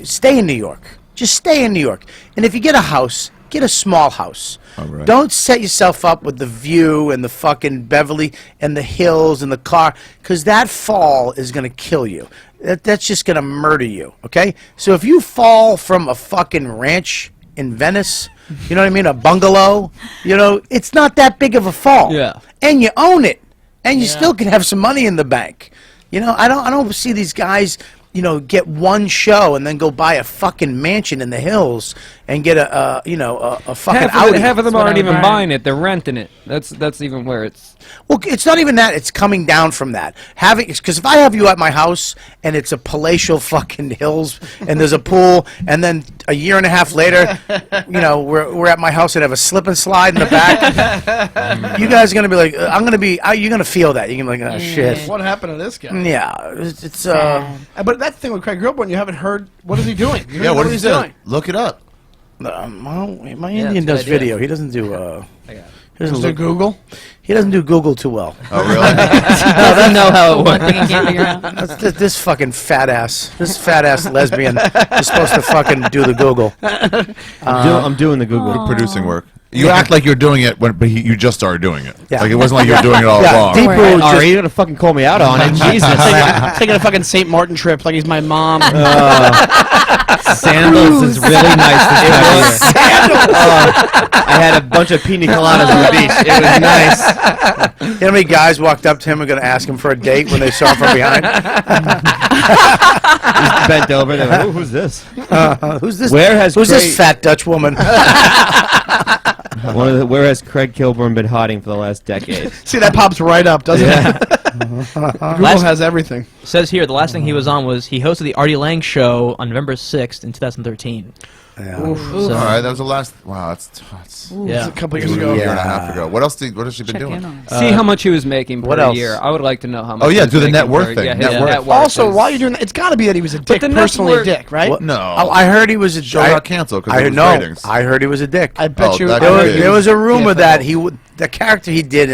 stay in New York, just stay in New York. And if you get a house, get a small house. Oh, right. Don't set yourself up with the view and the fucking Beverly and the hills and the car, because that fall is going to kill you. That's just going to murder you, okay? So if you fall from a fucking ranch in Venice, you know what I mean, a bungalow, you know, it's not that big of a fall. Yeah. And you own it. And you still can have some money in the bank. You know, I don't see these guys, you know, get one show and then go buy a fucking mansion in the hills and get a fucking Audi. Half of them That's what aren't I even buy. buying it; they're renting it. That's even where it's. Well, it's not even that. It's coming down from that. Because if I have you at my house and it's a palatial fucking hills and there's a pool, and then a year and a half later, you know, we're at my house and have a slip and slide in the back, you guys are gonna be like, you're gonna feel that. You're gonna be like, oh shit. What happened to this guy? Yeah, it's But that's the thing with Craig Kilborn. You haven't heard. What is he doing? You don't Yeah. know What is he's he doing? doing? Look it up. well, my Yeah, Indian that's does a good idea. video. He doesn't do. He doesn't Is it Google? He doesn't do Google too well. Oh really? Doesn't know how it One works. thing I can't figure out. This fucking fat ass lesbian is supposed to fucking do the Google. I'm doing the Google. We're producing work. You act like you're doing it, but you just started doing it. Yeah. Like it wasn't like you were doing it all Yeah, wrong. Deepu Are just- you gonna fucking call me out on it? Jesus. Taking a fucking St. Martin trip like he's my mom. Sandals is really nice. This time of year. I had a bunch of pina coladas on the beach. It was nice. You know how many guys walked up to him and going to ask him for a date when they saw him from behind? Just bent over. They're like, "Ooh, who's this?" Who's this? Where has Who's Craig- this fat Dutch woman? Where has Craig Kilborn been hiding for the last decade? See, that pops right up, doesn't it? Google has everything. Says here, the last thing he was on was he hosted the Artie Lang show on November 6th in 2013. Yeah. So, All right, that was the last. Wow, that's That's a couple years ago. A year and a half ago. What else? What has she been doing? See how much he was making what per else? year. I would like to know how much. Oh yeah, he was do the net making worth per- thing. Yeah, Net his worth. net worth Also, is- while you're doing that, it's got to be that he was a dick, the personally network- dick, right? What? No. I heard he was a Show got canceled because I of know. ratings. I heard he was a dick. I bet Oh, you. that There could was, be. there was a rumor that he would. The character he did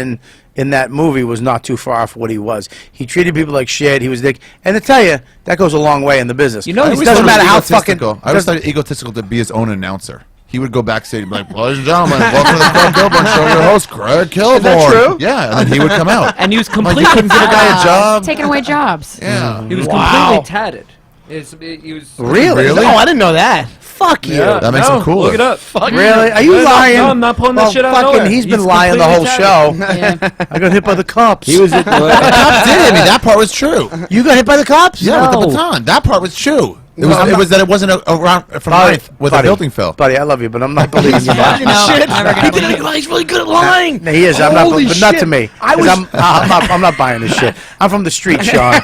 in that movie was not too far off what he was. He treated people like shit. He was a dick. And to tell you, that goes a long way in the business. You know, it he's doesn't matter how egotistical. fucking. I always thought it egotistical to be his own announcer. He would go backstage and be like, ladies and gentlemen, welcome to the Craig Kilborn Show, your host, Craig Kilborn. Is that true? Yeah, and then he would come out. And he was Like, completely you couldn't give a guy a job? Taking away jobs. Yeah. He was Wow. completely tatted. He was Really? Really? Oh, I didn't know that. Fuck you. Yeah. That makes him cooler. Look it up. Really? Are you lying? No, I'm not pulling that shit out of fucking, nowhere. he's been He's lying the whole completely show. I got hit by the cops. He was. The cop did. I mean, that part was true. You got hit by the cops? Yeah, No. with the baton. That part was true. It was, I'm it not- was that it wasn't around from Buddy, ninth with buddy, a building fell. Buddy, I love you, but I'm not believing you. Fucking now. shit. never gonna He believe did it. He's really good at lying. No, he is. I'm not, Holy but not to shit. me. I 'Cause was. I'm not buying this shit. I'm from the street, Sean. All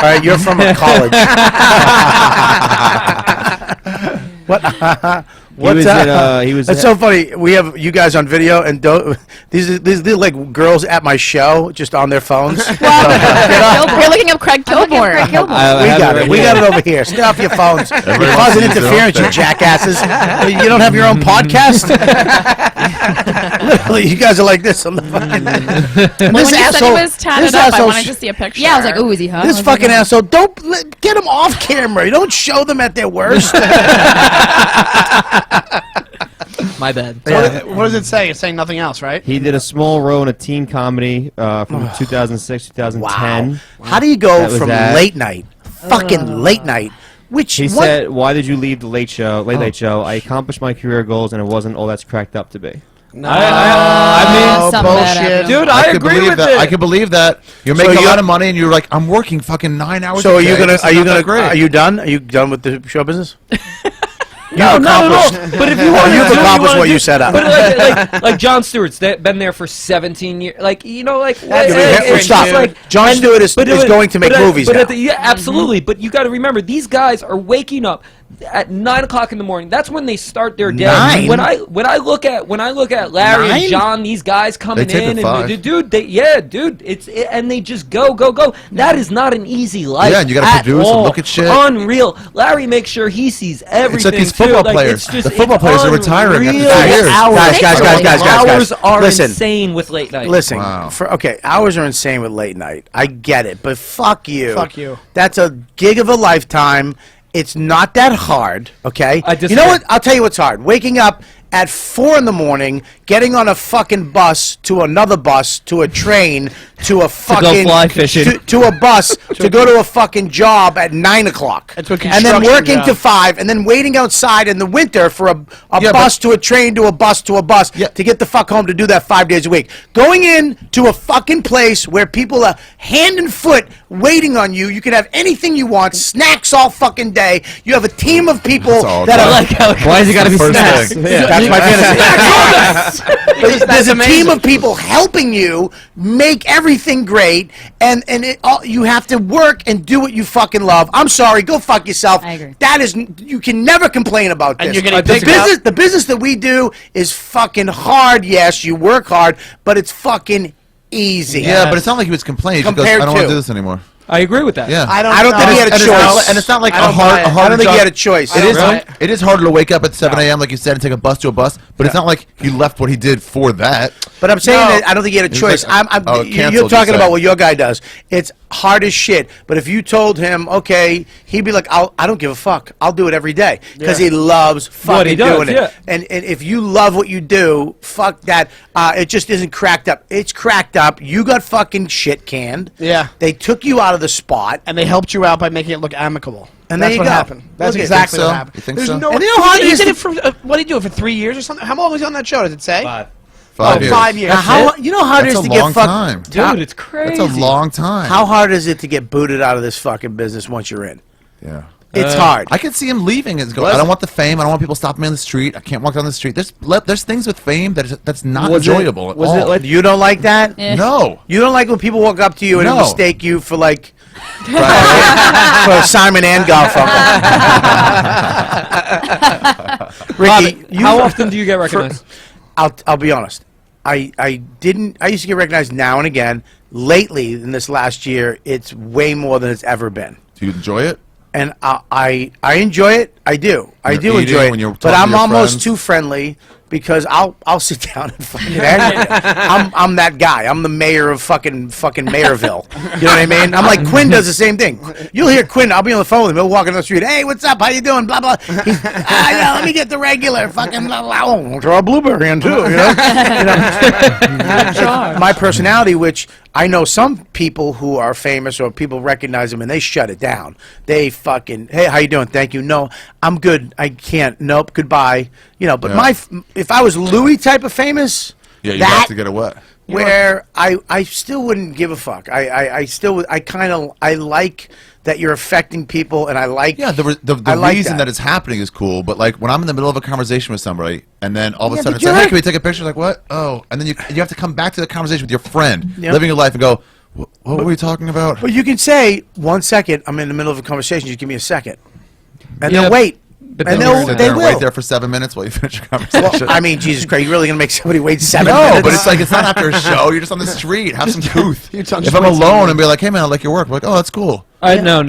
right, you're from a college. What? He was. It's so funny. We have you guys on video, and these are like girls at my show, just on their phones. You're looking up Craig Kilborn. We got it. We got it over here. Stay off your phones. You're Everybody causing wants to use their own interference, you thing. jackasses. You don't have your own podcast? Literally, you guys are like this on the fucking. When This you said asshole. he was tatted This up, I asshole. wanted to see a picture. Yeah, I was like, ooh, is he hot? This fucking asshole. Don't get them off camera. You don't show them at their worst. My bad. What does it say? It's saying nothing else, right? He did a small role in a teen comedy from 2006, 2010. Wow. How do you go That was from that. late night, fucking late night, which He what- said, "Why did you leave the Late Late Show? I accomplished my career goals, and it wasn't all that's cracked up to be." I mean, Something bad bullshit. happened. dude, I could agree believe with that. it. I can believe that. You're So making a you're- lot of money, and you're like, I'm working fucking 9 hours. So a are you day. gonna? This Are is you not gonna? that great. Are you done? Are you done with the show business? No, not at all. But if you want You've accomplished what you set up. But like Jon Stewart's been there for 17 years. Like like Stop. Jon Stewart is going to make movies now. Absolutely. But you got to remember, these guys are waking up at 9 o'clock in the morning. That's when they start their day. 9? When I look at Larry 9? and John, these guys coming They tape in at 5. and dude, and they just go. That is not an easy life. Yeah, and you gotta at produce and all. look at shit. Unreal. Larry makes sure he sees everything. It's like these too. football Like, players. it's just- The football it's players are retiring after 2 unreal. years. Guys. Hours are Listen. insane with late night. Listen, Wow. hours are insane with late night. I get it, but fuck you. Fuck you. That's a gig of a lifetime. It's not that hard, okay? I You disagree. know what? I'll tell you what's hard. Waking up at 4 in the morning, getting on a fucking bus to another bus to a train to a fucking fly fishing. to a bus to go to a fucking job at 9 o'clock, That's what and then construction working job. to 5, and then waiting outside in the winter for a Yeah, bus to a train to a bus to a bus to get the fuck home to do that 5 days a week. Going in to a fucking place where people are hand and foot waiting on you. You can have anything you want, snacks all fucking day. You have a team of people all that are good. like, Why has it got to be First snacks? thing. that's my fantasy. There's a team amazing. of people helping you make everything great, and you have to work and do what you fucking love. I'm sorry, go fuck yourself. I agree. That is, you can never complain about this. And you're getting the picked business. up. The business that we do is fucking hard. Yes, you work hard, but it's fucking easy. Yeah, but it's not like he was complaining. He just goes, Compared I don't want to- to do this anymore. I agree with that. Yeah. I don't think he had a And it's choice. not- and it's not like I a don't hard, buy it. a hard I don't think job. he had a choice. It is. Right. It is harder to wake up at 7 a.m. like you said and take a bus to a bus, but it's not like he left what he did for that. But I'm saying No. that I don't think he had a He's choice. like, oh, You're canceled, talking you about said. what your guy does. It's hard as shit. But if you told him, okay, he'd be like, I don't give a fuck. I'll do it every day because he loves fucking What he does, doing it. yeah. And if you love what you do, fuck that. It just isn't cracked up. It's cracked up. You got fucking shit canned. Yeah. They took you out of the spot. And they helped you out by making it look amicable. And that's there you what go. happened. That's Look at- exactly Think so? what happened. You think There's so? no. And you know how hard it he is did to- it for what did he do it for 3 years or something? How long was he on that show? Does it say? 5. 5 years. 5 years. Now, how you know how hard it That's is a to get long fucked? time. Dude, it's crazy. That's a long time. How hard is it to get booted out of this fucking business once you're in? Yeah. It's hard. I could see him leaving. I don't want the fame. I don't want people stopping me on the street. I can't walk down the street. There's things with fame that's not enjoyable at all. You don't like that? No. You don't like when people walk up to you and No. mistake you for like for Simon and Garfunkel. Ricky, Bobby, how often do you get recognized? I'll be honest. I used to get recognized now and again. Lately, in this last year, it's way more than it's ever been. Do you enjoy it? And I enjoy it. I do. I You're do eating enjoy when it. you're But talking to I'm your almost friends? too friendly because I'll sit down and fucking I'm that guy. I'm the mayor of fucking Mayorville. You know what I mean? I'm like Quinn does the same thing. You'll hear Quinn. I'll be on the phone with him. He'll walk down the street. Hey, what's up? How you doing? Blah blah. He's, yeah, let me get the regular fucking blah blah. Oh, throw a blueberry in too. You know? My personality, which I know some people who are famous or people recognize them and they shut it down. They fucking, hey, how you doing? Thank you. No, I'm good. I can't. Nope. Goodbye. You know, but if I was Louis type of famous, Yeah, you have to get away. where I still wouldn't give a fuck. I still I like that you're affecting people, and I like the like reason that it's happening is cool, but like when I'm in the middle of a conversation with somebody and then all of a sudden but it's like, you're hey, can we take a picture? Like what? Oh, and then you have to come back to the conversation with your friend, Yeah. living your life, and go, what were we talking about? But you can say 1 second. I'm in the middle of a conversation. Just give me a second, and Yeah, then wait. But And then they'll, sit they there and will. wait there for 7 minutes while you finish your conversation. Well, I mean, Jesus Christ, you really gonna make somebody wait 7 No, minutes? but it's like it's not after a show. You're just on the street. Have some truth. You're talking If just I'm wait 7 alone minutes. and be like, hey man, I like your work. I'm like, oh, that's cool. No.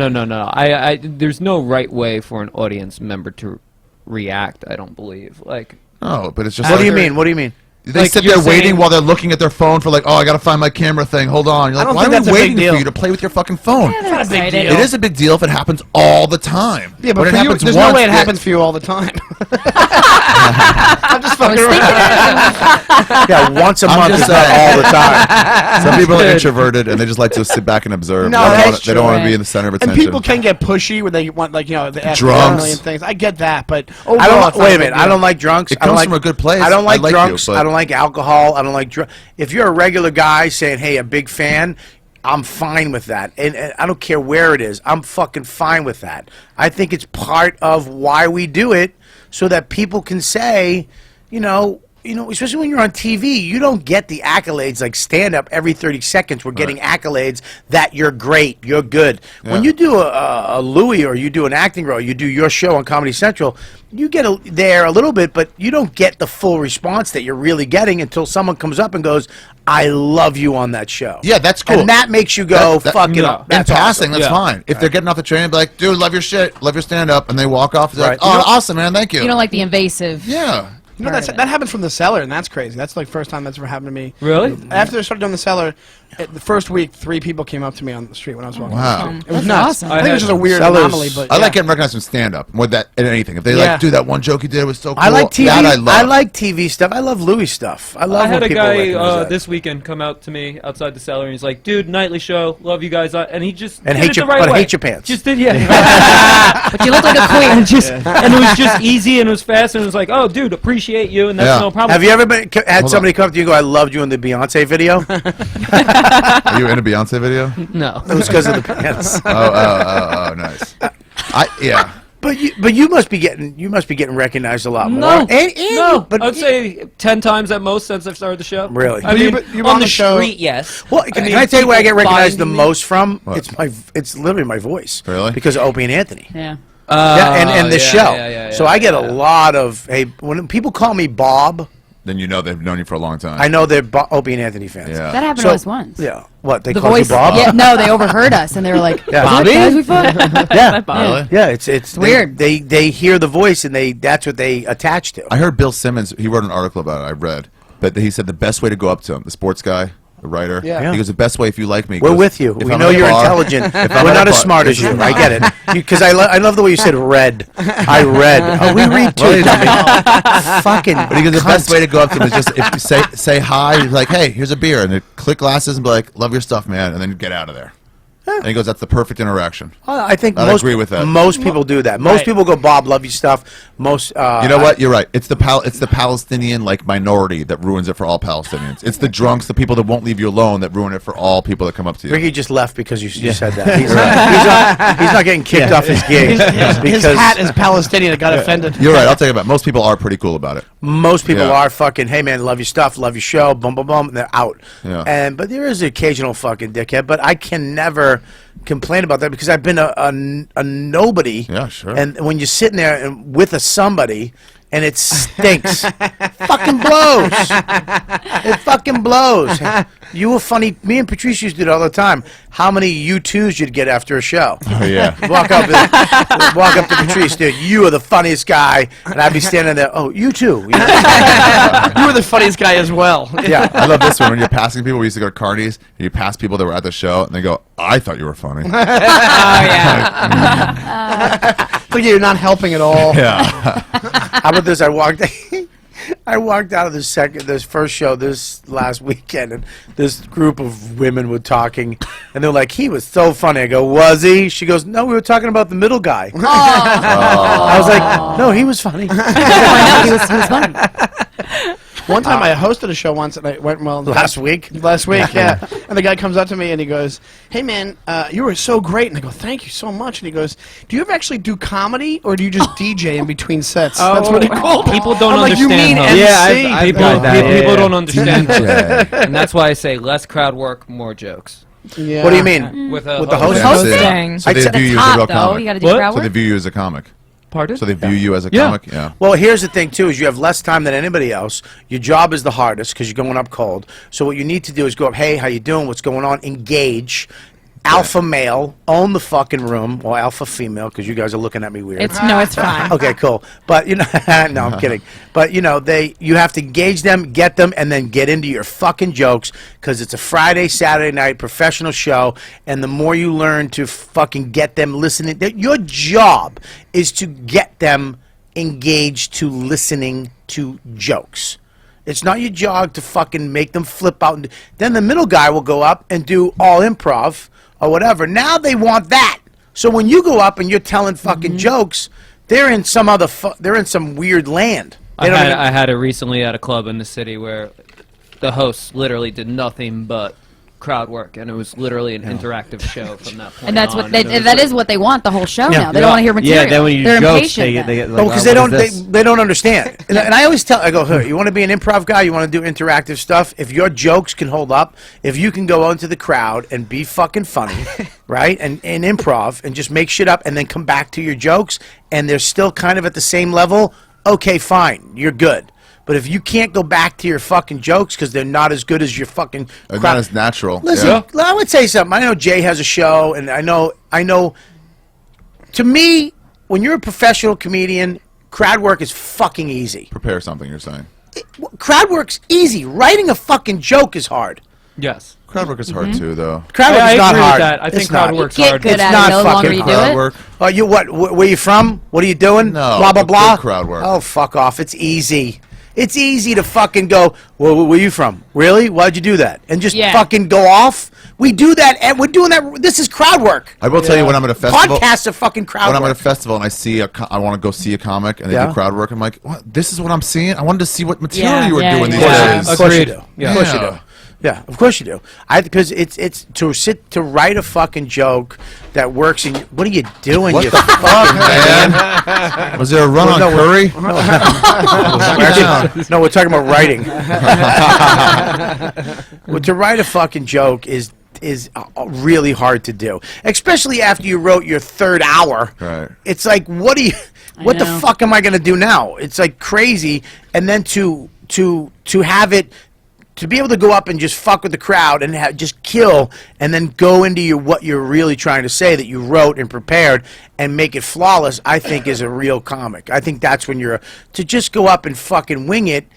There's no right way for an audience member to react. I don't believe. Like, No, but it's just. What do like- you mean? What do you mean? They Like sit you're there waiting saying- while they're looking at their phone for like, oh, I gotta find my camera thing. Hold on. You're I like, don't why think are that's we a big waiting deal. for you to play with your fucking phone? It's not a big deal. It is a big deal if it happens all the time. Yeah, but when for it you, happens there's once, no way it happens for you all the time. I'm just fucking Yeah, once a I'm month just is not saying. all the time. Some people are introverted and they just like to sit back and observe. No, they don't that's wanna- they don't want to true. be in the center of And attention. people can get pushy where they want, like, you know, they ask for Drunks. a million things. I get that, but I overall, don't. it's not Wait a big minute. deal. I don't like drunks. It I don't comes like, from a good place. I don't like I like you, drunks. but- I don't like alcohol. I don't like drunk. If you're a regular guy saying, "Hey, a big fan," I'm fine with that, and I don't care where it is. I'm fucking fine with that. I think it's part of why we do it, so that people can say, you know, especially when you're on TV, you don't get the accolades like stand up every 30 seconds. We're getting accolades that you're great, you're good. When you do a Louis or you do an acting role, you do your show on Comedy Central, you get there a little bit, but you don't get the full response that you're really getting until someone comes up and goes, I love you on that show. Yeah, that's cool. And that makes you go, fuck it up. In That's passing, awesome. that's fine. If they're getting off the train and be like, dude, love your shit, love your stand up, and they walk off, they're like, Right. oh, awesome, man, thank you. You don't like the invasive. Yeah. You know, that happens from the cellar, and that's crazy. That's like first time that's ever happened to me. Really? After I started doing the cellar, the first week, 3 people came up to me on the street when I was walking. Wow. It was That's nuts. awesome. I think it was just a weird Sellers- anomaly, but I yeah. like getting recognized from stand up more than anything. If they Yeah. like, dude, that one joke you did was so cool. I like TV. That I love. like TV stuff. I love Louis stuff. I love I had when a people guy recognize that. this weekend come out to me outside the cellar and he's like, "Dude, nightly show, love you guys," and he just And did hate it your- the right but way. hate your pants. Just did, yeah. But you look like a queen. and it was just easy and it was fast and it was like, "Oh, dude, appreciate you," and that's Yeah. no problem. Have you ever had Hold somebody come up to you and go, I loved you in the Beyonce video? Are you in a Beyonce video? No. It was because of the pants. Oh, nice. Yeah. But you must be getting recognized a lot more. No, And no. but I'd say 10 times at most since I've started the show. Really? I But you- mean, but you were on on the the show- street, yes. Well, can mean, I tell you where I get people recognized the finding me- most from? What? It's literally my voice. Really? Because of Opie and Anthony. Yeah. Yeah, and the yeah, show. yeah, So I get a lot of when people call me Bob, Then you know they've known you for a long time. I know they're Opie and Anthony fans. Yeah. That happened So- to us once. Yeah. What they The called voice. you Bob? Yeah, no, they overheard us and they were like, Yeah. "Is that guys we fought?" Yeah. Really? Yeah. It's weird. They hear the voice and that's what they attach to. I heard Bill Simmons, he wrote an article about it, I read, but he said the best way to go up to him, the sports guy, the writer, Yeah. he goes, the best way if you like me. he We're goes, with you. if We I'm know at a you're bar- intelligent. if I'm We're at not a as bar- smart as you. I get it. Because I love the way you said read. I read. Oh, we read too. Well, he- dummy. Fucking. But he goes, the best way to go up to him is just if you say hi, he's like, hey, here's a beer, and they click glasses and be like, love your stuff, man, and then get out of there. And he goes, "That's the perfect interaction." I think I agree with that. Most people do that. Most people go, "Bob, love your stuff." Most. You know what? You're right. It's the Palestinian minority that ruins it for all Palestinians. It's the drunks, the people that won't leave you alone, that ruin it for all people that come up to you. Ricky just left because you said that. He's not getting kicked off his gig. His hat is Palestinian. It got offended. You're right. I'll tell you about it. Most people are pretty cool about it. Most people are fucking, hey man, love your stuff, love your show, boom, boom, boom, and they're out. Yeah. But there is the occasional fucking dickhead, but I can never complain about that because I've been a nobody. Yeah, sure. And when you're sitting there and with a somebody and it stinks, fucking blows. It fucking blows. You were funny. Me and Patrice used to do it all the time. How many U2s you'd get after a show? Oh yeah. Walk up to Patrice, dude. You are the funniest guy, and I'd be standing there. Oh, you too. You know? You were the funniest guy as well. Yeah. I love this one. When you're passing people, we used to go to Cardi's, and you pass people that were at the show, and they go, "I thought you were funny." Oh yeah. Look, you're not helping at all. Yeah. How about this? I walked out of this first show this last weekend, and this group of women were talking, and they're like, "He was so funny." I go, "Was he?" She goes, "No, we were talking about the middle guy." Oh. I was like, "No, he was funny." I know, he was funny. One time I hosted a show once, and I went last week. Last week, yeah. And the guy comes up to me and he goes, "Hey man, you were so great." And I go, "Thank you so much." And he goes, "Do you ever actually do comedy, or do you just DJ in between sets?" That's what he called it. People don't I'm understand. like, you mean how- MC? Yeah, people don't Yeah. understand. DJ. And that's why I say less crowd work, more jokes. Yeah. What do you mean? With the host? Hosting. So they At view the you as a top, real though, comic. you gotta do What? crowd So they work. view you as a comic. Pardon? So they view you as a Yeah. comic. Yeah. Well, here's the thing too: is you have less time than anybody else. Your job is the hardest because you're going up cold. So what you need to do is go up. Hey, how you doing? What's going on? Engage. Alpha male, own the fucking room, or alpha female, because you guys are looking at me weird. It's fine. Okay, cool. But no, I'm kidding. But you have to engage them, get them, and then get into your fucking jokes because it's a Friday, Saturday night professional show, and the more you learn to fucking get them listening, your job is to get them engaged to listening to jokes. It's not your job to fucking make them flip out. Then the middle guy will go up and do all improv or whatever. Now they want that. So when you go up and you're telling fucking jokes, they're in some other they're in some weird land. They don't even- I had it recently at a club in the city where the host literally did nothing but crowd work, and it was literally an interactive show from that point And that's on. what they, And it was that like- is what they want the whole show Yeah. now. They don't want to hear material. Yeah, then when you They're jokes, impatient. they get No, like, because "Oh, they don't understand. And I always tell, I go, hey, you want to be an improv guy? You want to do interactive stuff? If your jokes can hold up, if you can go out into the crowd and be fucking funny, right, and improv and just make shit up and then come back to your jokes and they're still kind of at the same level, okay, fine, you're good. But if you can't go back to your fucking jokes because they're not as good as your fucking Not crowd, as natural. listen, I would say something. I know Jay has a show, and I know. To me, when you're a professional comedian, crowd work is fucking easy. Prepare something. You're saying. Crowd work's easy. Writing a fucking joke is hard. Yes. Crowd work is hard too, though. Crowd work I is not agree with hard. that. I think It's crowd not. work's You get hard. good It's at not it the longer fucking you do crowd it. work. Oh, you what? Where you from? What are you doing? No, Blah blah good blah. crowd work. Oh, fuck off! It's easy. It's easy to fucking go. Well, where you from? Really? Why'd you do that? And just Yeah. fucking go off. We do that, and we're doing that. This is crowd work. I will tell you when I'm at a festival. Podcasts are fucking crowd When I'm at a work. festival and I see I want to go see a comic and they Yeah. do crowd work, I'm like, what? This is what I'm seeing. I wanted to see what material Yeah, you were yeah, doing these yeah. days. Of course you Agreed. do. Yeah. Of course you Yeah. do. Yeah, of course you do. Because it's to write a fucking joke that works. And what are you doing? What you the fuck, man? Was there a run on no, Curry? No, we're talking about writing. Well, to write a fucking joke is really hard to do, especially after you wrote your third hour. Right. It's like, what the know. fuck am I going to do now? It's like crazy, and then to have it. To be able to go up and just fuck with the crowd and just kill, and then go into what you're really trying to say that you wrote and prepared and make it flawless, I think is a real comic. I think that's when to just go up and fucking wing it.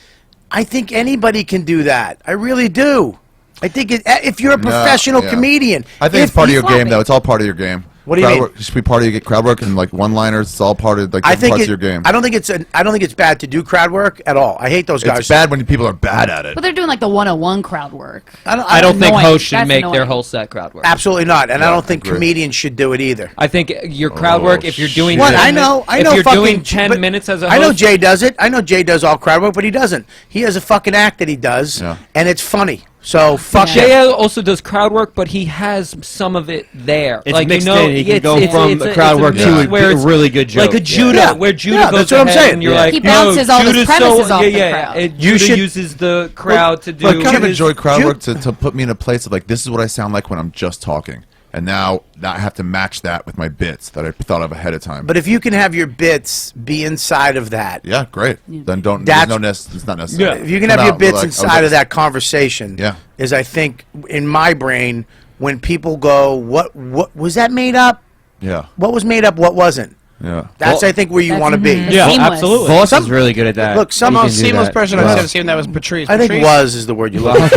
I think anybody can do that. I really do. I think if you're a professional yeah. comedian, I think it's if part of you your flop game, it- though. It's all part of your game. What do you crowd mean? Work, it should be part of your crowd work and like one-liners. It's all part of like different parts of your game. I don't think it's bad to do crowd work at all. I hate those guys. It's bad when people are bad at it. But they're doing like the 101 crowd work. I don't think annoying. hosts should That's make their annoying. whole set crowd work. Absolutely not, and I Yeah, don't think I agree. comedians should do it either. I think your crowd work, if you're doing What? 10 I know. if you're fucking, doing 10 but minutes as a I know host, Jay does it. I know Jay does all crowd work, but he doesn't. He has a fucking act that he does, and it's funny. So fuck him. Jay also does crowd work, but he has some of it there. It's like mixed you know, in. He can it's- go it's- from it's the a- crowd it's work a to mix a where it's really good joke. like a Judah, Yeah. where Judah Yeah, goes that's what I'm ahead saying. and you're Yeah. like, He bounces all his Judah's premises so, off the yeah, crowd. and You Judah should- uses the crowd to do. But I kind of Judas- enjoy crowd Ju- work to put me in a place of like, this is what I sound like when I'm just talking. And now I have to match that with my bits that I thought of ahead of time. But if you can have your bits be inside of that, yeah, great. Then don't. That's- It's not necessary. if you can Come have your out, bits like, inside of that conversation, Yeah. is I think in my brain when people go, what was that made up? Yeah. What was made up? What wasn't? Yeah. That's I think where you That's- want to be. Yeah, Seamless. absolutely. Voss Some- is really good at that. Look, The some most do seamless that. person Wow. I've ever seen that was Patrice. I think Patrice? was is the word you look. I'm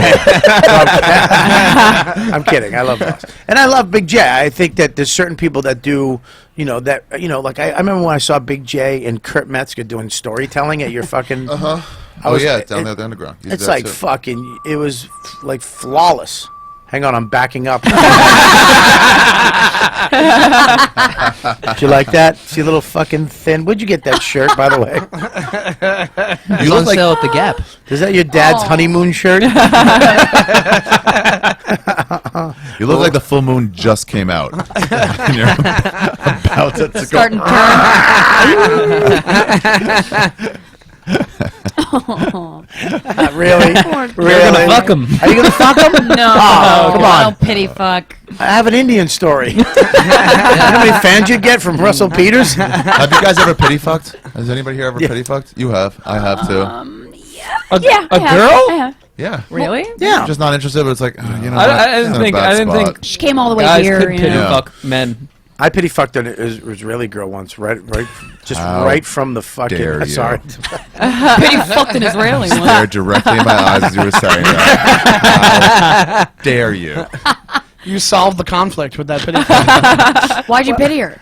kidding. I love Voss. And I love Big J. I think that there's certain people that do, like I remember when I saw Big J and Kurt Metzger doing storytelling at your fucking. Oh yeah, down there at the underground. You did It's that like too. fucking. It was like flawless. Hang on, I'm backing up. Did you like that? See a little fucking thin. Where'd you get that shirt, by the way? You look like sale at the Gap. Is that your dad's honeymoon shirt? You look like the full moon just came out. And you're about to go. Starting Really? You're gonna fuck him. Are you gonna fuck him? No, Oh, come on. no pity fuck. I have an Indian story. You know how many fans you get from Russell Peters? Have you guys ever pity fucked? Has anybody here ever pity fucked? You have. I have too. Yeah, A girl? I have. Yeah. Really? Yeah. I'm just not interested, but it's like, you know, I didn't think She came all the way guys here. could you pity know. fuck men. I pity fucked an Israeli girl once, right, just How right from the fucking. dare you. Sorry. Pity fucked an Israeli one. Stared directly in my eyes as you were saying that. How dare you? You solved the conflict with that pity. Why'd you pity her?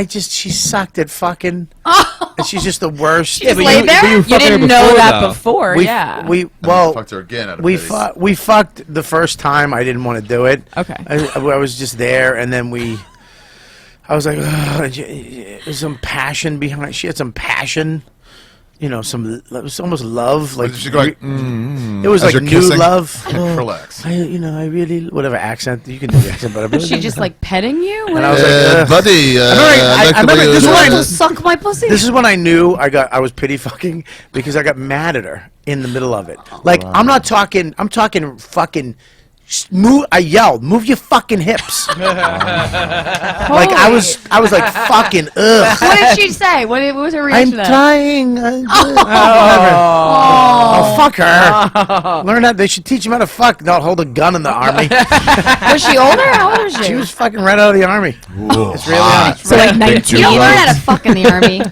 She sucked at fucking. And she's just the worst. Just laid there? You didn't know that before, We yeah. Fucked her again out of we pity. we fucked the first time. I didn't want to do it. Okay. I was just there, and then I was like, ugh, there's some passion behind. She had some passion. It was almost love. Like She go like, it was as like you're new kissing? love. Relax. I really whatever accent you can do the accent, but I really Was she just like petting you? And I was like, ugh. buddy, I remember this You is want when to suck my pussy? This is when I knew I was pity fucking because I got mad at her in the middle of it. Like I'm talking fucking. I yelled, "Move your fucking hips!" Like I was like fucking ugh. What did she say? What was her I'm reaction to that? trying. Oh, fuck her. Learn how. They should teach him how to fuck, not hold a gun in the army. Was she older? How old was she? She was fucking right out of the army. It's really hot. So like 19. You don't learn how to fuck in the army.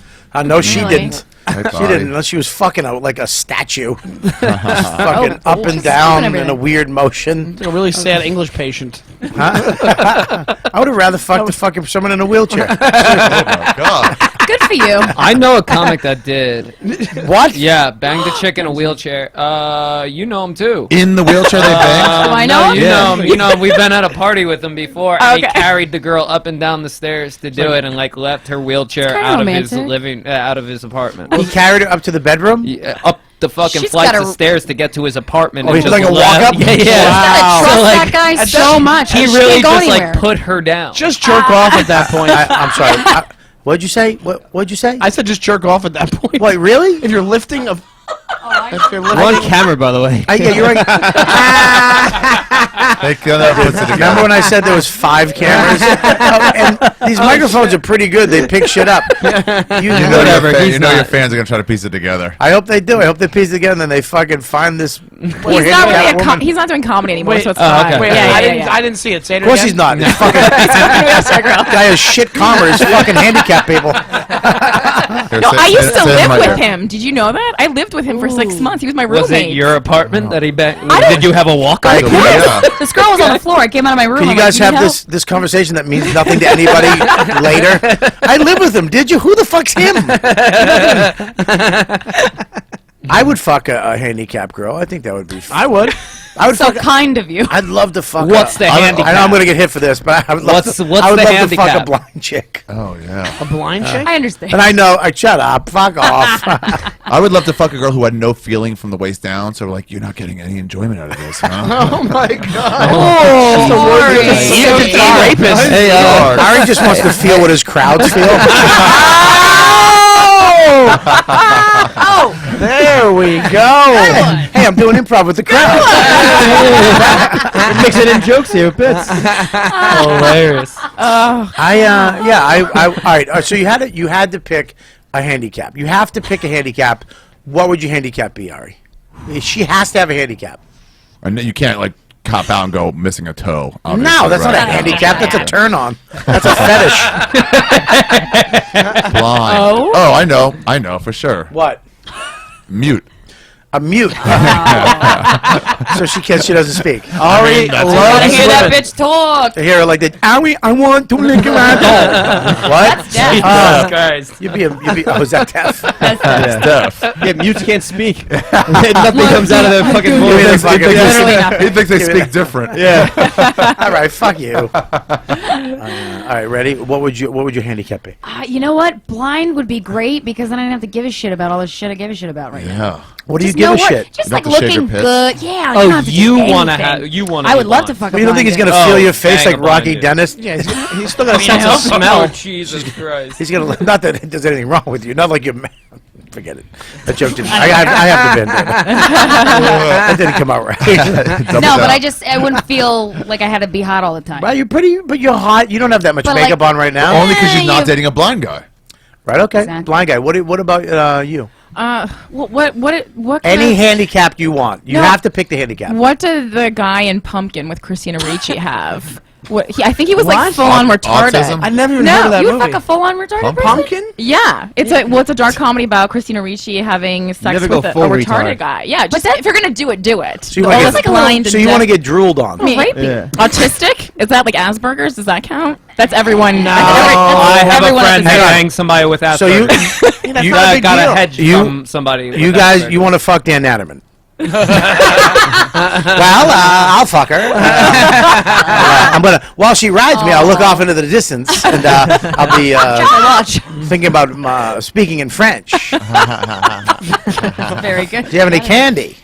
No, she Really? didn't. Hey, She buddy. didn't, unless she was fucking like a statue. Just fucking Oh, up and just down fucking in a everything. weird motion. A really sad English patient. I would have rather fucked the fucking someone in a wheelchair. Oh my God. Good for you. I know a comic that did. What? Yeah, banged a chick in a wheelchair. You know him too. In the wheelchair they banged? Do I no, know you him? know him. You know him. We've been at a party with him before, and he Okay. carried the girl up and down the stairs to do it, and like left her wheelchair kinda out of his romantic. out of his apartment. He carried her up to the bedroom? Yeah, up the fucking She's flights gotta- of stairs to get to his apartment. Oh, and he's just like a left. walk-up? Yeah, yeah. I trust So, like, that guy so much. He She really can't go just anywhere. like put her down. Just jerk off at that point. I'm sorry. What'd you say? What'd you say? I said just jerk off at that point. Wait, really? If you're lifting a... If you're We're lifting on camera, by the way. Yeah, you're right. They kinda puts it Remember together. when I said there was 5 cameras? And these microphones are pretty good. They pick shit up. You know, Whatever, your, he's you know your not- fans are gonna try to piece it together. I hope they do. I hope they piece it together and then they fucking find this poor He's not really handicapped woman. he's not doing comedy anymore, Wait, so it's oh, fine. okay. Wait, Yeah, I yeah, didn't. yeah. I didn't see it. Say it Of course again. he's not. He's fucking Wheelchair girl. guy has shit commerce. Fucking handicapped people. Here, No, sit- I used sit- to sit in live my with ear. him. Did you know that? I lived with him for 6 months. He was my roommate. Was it your apartment that he don't- Did you have a walk-up? Yeah. This girl was on the floor. I came out of my room. Can you I'm guys like, have "Need this conversation that means nothing to anybody later? I live with him. Did you? Who the fuck's him? I would fuck a handicapped girl. I think that would be fun. I would. I would So fuck. kind of you. I'd love to fuck. What's the I know handicap? I'm going to get hit for this, but I would love What's to. the I would love to handicap? fuck a blind chick. Oh yeah. A blind chick? I understand. And I know. I shut up. Fuck off. I would love to fuck a girl who had no feeling from the waist down. So like, you're not getting any enjoyment out of this, huh? Oh my god. rapist. Hey, Ari just wants to feel what his crowds feel. Oh, There we go. Hey, I'm doing improv with the crowd. Mixing in jokes here, bits. hilarious. All right. So you had to pick a handicap. You have to pick a handicap. What would your handicap be, Ari? She has to have a handicap. And you can't like cop out and go missing a toe. No, obviously, that's not a right? handicap. That's a turn on. That's a fetish. Blind. Oh? Oh, I know for sure. What? Mute. A mute. So she doesn't speak. Ari that's I loves hear that women. bitch talk. To hear her like that. Ari, I want to lick your asshole. What? That's deaf. Christ. You'd be. Oh, is that deaf? That's deaf. Deaf. Yeah, mutes can't speak. Nothing comes out of their fucking Give me voice. that fucking- Literally nothing. He thinks they speak different. Yeah. All right, fuck you. All right, ready? What would your handicap be? You know what? Blind would be great because then I don't have to give a shit about all the shit I give a shit about right now. Yeah. What do you Just give know a what? shit? Just You like don't have to shave your looking pits? good. Yeah. Oh, don't have to you do wanna anything. have- you wanna I be would love to blind. fuck. Well, you don't think he's gonna Oh, feel your face bang like a Rocky blind dude. Dennis? Yeah, he's still got a sense of smell. Oh, Jesus Christ. He's gonna. Not that there's anything wrong with you. Not like you're. Forget it. That joke didn't. I have the bend. That didn't come out right. No, but I wouldn't feel like I had to be hot all the time. Well, you're pretty, but you're hot. You don't have that much But, makeup like, on right now. Only because she's not you- dating a blind guy. Right? Okay. Exactly. Blind guy. What about you? What Any kind handicap you want. You No. have to pick the handicap. What did the guy in Pumpkin with Christina Ricci have? I think he was What? like full on retarded. Autism? I never even heard of No, that you movie. fuck a full-on retarded person? Pumpkin? Yeah, it's a dark comedy about Christina Ricci having sex Never go with a full retarded retard. guy. Yeah, just if you're gonna do it, do it. So you But wanna it's get- like a blind. So you want to get drooled on? rapey. Autistic? Is that like Asperger's? Does that count? That's everyone. No, I have a friend who hangs somebody with Asperger's. So you You got a hedge You- from somebody. you with guys, Asperger's. you want to fuck Dan Natterman? Well, I'll fuck her. I'm gonna. While she rides me, I'll look off into the distance, and I'll be thinking about speaking in French. Very good. Do you have any candy?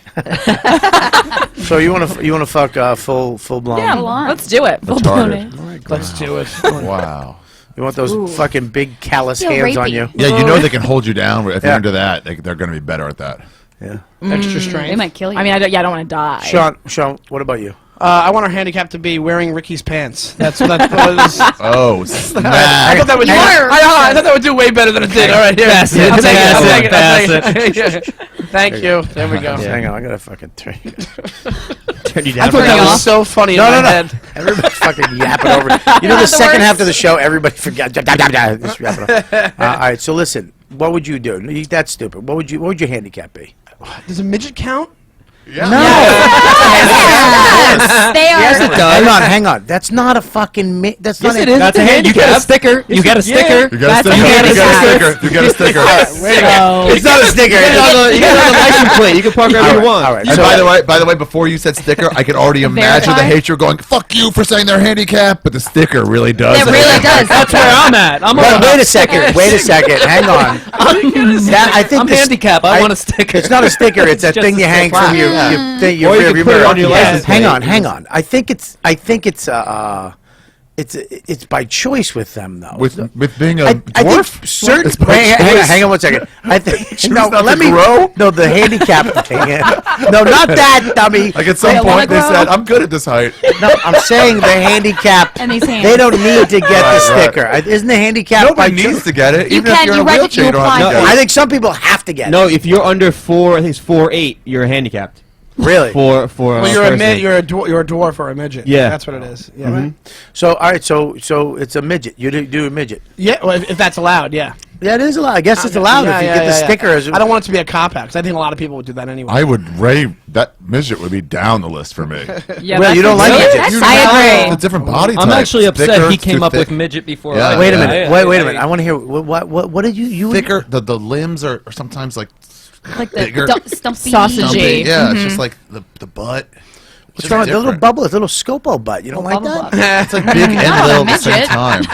So you want to fuck full blown? Yeah, let's do it. Retarded. Let's do it. Wow. You want those fucking big callous Feel hands on rapey. you? Yeah, you know they can hold you down. If Yeah. you're into that, they're going to be better at that. Yeah. Extra strength. They might kill you. I mean, I don't want to die. Sean, what about you? I want our handicap to be wearing Ricky's pants. That was. Oh, I snap. thought that would. I thought that would do way better than it did. All right, here. Pass it, I'll take pass I'll it, take it, I'll pass take it. Thank you. There we go. Hang on, I gotta fucking turn. Turn you I down. thought that was so funny in my head. Everybody's fucking yapping over. You know, the second half of the show, everybody forgot. Just wrap it up. All right, so listen. What would you do? That's stupid. What would your handicap be? Does a midget count? Yeah. No. They are. Yes, it does. Hang on. That's not a fucking. That's Yes, not it is. That's a hand. You got a sticker. You got a sticker. You got a That's a sticker. You got a sticker. You got a sticker. It's not a sticker. You got it on the license plate. You can park wherever you want. All right. And So, by the way, before you said sticker, I could already imagine the hatred going, "Fuck you for saying they're handicapped," but the sticker really does. It really does. That's where I'm at. I'm Wait, all wait a second. Wait a second. Hang on. I think I'm this- handicapped. I want a sticker. It's not a sticker. It's that just thing a you hang sticker. from your thing. Your Or you rear can view put it mirror. on your license Hang plate. on. Hang on. I think it's by choice with them though. With being a I think dwarf. certain. It's by Hang on choice. 1 second. I think Choose no. not Let to me grow? No, the handicap thing. No, not that dummy. Like at I some don't wanna point they grow. said, "I'm good at this height." No, I'm saying the handicap. And these hands. They don't need to get the Right. sticker. Isn't the handicap by Nobody choice? needs to get it, You even if can, you're in a you read it, wheelchair. you You don't have to apply get I it. think some people have to get it. No, if you're under 4, I think it's 4'8", you're handicapped. Really? For Well, you're a dwarf or a midget. Yeah. That's what it is. Yeah. Mm-hmm. So all right, so it's a midget. You do a midget. Yeah. Well, if that's allowed, yeah. Yeah, it is allowed. I guess it's allowed if you get the stickers. I don't want it to be a cop out because I think a lot of people would do that anyway. I would rave that midget would be down the list for me. Yeah, well, you don't like midgets. I agree. The different body types. I'm actually upset Thicker, he came too up thick. with midget before. Yeah. Wait a minute. Wait a minute. I want to hear what did you Thicker. The limbs are sometimes like Like the bigger. stumpy. Sausagey. Yeah, it's just like the butt. What's wrong with the little bubble? It's a little Scopo butt. You don't like that? It's like big and little at the same time.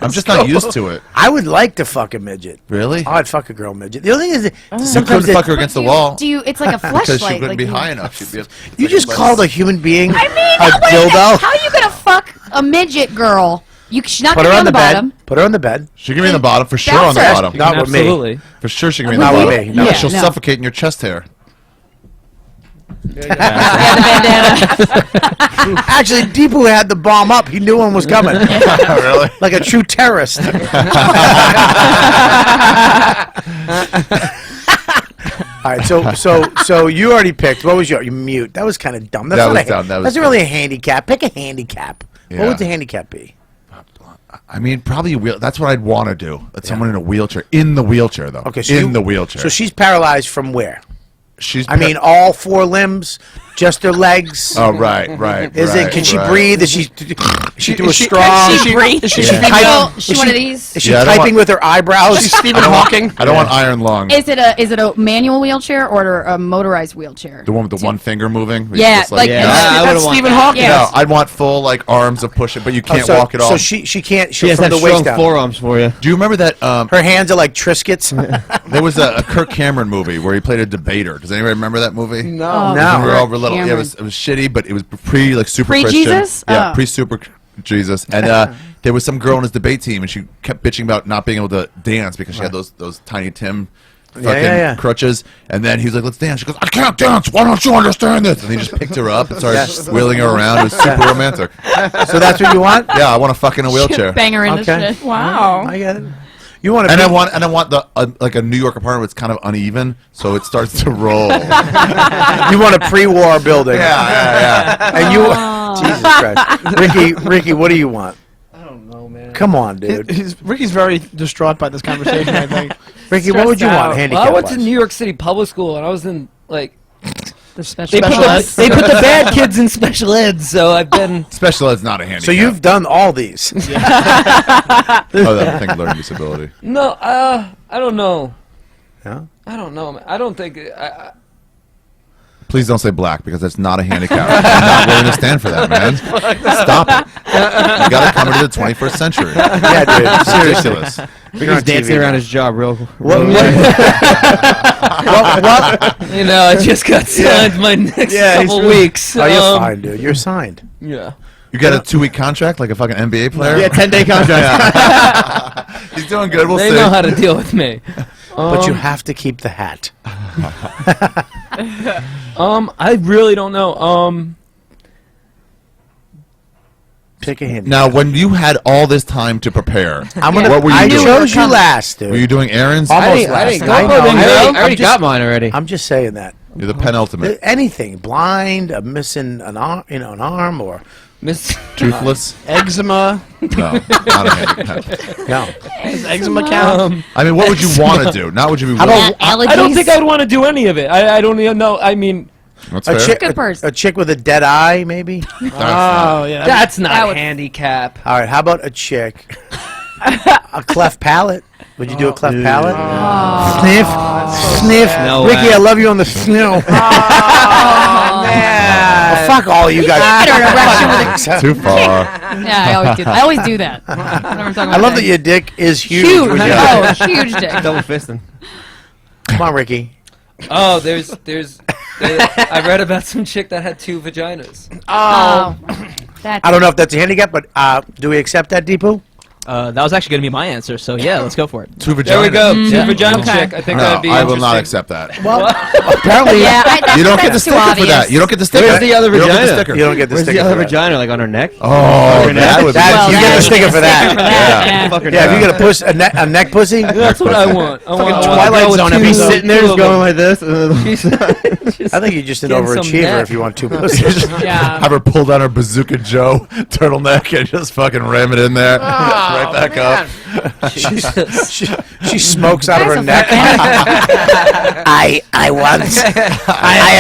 I'm just not used to it. I would like to fuck a midget. Really? Oh, I'd fuck a girl midget. The other thing is that You sometimes couldn't fuck her against the wall. Do you? It's like a because she fleshlight. wouldn't be you- high enough. She'd be. you just called a human being I mean, a wait a minute. dildo. How are you gonna fuck a midget girl? She's not Put gonna her be on the bottom. bed. Put her on the bed. She can be in the bottom for sure. On the Bouncer. bottom, Not with me. Absolutely. for sure. She can be in With the Not bottom. with me. No. Yeah, She'll no. suffocate in your chest hair. Actually, Deepu had the bomb up. He knew one was coming. Really? Like a true terrorist. All right, so you already picked. What was your mute? That was kind of dumb. That's That not was a, dumb. That was That's really a handicap. Pick a handicap. What Yeah. would the handicap be? I mean, probably a wheel. That's what I'd want to do. Someone in a wheelchair. In the wheelchair, though. Okay, so in the wheelchair. So she's paralyzed from where? She's. I mean, all four limbs, just her legs. Oh right. Is it? Can she breathe? Is she through a straw? Is she She one of these? Is she Yeah, I don't typing with her eyebrows? She's Stephen Hawking. I don't want iron lung. Is it a manual wheelchair or a motorized wheelchair? The one with the one finger moving. where you Yeah, just, like Yeah, That's I would've Stephen want Hawking. Yeah. No, I'd want full like arms of push it, but you can't walk at all. So she can't. She has from that the waist strong down. forearms for you. Do you remember that? Her hands are like Triscuits. There was a Kirk Cameron movie where he played a debater. Does anybody remember that movie? No. No. We were all little. Yeah, Cameron. it was shitty, but it was pre like super Pre-Jesus? Christian. Yeah, Oh. pre super Jesus. And there was some girl on his debate team, and she kept bitching about not being able to dance because she had those Tiny Tim fucking crutches. And then he was like, "Let's dance." She goes, "I can't dance. Why don't you understand this?" And he just picked her up and started wheeling her around. It was super romantic. So that's what you want? Yeah, I want to fuck in a wheelchair. Bang her into Okay. shit. Wow. I get it. You want to? And I want the like a New York apartment that's kind of uneven, so it starts to roll. You want a pre-war building? Yeah. And you, Jesus Christ, Ricky, what do you want? I don't know, man. Come on, dude. Ricky's very distraught by this conversation, I think. Ricky, what would you Stressed want? out. Handicap. Well, I went to New York City public school, and I was in like The special they put the bad kids in special ed, so I've been. Special ed's not a handicap. So you've done all these. Oh, I think learning disability. No, I don't know. Yeah? I don't know, man. I don't think. Please don't say black because that's not a handicap. I'm not willing to stand for that, man. Stop it. You got to come into the 21st century. Yeah, dude. It's Seriously. ridiculous. You're on He's dancing TV. around his job real. What? You know, I just got signed my next couple weeks. Oh, you're fine, dude. You're signed. Yeah. You got a 2-week contract like a fucking NBA player? Yeah, 10-day contract. He's doing good. We'll They see. know how to deal with me. But you have to keep the hat. I really don't know. Pick a handicap. Now, when you had all this time to prepare, what were you I doing? chose you last, dude. Were you doing errands? Almost I last. didn't I go. know. I already just- got mine already. I'm just saying that. You're the penultimate. Anything, blind, missing an arm, an arm, or Miss Toothless? Eczema. No, not a handicap. no. Does eczema count? I mean, what would you want to do? Not what you would. I don't think I'd want to do any of it. I don't even know. I mean, That's A fair. chick, Good person. a chick with a dead eye, maybe. Oh, yeah. that's not That would- handicap. All right, how about a chick? A cleft palate. Would you do a cleft palate? Sniff, sniff. No Ricky, way. I love you on the sniff. Oh, fuck all you guys. Get her an erection with a- Too far. Yeah, I always do that. I always do that. Whenever I'm talking I about love that dick. your dick is huge. Huge. when you- Oh, huge dick. Double fisting. Come on, Ricky. Oh, I read about some chick that had 2 vaginas. Oh. That's I don't know if that's a handicap, but do we accept that, Deepu? That was actually going to be my answer, so yeah, let's go for it. Two vaginas. There we go. Mm. Two vagina Okay. chick. I think No, that'd be I will not interesting. accept that. Well, apparently, You don't get the sticker for that. You don't get the sticker. Where's the other You don't get vagina? the sticker. you don't get the Where's sticker. the other for that. vagina? Like on her neck? Oh, that would be. That, you Well, get yeah, a sticker for that. Yeah. Fuck her Yeah, if down. you get a puss, a neck pussy. That's what I want. I want Twilight Zone Be episode. sitting there just going like this. I think you're just an Getting some overachiever neck. if you want two pussies. Yeah. Have her pull down her Bazooka Joe turtleneck and just fucking ram it in there. right back up. She smokes out of her neck. I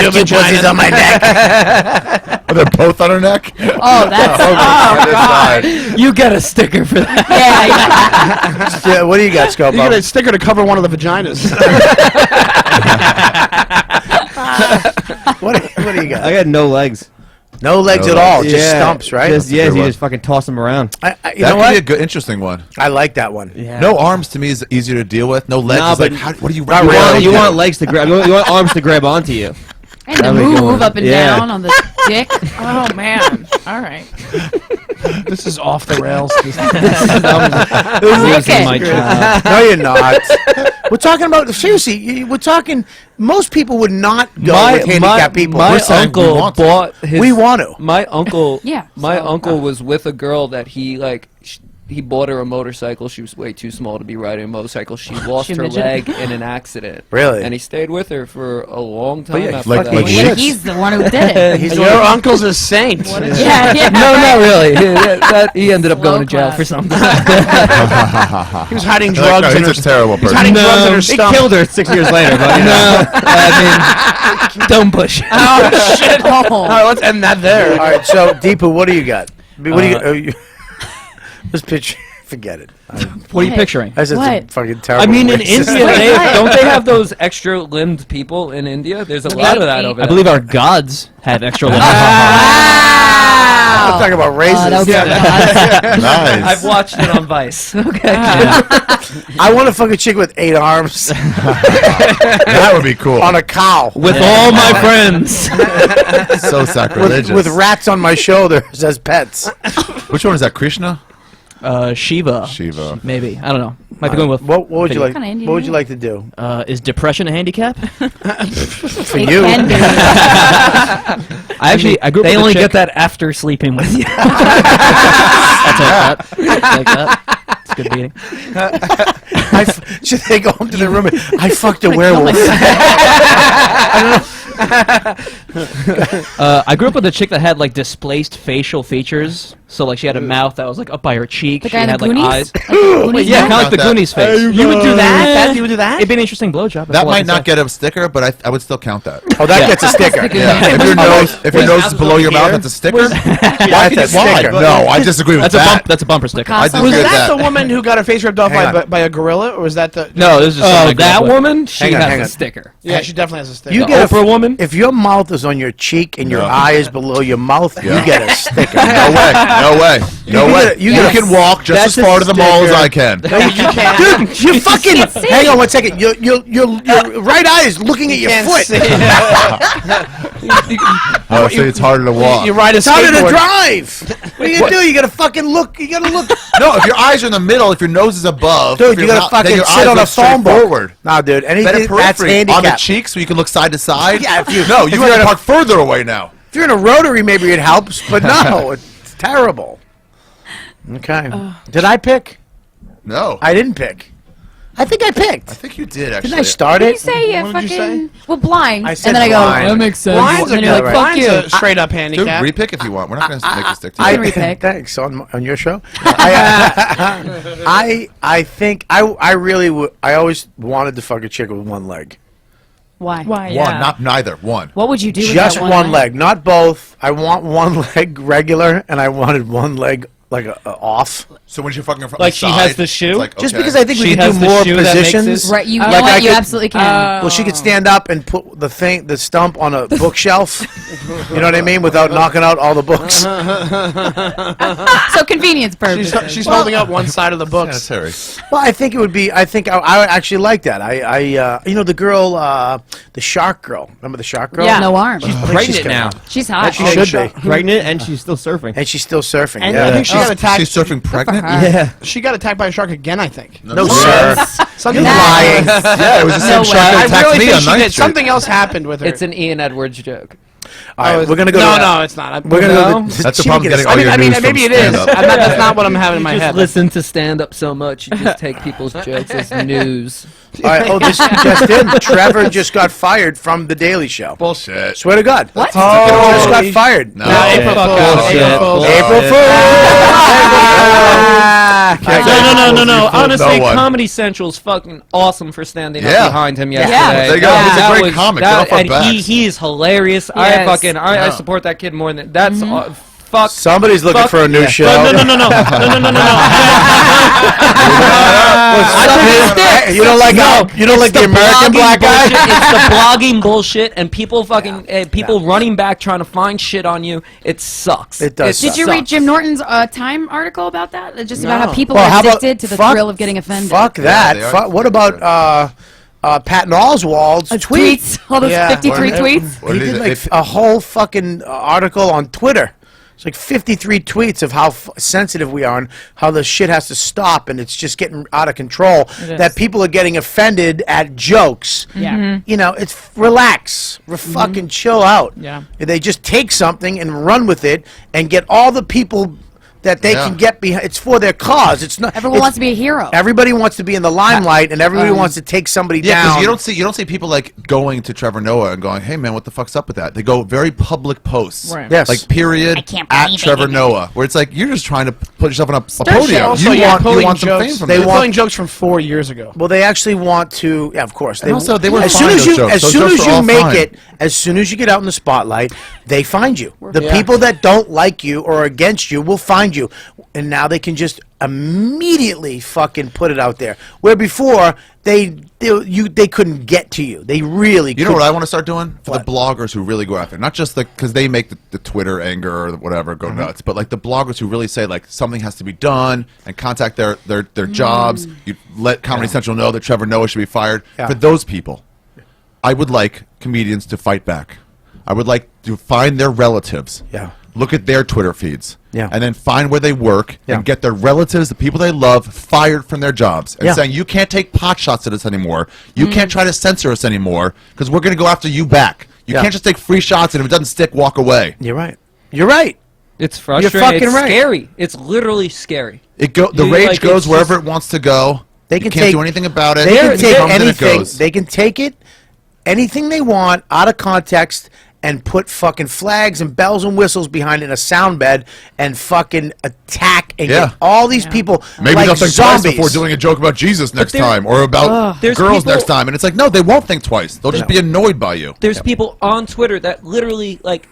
have two pussies on my neck. Are they both on her neck? Oh, that's. God. You get a sticker for that. Yeah, what do you got, Scopo? You get a sticker to cover one of the vaginas. What do you got? I got no legs. No legs No at all, legs. just stumps, right? Just, a yeah, good you one. just fucking toss them around. You That know could what? be a good, interesting one. I like that one. No arms to me is easier to deal with. No legs Nah, is like, but what do you? Not you really. want- You want legs to grab. You want arms to grab onto you. And to That'd be a good move one. up and Yeah. down on the dick. Oh man. All right. This is off the rails. Losing my job. No, you're not. We're talking about seriously. We're talking. Most people would not go with handicapped people. My We're saying we uncle want to. bought his. We want to. My uncle. Yeah, My so- uncle was with a girl that he like. He bought her a motorcycle. She was way too small to be riding a motorcycle. She lost She her midget? leg in an accident. Really? And he stayed with her for a long time yeah, after like- that. like Yeah, Yes. he's the one who did it. He's Your uncle's a saint. Yeah, yeah. No, not really. He ended up Slow going to jail class. for something. He was hiding Like, drugs no, in her. he's a terrible He's person. hiding drugs in her He stump. killed her 6 years later. But, you know. No, I mean, don't push it. Oh shit! Oh. All right, let's end that there. All right, so Deepu, what do you got? What do you? This picture. Forget it. What are you picturing? That's just a What? fucking terrible. I mean, in racist. India, Wait. don't they have those extra-limbed people in India? There's a lot of that over I there. believe our gods have extra limbs. I'm talking about races. that was Nice. I've watched it on Vice. Okay. I want to fuck a chick with 8 arms That would be cool. on a cow With all my friends. So sacrilegious. with rats on my shoulders as pets. Which one is that? Krishna? Shiva. Shiva. Maybe. I don't know. Might be going with. What would you like? Kinda Indian What would you name. like to do Is depression a handicap? for It you? can be. I grew up They with a only chick- get that after sleeping with you. I'll take that. Take that. It's a good beating. Should they go home to their room? I fucked a werewolf. I grew up with a chick that had like displaced facial features. So like she had a mouth that was like up by her cheek. The She guy in the had like Goonies? eyes. Like the Goonies Yeah, guy? kind of like the That- Goonies face. You would do that? You would do that? It'd be an interesting blowjob. That might not get a sticker, but I would still count that. Oh, that gets a sticker. Yeah. If your nose is below your mouth, that's a sticker. Why? That's a sticker. No, I disagree with That's a that. bump. That's a bumper sticker. I Picasso? Was disagree with that that. the woman who got her face ripped off Hang on. by a gorilla, or was that the? No, this is just something I grew That up with. woman, she Hang on, has hang a on. sticker. Yeah, she definitely has a sticker. You The get Oprah woman? If your mouth is on your cheek and your No. eye is below your mouth, Yeah. you get a sticker. No way. No way. No You way. get- you You get- can walk just That's as far a to the mall as sticker. I can. No, you can't. Dude, you fucking. can't see. Hang on 1 second. Your right eye is looking at your Can't foot. see. Oh, see, it's harder to walk. You ride a It's harder to skateboard. drive. What do you do? You gotta fucking look. You gotta look. No, if your eyes are in the middle, if your nose is above, Dude, if you your gotta mouth- then fucking your sit eyes on a look straight phone book. forward. Nah, dude. Better Anything that's periphery on the handicapped. cheek so you can look side to side. Yeah, if you- no, if you you're have in to a- park further away now. If you're in a rotary, maybe it helps, but no, it's terrible. Okay. Did I pick? No, I didn't pick. I think I picked. I think you did actually. Didn't I start Did it? you say What did you fucking well blind? I said and then I go, blind. that makes sense. Blind's a and then you're like, good- fuck blind's you. a straight up Dude, handicap. repick if you want. We're not going to make you stick to I it. repick. Thanks on your show. I think I really I always wanted to fuck a chick with one leg. Why? Why? One, Yeah. not neither. One. What would you do with Just that one leg, not both. I want one leg regular, and I wanted one leg like a off. So when you're fucking from Like the she side, has the shoe? it's like, Just okay. because I think we She can has do the more shoe that makes positions. it- Right, you Like know what? I You could- absolutely can. Well, she could stand up and put the stump on a bookshelf. You know what I mean? Without knocking out all the books. So convenience purposes. She's holding up one side of the books. Sanitary. Well, I think it would be. I think I would actually like that. You know, the girl, the shark girl. Remember the shark girl? Yeah. No arms. I think Pregnant she's gonna- now. She's hot. She should be. Pregnant and she's still surfing. And she's still surfing. And yeah. I think she's got attacked. She's surfing pregnant? Yeah. She got attacked by a shark again, I think. No, sir. Something You're lying. Yeah, it was the same shark that I attacked really me think on she 9th did. Street. Something else happened with her. It's an Ian Edwards joke. All right, we're gonna go. No, it's not. We're gonna go. That's the problem getting all your I mean, news from maybe it is. stand-up. That's not what I'm having in my You just head. listen to stand-up so much, you just take people's jokes as news. All right. Oh, this just in. Trevor just got fired from the Daily Show. Bullshit. Swear to God. What? Oh, just got fired. No. April Fool's. Bullshit. April Fool's. April Fool. No. Honestly, one. Comedy Central's fucking awesome for standing Yeah. up behind him yesterday. There you go. He's a great comic. Get off our and backs. he is hilarious. Yes. I support that kid more than that's fuck. Somebody's looking Fuck- for a new yeah. show. No. You don't like the American black guy? It's the blogging bullshit and people fucking people running back trying to find shit on you. It sucks. It does. Did you read Jim Norton's Time article about that? Just about how people Well, are how about- addicted to the fuck- thrill of getting offended. Fuck that. they are. What about Patton Oswalt's tweets? All those Yeah. 53 What- tweets. What He did did he- like a whole fucking article on Twitter. It's like 53 tweets of how sensitive we are and how the shit has to stop and it's just getting out of control. That people are getting offended at jokes. Yeah. You know, it's relax. Fucking chill out. Yeah. They just take something and run with it and get all the people that they Yeah. can get behind. It's for their cause. It's not. Everyone wants to be a hero. Everybody wants to be in the limelight, and everybody wants to take somebody Yeah, down. because you don't see people like going to Trevor Noah and going, "Hey man, what the fuck's up with that?" They go very public posts, Right. Yes. like period I can't at believe Trevor it. Noah, where it's like you're just trying to put yourself on a podium. Also, You want some jokes. fame from They're this. pulling jokes from 4 years ago. Well, they actually want to. Yeah, of course. And also, they were as fine, soon as those you jokes. as Those soon jokes as were you all make fine. it, as soon as you get out in the spotlight, they find you. The Yeah. people that don't like you or against you will find you, and now they can just immediately fucking put it out there. Where before they couldn't get to you. They really. You know what I want to start doing for What? the bloggers who really go after it, not just because they make the Twitter anger or whatever go nuts, but like the bloggers who really say like something has to be done and contact their jobs. You let Comedy Central know that Trevor Noah should be fired. Yeah. For those people, I would like comedians to fight back. I would like to find their relatives. Yeah. Look at their Twitter feeds. Yeah. And then find where they work Yeah. and get their relatives, the people they love, fired from their jobs. And Yeah. saying, you can't take pot shots at us anymore. You can't try to censor us anymore because we're going to go after you back. You Yeah. can't just take free shots and if it doesn't stick, walk away. You're right. You're right. It's frustrating. fucking it's right. scary. It's literally scary. The You, rage like, goes it's wherever just- it wants to go. They You can can't take do anything about it. They can It take comes and it anything. goes. They can take it, anything they want, out of context, and put fucking flags and bells and whistles behind it in a sound bed and fucking attack and Yeah. get all these people Maybe like they'll think zombies. twice before doing a joke about Jesus next there- time or about there's girls people- next time. And it's like, no, they won't think twice. They'll just be annoyed by you. There's people on Twitter that literally like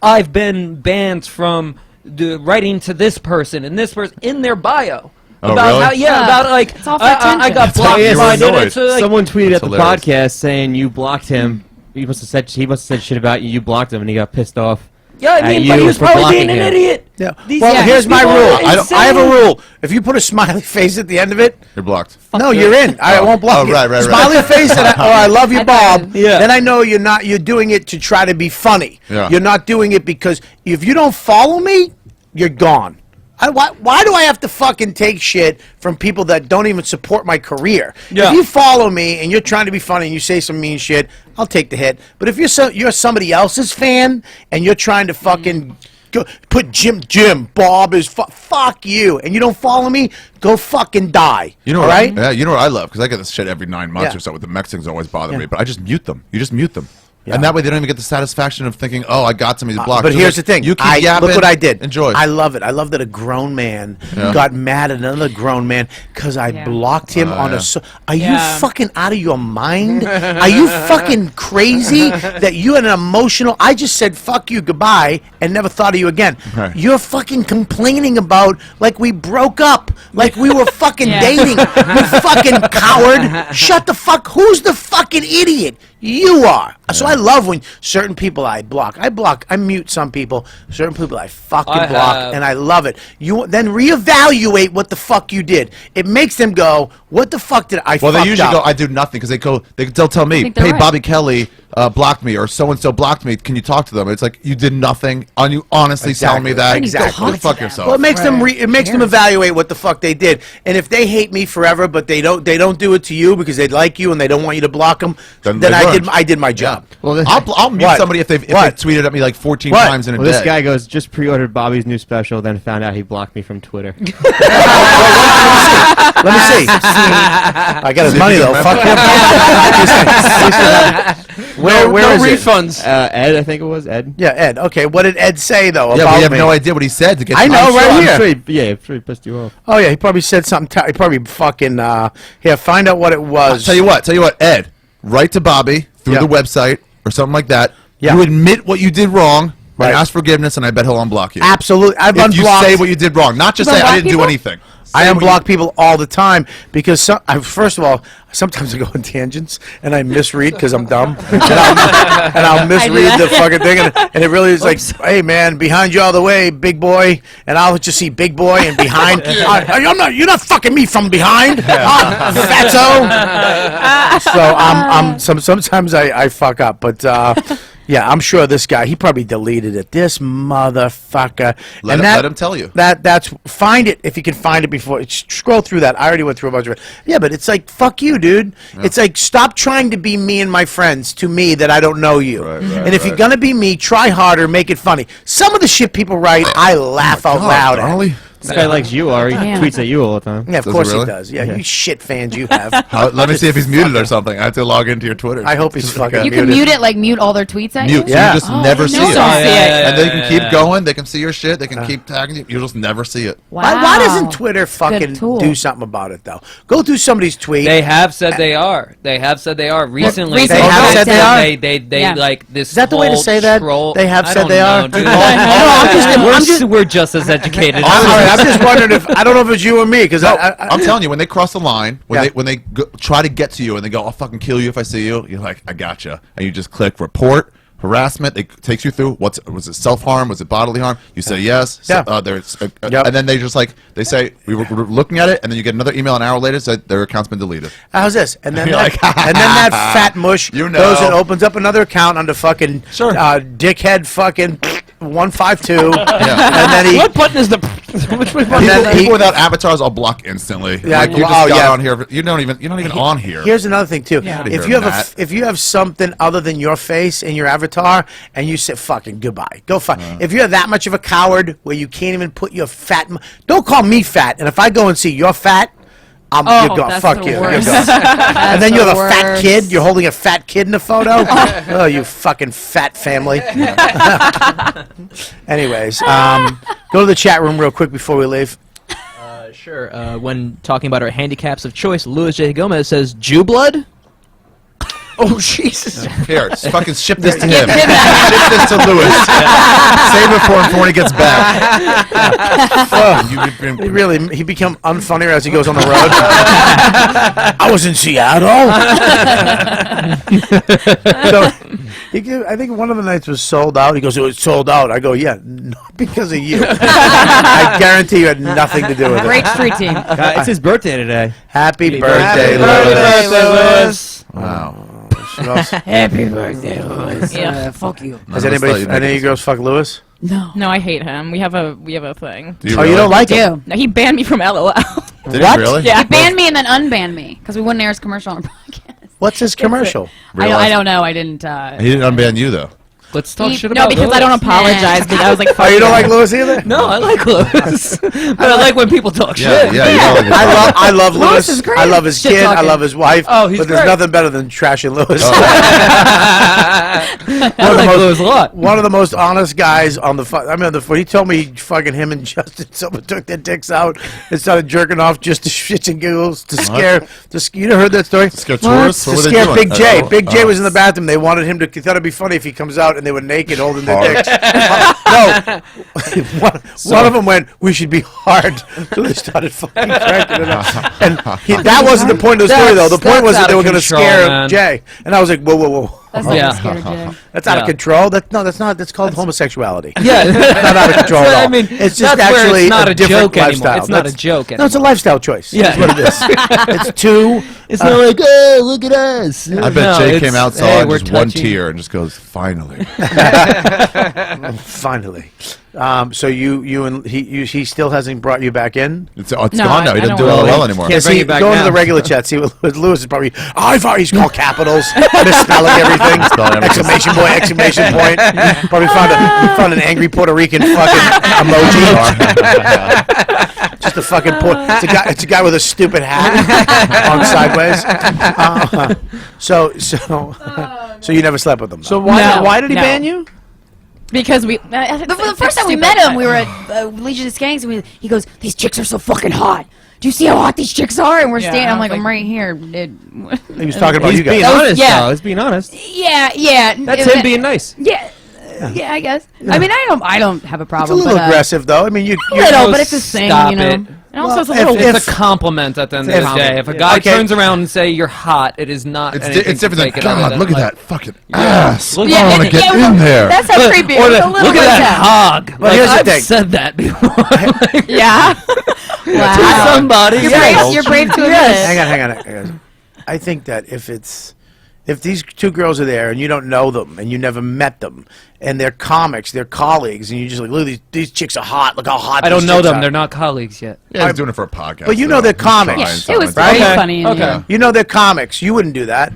I've been banned from writing to this person and this person in their bio. Oh, About really? how, yeah, about like It's all for I attention. got That's how blocked you by were annoyed. it. So, like, Someone tweeted That's at the hilarious. podcast saying you blocked him. He must have said shit about you. You blocked him, and he got pissed off. yeah, I at mean, you but he was for probably blocking being an him. idiot. Yeah. These- Well, yeah, here's these my people rule. are I have a insane. rule. If you put a smiley face at the end of it, You're blocked. no, you're in. I won't block Oh, you. right. Smiley face or I love you, Bob. Yeah. Then I know you're doing it to try to be funny. Yeah. You're not doing it because if you don't follow me, you're gone. Why do I have to fucking take shit from people that don't even support my career? Yeah. If you follow me and you're trying to be funny and you say some mean shit, I'll take the hit. But if you're somebody else's fan and you're trying to fucking put Jim, Bob is fuck you, and you don't follow me, go fucking die. You know all what? right? Yeah, you know what I love because I get this shit every 9 months Yeah. or so with the Mexicans always bother Yeah. me, but I just mute them. You just mute them, Yeah. and that way they don't even get the satisfaction of thinking, "Oh, I got somebody blocked." But So here's like, the thing. You keep yapping. Look what I did. Enjoy. I love it. I love that a grown man Yeah. got mad at another grown man because I blocked him on yeah. a. Are you Yeah. fucking out of your mind? Are you fucking crazy that you had an emotional? I just said fuck you, goodbye, and never thought of you again. Right. You're fucking complaining about like we broke up, like we were fucking Yeah. dating. You fucking coward! Shut the fuck. Who's the fucking idiot? You are. So I love when certain people I block. I mute some people. Certain people I fucking block, and I love it. You then reevaluate what the fuck you did. It makes them go, "What the fuck did I?" Well, they usually up? go, "I do nothing," because they'll tell me, "Hey, Bobby Kelly blocked me," or "so and so blocked me. Can you talk to them?" It's like you did nothing. You honestly telling me that? Exactly. Go fuck yourself. Well, it makes them evaluate what the fuck they did. And if they hate me forever, but they don't do it to you because they like you and they don't want you to block them, then I did my job. Well, I'll mute somebody if they've tweeted at me like 14 times in a day. This guy goes, just pre-ordered Bobby's new special, then found out he blocked me from Twitter. Let me see. I got his money though. Fuck him. Where is refunds? Ed, I think it was Ed. Yeah, Ed. Okay, what did Ed say though? Yeah, about we have me? no idea what he said to get. I know, right here. I'm sure he pissed you off. Oh yeah, he probably said something. He probably fucking. Here, find out what it was. Tell you what, Ed. Write to Bobby through the website or something like that. Yeah. You admit what you did wrong. Right. And ask forgiveness, and I bet he'll unblock you. Absolutely, I've if unblocked. you say what you did wrong, not just say I didn't do anything. I unblock people all the time because first of all, sometimes I go on tangents and I misread because I'm dumb, and I'll misread the fucking thing, and it really is like, "Hey man, behind you all the way, big boy," and I'll just see big boy and behind. You're not fucking me from behind, fatso. So sometimes I fuck up, but. Yeah, I'm sure this guy, he probably deleted it. This motherfucker. Let him tell you. That's find it if you can find it before. Scroll through that. I already went through a bunch of it. Yeah, but it's like, fuck you, dude. Yeah. It's like, stop trying to be me and my friends to me that I don't know you. And if you're going to be me, try harder, make it funny. Some of the shit people write, I laugh out loud at. Donnelly? This guy likes you, Ari. He tweets at you all the time. Yeah, of course he does. Yeah, you shit fans you have. Let me see if he's muted or something. I have to log into your Twitter. I hope he's fucking You can mute it, like mute all their tweets at you? So you just never see it. And they can keep Yeah. going. They can see your shit. They can keep tagging you. You'll just never see it. Wow. Why doesn't Twitter fucking do something about it, though? Go through somebody's tweet. They have said they are. They have said they are. Recently, They have said they are? They like this. Is that the way to whole say that? troll- They have I said don't they are? know, dude. I'm We're just as educated. I'm just wondering if I don't know if it's you or me because I'm telling you, when they cross the line, when they try to get to you and they go, "I'll fucking kill you if I see you," you're like, "I gotcha," and you just click report harassment. It takes you through was it self harm? Was it bodily harm? You say yes. Yeah. And then they say we were looking at it, and then you get another email an hour later that their account's been deleted. How's this? And then You're that, like, and then that fat mush You know. goes and opens up another account under fucking dickhead fucking 152. And then he What button is the? Which one? People without avatars, I'll block instantly. Yeah, like you just got on here. You're not even on here. Here's another thing too. Yeah. If you have something other than your face in your avatar, and you say fucking goodbye, go fuck. If you're that much of a coward where you can't even put your fat, don't call me fat. And if I go and see you're fat, you're going fuck you. You're going. And then you're the fat kid. You're holding a fat kid in the photo. Oh, you fucking fat family. Anyways, go to the chat room real quick before we leave. Sure. When talking about our handicaps of choice, Louis J. Gomez says Jew blood. Oh Jesus! Here, fucking ship this to him. Ship this to Lewis. Save it for him when he gets back. He become unfunnier as he goes on the road. I was in Seattle. So, I think one of the nights was sold out. He goes, "It was sold out." I go, "Yeah, not because of you." I guarantee you had nothing to do with it. Great street team. It's his birthday today. Happy birthday, Lewis. Wow. Happy birthday, Lewis. Yeah, fuck you. Has any of you girls fuck Lewis? No, I hate him. We have a thing. You don't like him? No, he banned me from LOL. Did he really? Yeah. He banned me and then unbanned me because we wouldn't air his commercial on our podcast. What's his commercial? I don't know. I didn't. He didn't unban you though. Let's talk shit No, about because Lewis. I don't apologize. But I was like, Oh, you don't like Lewis either? No, I like Lewis. But I like when people talk shit. I love Lewis. Lewis is great. I love his Shit kid. I talking. love his wife. Oh, he's but there's great. nothing better than trashing Lewis. I like Lewis a lot. One of the most honest guys on the. I mean, when he told me fucking him and Justin, someone took their dicks out and started jerking off just to shits and giggles to scare. You heard that story? Scare tourists. To What were they scare doing? Big J. Big J was in the bathroom. They wanted him to. They thought it'd be funny if he comes out and they were naked holding their dicks. No, one of them went, "We should be hard." So they started fucking cranking it up. And that wasn't the point of the story, though. The point was that they were going to scare Jay, and I was like, "Whoa." That's not scary, Jay. That's out of control. That's not. That's called homosexuality. Yeah, not out of control at all. I mean, it's just that's where actually it's not a a different joke anymore. lifestyle. It's not a joke No, it's a lifestyle choice. Yeah, that's what it is. It's two. It's not like, oh, look at us. I bet Jay came outside just one tear and just goes, finally. Finally. So you and he still hasn't brought you back in? It's gone now. He doesn't do LOL anymore. Can't bring you back now. Go into the regular chat. See what Lewis is probably. I thought he's called capitals, misspelling everything. Exclamation point! Exclamation point! Probably found an angry Puerto Rican fucking emoji. Just a fucking it's a guy with a stupid hat on sideways. So you never slept with him. So why did he ban you? Because the first time we met him, we were at Legion of Skanks, and he goes, "These chicks are so fucking hot. Do you see how hot these chicks are?" And we're standing. I'm like, "I'm right here." He was talking about you guys. Being honest, though. He's being honest. Yeah. That's him being nice. Yeah, I guess. I mean, I don't have a problem. It's a little aggressive, though. I mean, you're little, but it's a thing, you know. And also, it's a compliment at the end of the day. If a guy turns around and say you're hot, it is not. It's different than God. Look at that fucking ass. I want to get in there. That's how creepy. Or look at that hog. Well, here's the I've thing. said that before. Yeah. To somebody. You're brave to admit it. Hang on. I think that if these two girls are there and you don't know them and you never met them and they're comics, they're colleagues, and you're just like, look, these chicks are hot. Look how hot. I don't know them. Are. They're not colleagues yet. Yeah, he's doing it for a podcast. But you know they're comics. Yeah, it was very funny. Okay. You know they're comics. You wouldn't do that.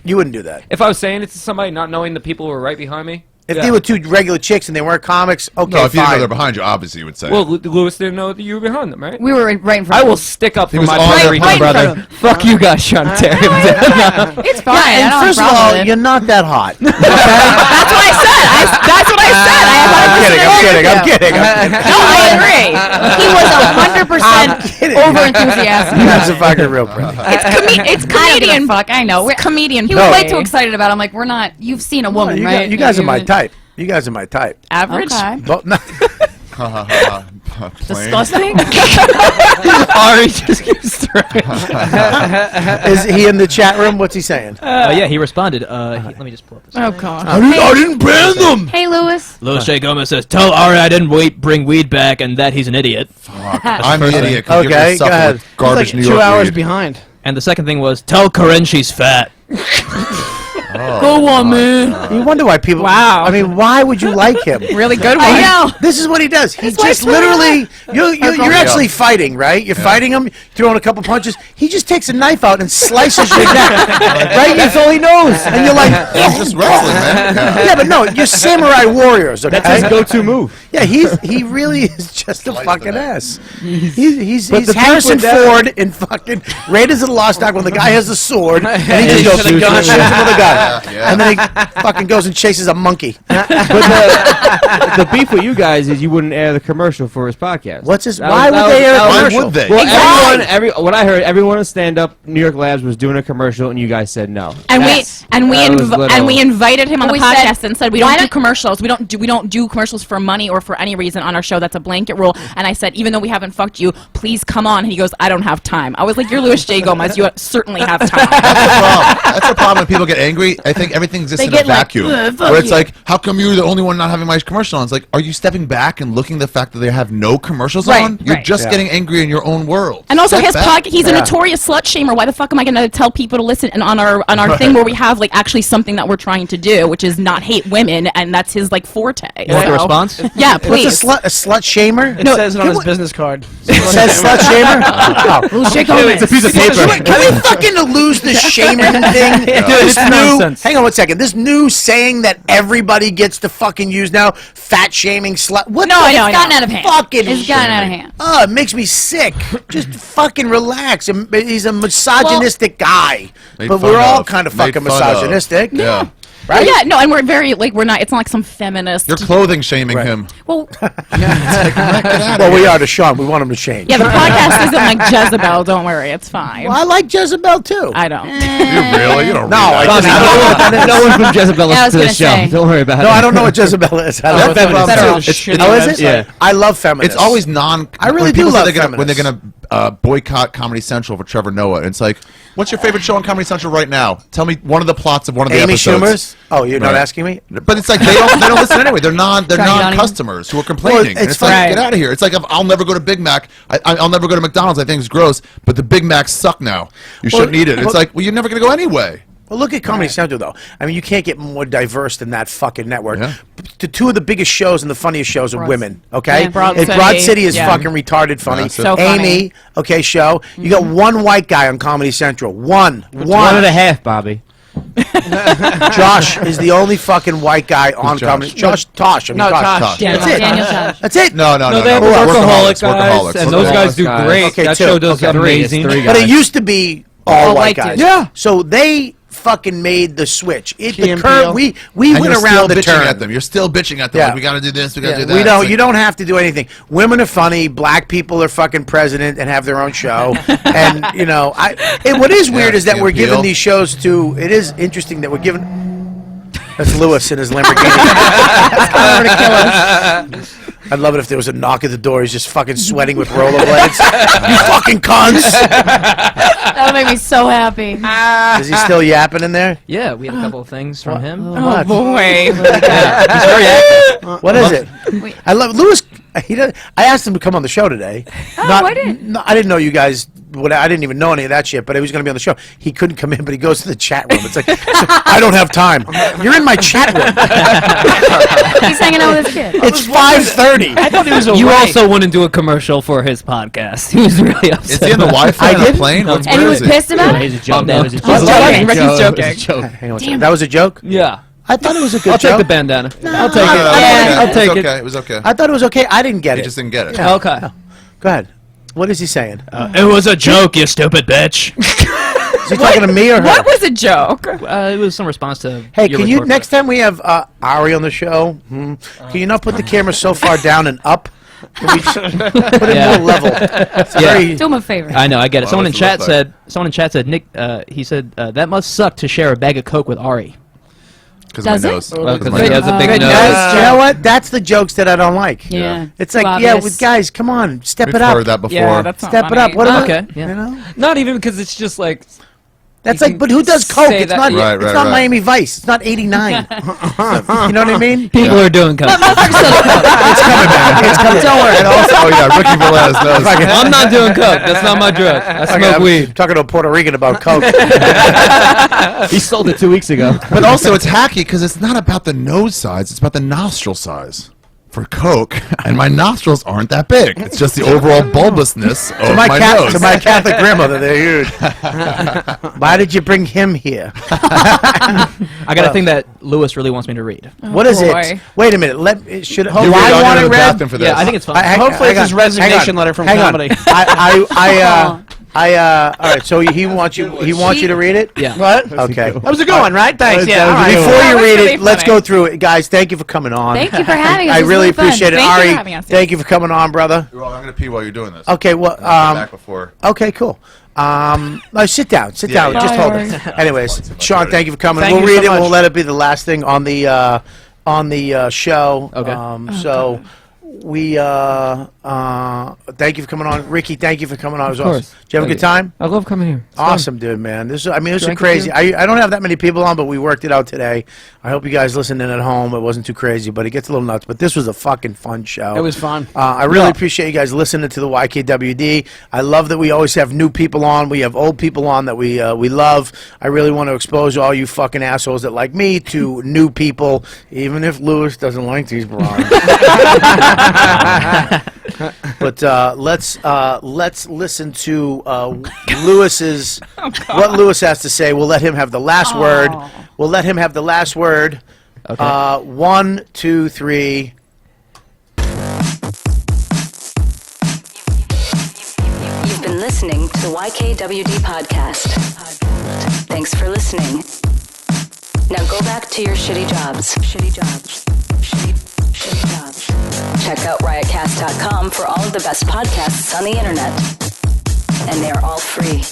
You wouldn't do that. If I was saying it to somebody, not knowing the people who were right behind me. If they were two regular chicks and they weren't comics, okay, no, if you fine. didn't know they're behind you, obviously you would say. Well, Lewis didn't know that you were behind them, right? We were right in front. I will stick up for was my all Puerto right Rican in front brother. Fuck you guys, Sean Terry. It's fine. And I don't first of have a problem all, with it. you're not that hot. That's what I said. That's what I said. I'm kidding. No, I agree. He was 100% over enthusiastic. That's a fucking real friend. It's comedian. Fuck, I know. Comedian. He was way too excited about it. I'm like, we're not. You've seen a woman, right? You guys are my type. You guys are my type. Average. Okay. But no. Disgusting. Ari just keeps throwing. Is he in the chat room? What's he saying? Yeah, he responded. Let me just pull up this. Oh god. I didn't ban them. Hey, Lewis. Louis J. Gomez says, "Tell Ari I didn't bring weed back, and that he's an idiot." I'm an idiot. Okay, go ahead. Garbage New Like York 2 hours weed. behind. And the second thing was, "Tell Corrinne she's fat." Go on, man. You wonder why people. Wow. I mean, why would you like him? Really good one. I know. This is what he does. He That's why just it's really literally. You're actually fighting, right? You're fighting him, throwing a couple punches. He just takes a knife out and slices your neck. Right? That's all he knows. And you're like, It's just wrestling, man. yeah, but no, you're samurai warriors. Okay? That's his go-to move. Yeah, he really is just a fucking ass. He's But the Harrison peak went down. Ford in fucking Raiders of the Lost Ark when the guy has the sword and he just goes shoots another guy, and then he fucking goes and chases a monkey. But the beef with you guys is you wouldn't air the commercial for his podcast. What's his? That Why was- would they air a Why commercial? would they? Well, what I heard, everyone in stand-up New York Labs was doing a commercial, and you guys said no. And we we invited him on the We said, podcast and said we don't do commercials. We don't do commercials for money or for any reason on our show. That's a blanket rule. And I said, even though we haven't fucked you, please come on. And he goes, I don't have time. I was like, you're Louis J. Gomez. You certainly have time. That's the problem when people get angry. I think everything exists in a get like, vacuum. fuck Where it's you. like, how come you're the only one not having my commercial on? It's like, are you stepping back and looking at the fact that they have no commercials Right, on? You're right. just getting angry in your own world. And also, Step his back. podcast, he's a notorious slut shamer. Why the fuck am I going to tell people to listen and on our thing where we have like actually something that we're trying to do, which is not hate women, and that's his like forte. You want the response? Yeah, What's please. a slut shamer? It says it on his business card. It says slut shamer. It's a piece of paper. Can we fucking lose the shaming thing? It's nonsense. Hang on one second. This new saying that everybody gets to fucking use now, fat shaming, slut. What? No, the it's fuck? gotten out of hand. Fucking It's gotten out of hand. Oh, it makes me sick. Just fucking relax. He's a misogynistic guy. Made But fun we're all of. kind of Made fucking fun of. misogynistic. Yeah. right? Yeah, no, and we're very like we're not. It's not like some feminist. You're clothing shaming him. Well, Well, we are to Sean. We want him to change. yeah, the podcast isn't like Jezebel. Don't worry, it's fine. Well, I like Jezebel too. I don't. You really? You don't. No, read I that. just No one from Jezebel Yeah, I was listens to the gonna show. say. Don't worry about it. No, I don't know what Jezebel is. I love Feminist. feminists It's too. shitty Oh, is it? Yeah. I love feminists. It's always non. I really when people do say love they're gonna, when they're feminists. going to boycott Comedy Central for Trevor Noah. And it's like, what's your favorite show on Comedy Central right now? Tell me one of the plots of one of the Amy episodes. Schumer's? Oh, you're not Right. asking me? But it's like they don't listen anyway. They're Try yawning. non-customers who are complaining. Well, And it's it's like, fine. get out of here. It's like I'll never go to Big Mac. I'll never go to McDonald's. I think it's gross. But the Big Macs suck now. You shouldn't eat it. It's like, well, you're never going to go anyway. Well, look at Comedy Central, though. I mean, you can't get more diverse than that fucking network. Yeah. The two of the biggest shows and the funniest shows are women, okay? Yeah, Broad And Broad City, City is yeah. fucking retarded funny. That's it. So Amy, okay, show. You got one white guy on Comedy Central. One. 1.5, Bobby. Josh is the only fucking white guy on Josh? Comedy. Tosh. I mean, No, Tosh. Tosh. That's it. Daniel Tosh. That's it. No, No, they have no. workaholic Workaholics. guys, and those guys do Workaholics great. Okay, That two. show does Okay. amazing. Three But it guys. used to be all white white guys. dudes. Yeah. So they fucking made the switch. The Key curve. and We And went you're around still the bitching turn. at them. You're still bitching at them. Yeah. Like, we got to do this. We got to Yeah, do that. we don't. It's like- You don't have to do anything. Women are funny. Black people are fucking president and have their own show. And you know, what is weird is that Key we're and giving Peele. these shows to. It is interesting that we're giving. That's Lewis in his Lamborghini. I'd love it if there was a knock at the door. He's just fucking sweating with rollerblades. You fucking cunts! That would make me so happy. Is he still yapping in there? Yeah, we had a couple of things from him. Oh boy. He's very active. What is it? I love Lewis. I asked him to come on the show today. Oh, I didn't. I didn't know you guys. I didn't even know any of that shit. But he was going to be on the show. He couldn't come in, but he goes to the chat room. It's like I don't have time. You're in my chat room. He's hanging out with his kid. It's 5:30. I thought he was You away. also wouldn't do a commercial for his podcast. He was really upset. Is he on the Wi-Fi on the plane? No, What's And he where was is he? pissed about That it? was a joke. no. That was a He's joke. joking. Ricky's It was joking. a joke. Hang on a second. That was a joke. Yeah. I thought it was a good I'll joke. take the bandana. I'll take it. Yeah, I'll take it. it. Okay, it was okay. I thought it was okay. I didn't get He it. just didn't get it. Yeah. Okay. Go ahead. What is he saying? It was a joke, you stupid bitch. Is he talking to me or her? What was a joke? It was some response to. Hey, your can you retort. next time we have Ari on the show? Can you not put the camera so far down and up? Can we just put it Yeah. more level? It's Yeah. very. Do him a favor. I know, I get it. Well, Someone in what's it chat look said. Someone in chat said. Nick. He said that must suck to share a bag of Coke with Ari. Because of Does my it? nose. Well, 'cause my he nose. has a big Good nose. nose. You know what? That's the jokes that I don't like. Yeah. It's like, Too yeah, obvious. with guys, come on, step We've it up. heard that before. Yeah, that's not Step it funny. up. What about Okay, yeah. You know? Not even because it's just like. That's You like, can but who does coke? say It's that- not. Right, it's right, not right. Miami Vice. It's not '89. You know what I mean? People are doing Coke. It's coming back. It's coming. Don't worry. And also, oh yeah, Ricky Velez knows. I'm not doing Coke. That's not my drug. I smoke I'm weed. talking to a Puerto Rican about coke. He sold it 2 weeks ago. But also, it's hacky because it's not about the nose size; it's about the nostril size. For Coke, and my nostrils aren't that big. It's just the overall bulbousness of my nose. To my Catholic grandmother, they're huge. Why did you bring him here? I got a thing that Lewis really wants me to read. What is boy. it? Wait a minute. Do You're I really want going it to the read? bathroom for this. Yeah, I think it's fun. Hopefully it's his resignation letter from comedy. All right. So he wants you. He wants you to read it. Yeah. What? Okay. That was a good one, right? Thanks. Yeah. all right. Before That you was read really it, let's funny. go through it, guys. Thank you for coming on. Thank you for having us. I This was really fun. appreciate it, Thank you for Ari. having us. Thank you for coming on, brother. Well, I'm going to pee while you're doing this. Okay. Well. Back before. Okay. Cool. No, sit down. Sit Yeah, down. yeah. Just Bye, hold Ari. it. Anyways, Sean, thank you for coming. Thank We'll you read so it. We'll much. let it be the last thing on the show. Okay. So we thank you for coming on, Ricky. Thank you for coming on. It was Of awesome. course. Did you have a good time? I love coming here. It's fun. Awesome, dude, man. This is Drank a crazy. few. I don't have that many people on, but we worked it out today. I hope you guys listened in at home. It wasn't too crazy, but it gets a little nuts. But this was a fucking fun show. It was fun. I really appreciate you guys listening to the YKWD. I love that we always have new people on. We have old people on that we love. I really want to expose all you fucking assholes that like me to new people, even if Lewis doesn't like these blondes. But let's listen to Lewis's what Lewis has to say. We'll let him have the last word. We'll let him have the last word. Okay. 1, 2, 3. You've been listening to the YKWD podcast. Thanks for listening. Now go back to your shitty jobs. Shitty jobs. Shitty jobs. Check out riotcast.com for all of the best podcasts on the internet. And they're all free.